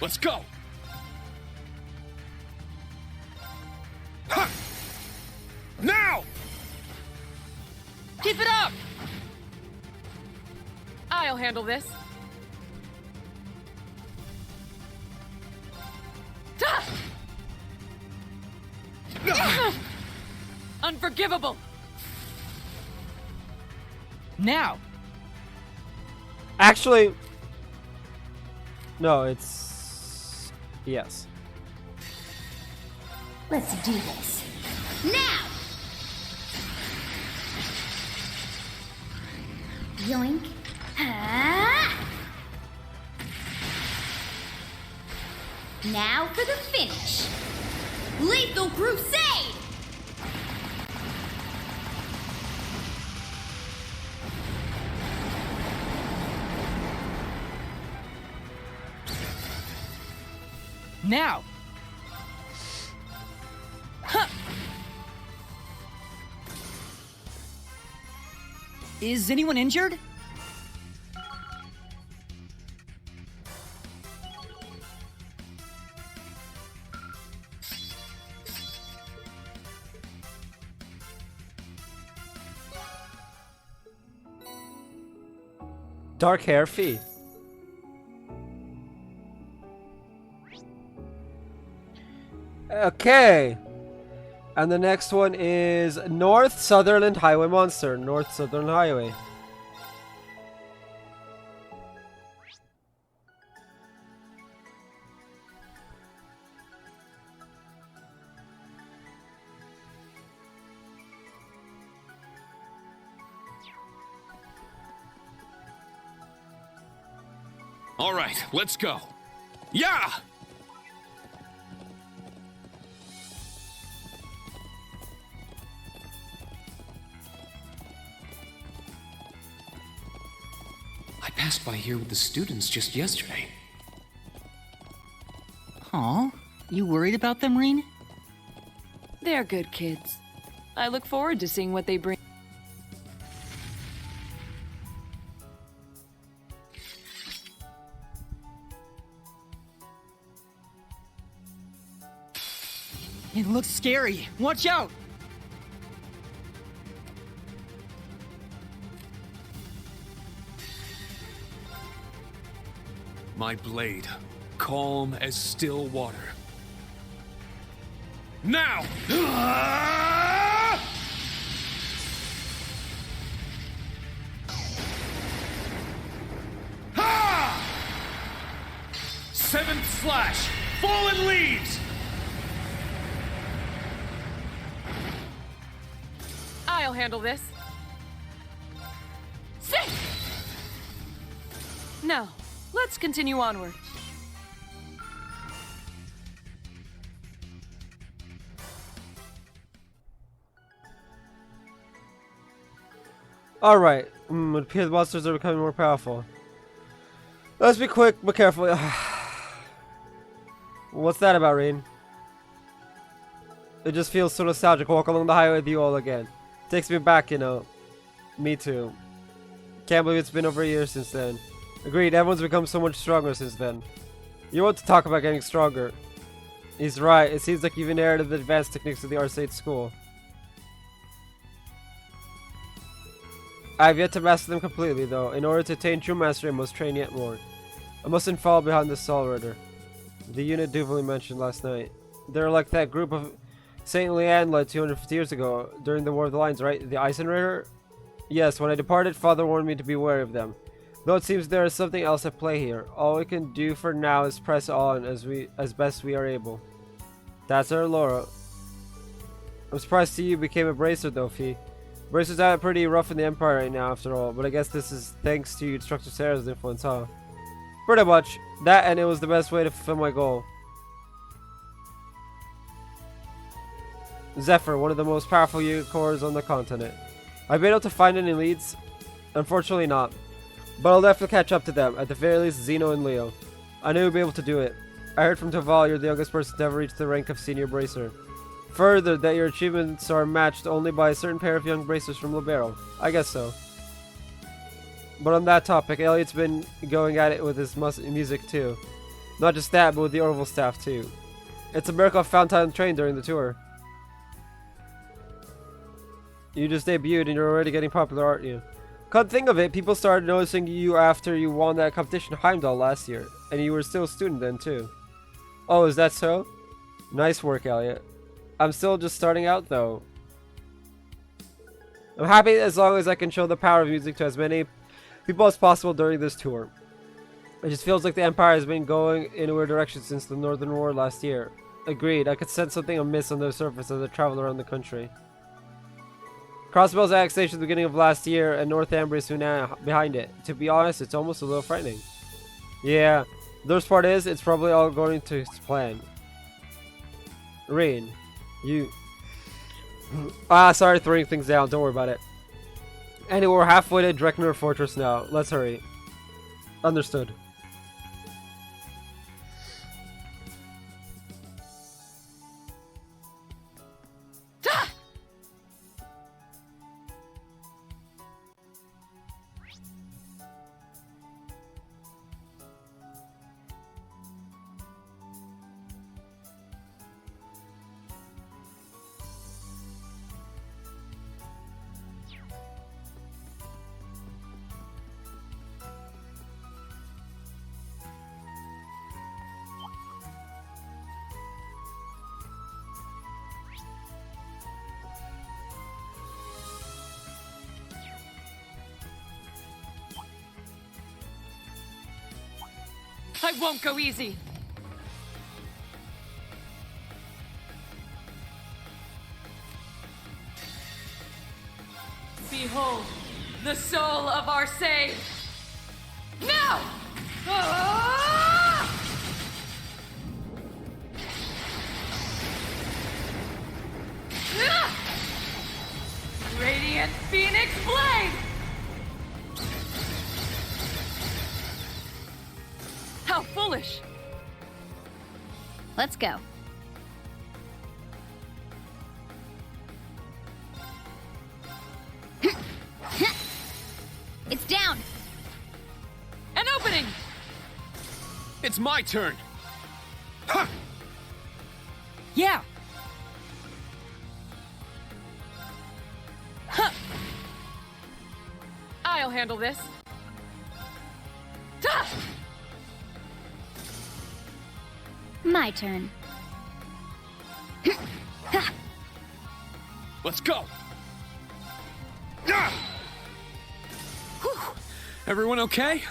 Let's go! Ha! Now! Keep it up! I'll handle this. Unforgivable! Now! Actually... No, it's... Yes. Let's do this. Now! Yoink. Ah! Now for the finish. Lethal Crusade! Now! Huh. Is anyone injured? Dark hair Fee. Okay. And the next one is North Sutherland Highway Monster. North Sutherland Highway. All right, let's go. Yeah! passed by here with the students just yesterday. Aw, you worried about them, Reen? They're good kids. I look forward to seeing what they bring. It looks scary. Watch out! My blade, calm as still water. Now! 7th slash! Fallen leaves! I'll handle this. Sit! Now, let's continue onward. Alright, it appears the monsters are becoming more powerful. Let's be quick but careful. What's that about, Reen? It just feels so nostalgic walking along the highway with you all again. Takes me back, you know. Me too. Can't believe it's been over a year since then. Agreed, everyone's become so much stronger since then. You want to talk about getting stronger. He's right, it seems like you've inherited the advanced techniques of the Arcade school. I have yet to master them completely, though. In order to attain true mastery, I must train yet more. I mustn't fall behind the Soul Ritter. The unit Duvally mentioned last night. They're like that group of St. Leanne led 250 years ago, during the War of the Lines, right? The Eisenritter? Yes, when I departed, Father warned me to be wary of them. Though it seems there is something else at play here. All we can do for now is press on as best we are able. That's our Laura. I'm surprised to see you became a Bracer, though, Fee. Bracer's out pretty rough in the Empire right now, after all, but I guess this is thanks to Instructor Sarah's influence, huh? Pretty much. That, and it was the best way to fulfill my goal. Zephyr, one of the most powerful unit cores on the continent. I've been able to find any leads? Unfortunately not. But I'll definitely catch up to them, at the very least Zeno and Leo. I knew we'd be able to do it. I heard from Toval you're the youngest person to ever reach the rank of Senior Bracer. Further, that your achievements are matched only by a certain pair of young bracers from Libero. I guess so. But on that topic, Elliot's been going at it with his music too. Not just that, but with the Orville staff too. It's a miracle I found time to train during the tour. You just debuted and you're already getting popular, aren't you? Come think of it, people started noticing you after you won that competition in Heimdall last year. And you were still a student then too. Oh, is that so? Nice work, Elliot. I'm still just starting out though. I'm happy as long as I can show the power of music to as many people as possible during this tour. It just feels like the Empire has been going in a weird direction since the Northern War last year. Agreed, I could sense something amiss on the surface as I travel around the country. Crossbell's annexation at the beginning of last year and North Ambria soon behind it. To be honest, it's almost a little frightening. Yeah, the worst part is, it's probably all going to plan. Reen, you... sorry throwing things down, don't worry about it. Anyway, we're halfway to Dreknor Fortress now. Let's hurry. Understood. I won't go easy. Behold, the soul of Arcade. Now! Ah! Ah! Radiant Phoenix Blade! Let's go. It's down. An opening! It's my turn! Ha! Yeah! Huh. I'll handle this. Ta! My turn. Let's go! Ah! Whew. Everyone okay?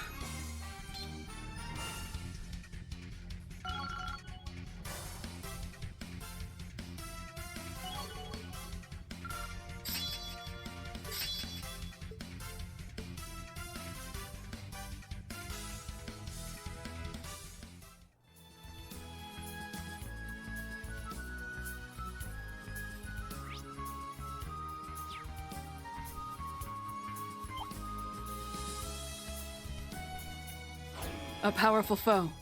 A powerful foe.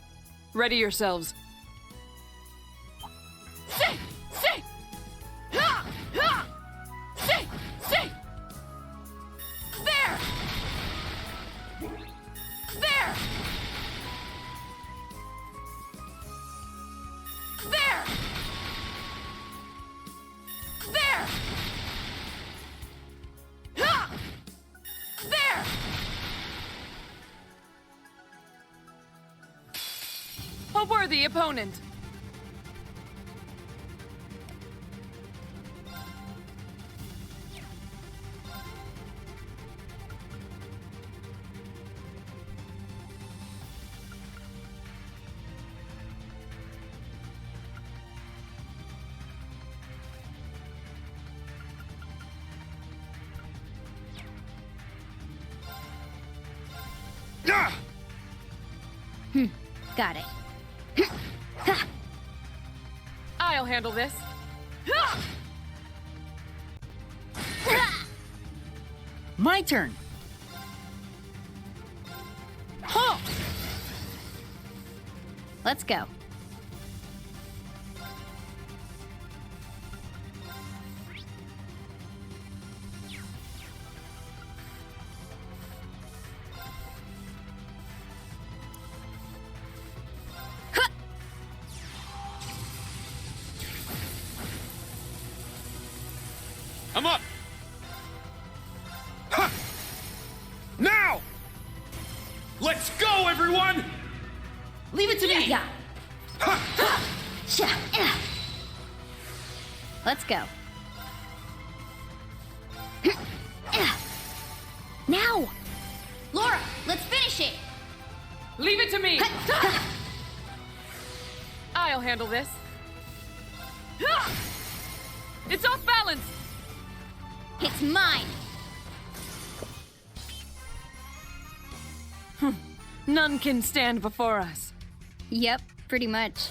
Ready yourselves. Say! Say! Ha! Ha! Say! Say! There! There! There! There! Ha! There! A worthy opponent. Got it. I'll handle this. My turn. Let's go. I'm up! Ha! Now! Let's go, everyone! Leave it to me! Yeah. Let's go. Now! Laura, let's finish it! Leave it to me! I'll handle this. It's off balance! It's mine! None can stand before us. Yep, pretty much.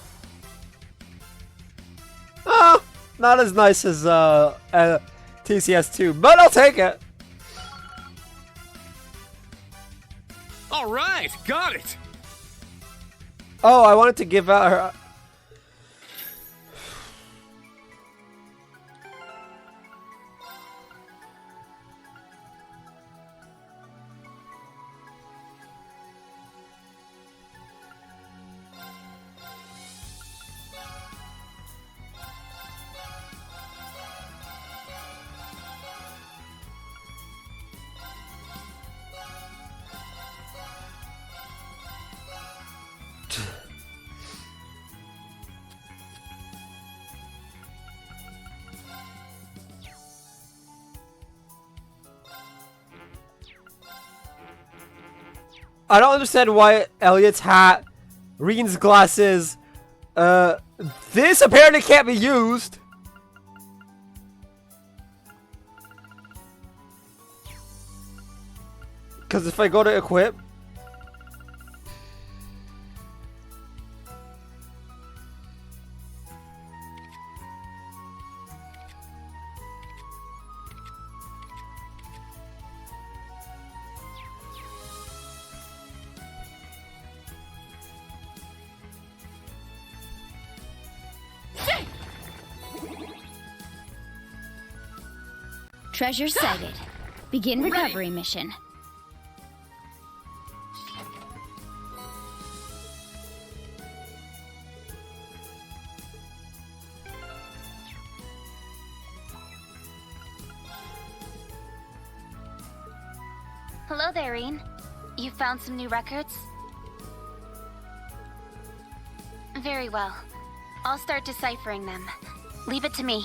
Ah, not as nice as TCS2, but I'll take it. All right, got it. Oh, I wanted to give out her. I don't understand why Elliot's hat, Reen's glasses, this apparently can't be used. Because if I go to equip, Treasure sighted. Begin recovery mission. Hello there, Reen. You found some new records? Very well. I'll start deciphering them. Leave it to me.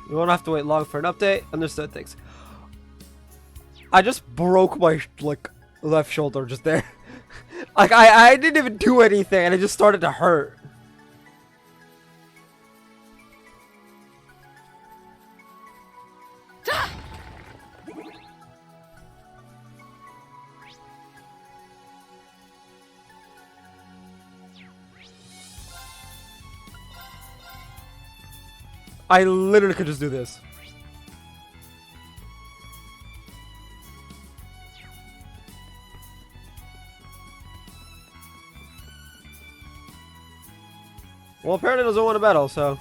You won't have to wait long for an update. Understood, thanks. I just broke my, like, left shoulder just there. Like, I didn't even do anything, and it just started to hurt. I literally could just do this. Well, apparently it doesn't want to battle, so...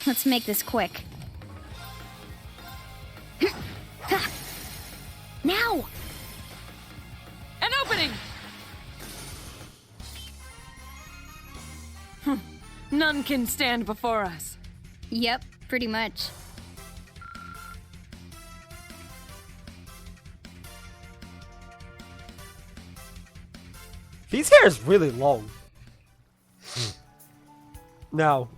Let's make this quick. Now! An opening! None can stand before us. Yep, pretty much. His hair is really long. Now.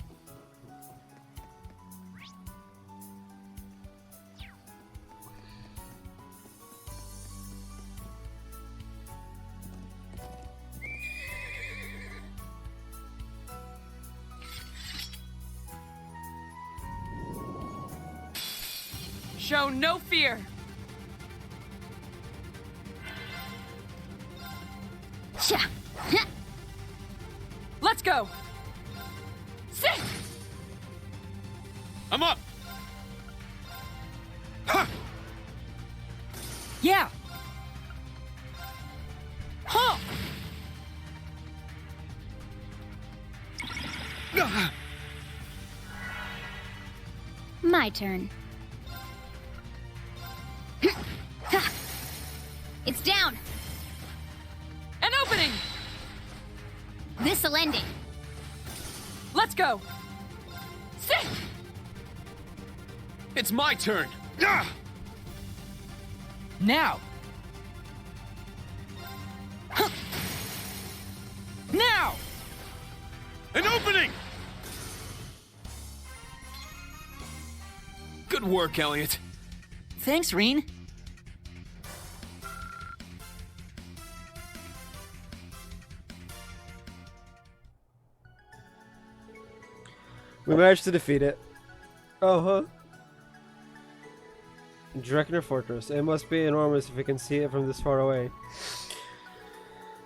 Show no fear. Let's go. Sit. I'm up. Yeah. Huh. My turn. It's down. An opening. This'll end it. Let's go. Sit. It's my turn. Now. Now. An opening. Good work, Elliot. Thanks, Reen. We managed to defeat it. Oh, huh? Drekner Fortress. It must be enormous if we can see it from this far away.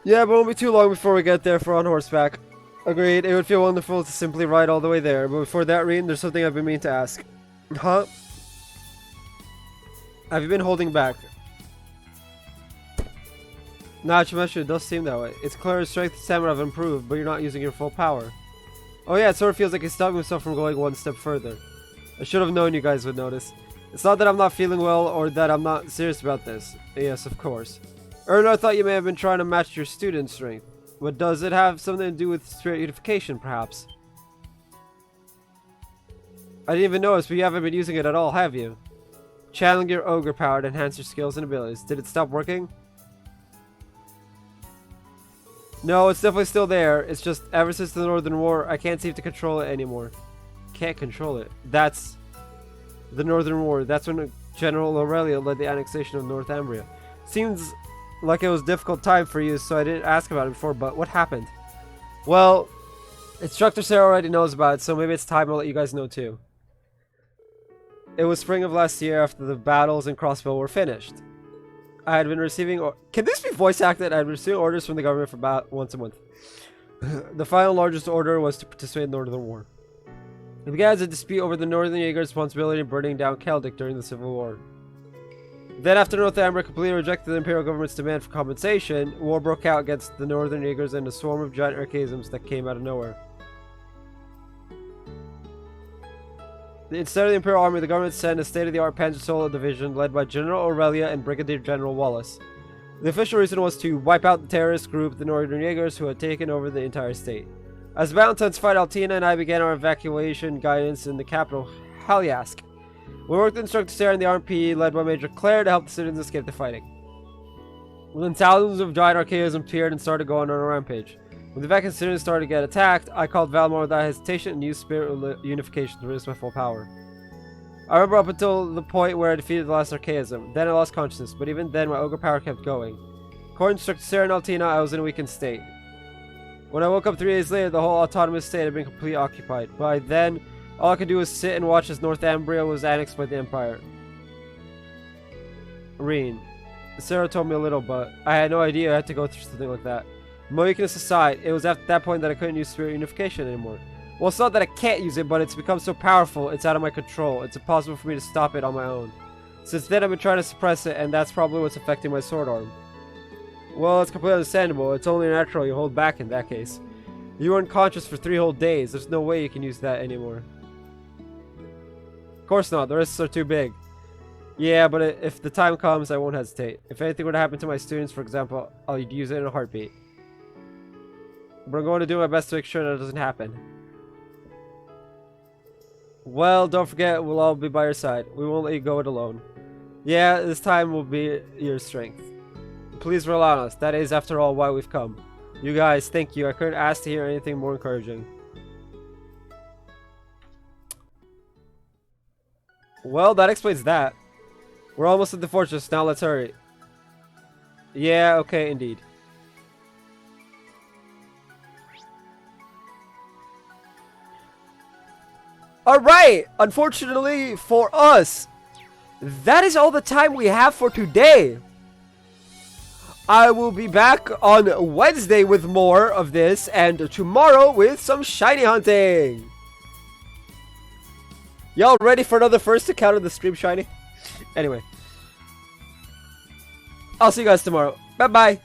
Yeah, but it won't be too long before we get there for on horseback. Agreed. It would feel wonderful to simply ride all the way there. But before that, Reen, there's something I've been meaning to ask. Huh? Have you been holding back? Not to mention, it does seem that way. It's clear his strength and stamina have improved, but you're not using your full power. Oh yeah, it sort of feels like he's stopping himself from going one step further. I should have known you guys would notice. It's not that I'm not feeling well or that I'm not serious about this. Yes, of course. Earlier I thought you may have been trying to match your student strength. But does it have something to do with spirit unification, perhaps? I didn't even notice, but you haven't been using it at all, have you? Channeling your ogre power to enhance your skills and abilities. Did it stop working? No, it's definitely still there. It's just, ever since the Northern War, I can't seem to control it anymore. Can't control it. That's the Northern War. That's when General Aurelia led the annexation of Northumbria. Seems like it was a difficult time for you, so I didn't ask about it before, but what happened? Well, Instructor Sarah already knows about it, so maybe it's time to let you guys know too. It was spring of last year after the battles in Crossville were finished. I had been receiving... Can this be voice acted? I had been receiving orders from the government for about once a month. The final largest order was to participate in the Northern War. It began as a dispute over the Northern Jaeger's responsibility in burning down Celtic during the Civil War. Then, after Northumbria completely rejected the Imperial government's demand for compensation, war broke out against the Northern Jaegers and a swarm of giant archaisms that came out of nowhere. Instead of the Imperial Army, the government sent a state-of-the-art Panzer Solo division led by General Aurelia and Brigadier General Wallace. The official reason was to wipe out the terrorist group, the Northern Jaegers, who had taken over the entire state. As battle intensified, Altina and I began our evacuation guidance in the capital, Halyask. We worked with Instructor Sarah and the RMP, led by Major Claire, to help the citizens escape the fighting. When thousands of giant archaisms appeared and started going on a rampage. When the vacant citizens started to get attacked, I called Valimar without hesitation and used spirit unification to release my full power. I remember up until the point where I defeated the last archaism. Then I lost consciousness, but even then my ogre power kept going. According to Instructor Sarah and Altina, I was in a weakened state. When I woke up 3 days later, the whole autonomous state had been completely occupied. By then, all I could do was sit and watch as Northumbria was annexed by the Empire. Reen. Sarah told me a little, but I had no idea I had to go through something like that. My weakness aside, it was at that point that I couldn't use spirit unification anymore. Well, it's not that I can't use it, but it's become so powerful, it's out of my control. It's impossible for me to stop it on my own. Since then, I've been trying to suppress it, and that's probably what's affecting my sword arm. Well, it's completely understandable. It's only natural you hold back in that case. You were unconscious for 3 whole days. There's no way you can use that anymore. Of course not. The risks are too big. Yeah, but if the time comes, I won't hesitate. If anything were to happen to my students, for example, I'll use it in a heartbeat. But I'm going to do my best to make sure that it doesn't happen. Well, don't forget, we'll all be by your side. We won't let you go it alone. Yeah, this time will be your strength. Please rely on us. That is, after all, why we've come. You guys, thank you. I couldn't ask to hear anything more encouraging. Well, that explains that. We're almost at the fortress. Now let's hurry. Yeah, okay, indeed. Alright! Unfortunately for us, that is all the time we have for today. I will be back on Wednesday with more of this, and tomorrow with some shiny hunting. Y'all ready for another first account of the stream shiny? Anyway. I'll see you guys tomorrow. Bye-bye.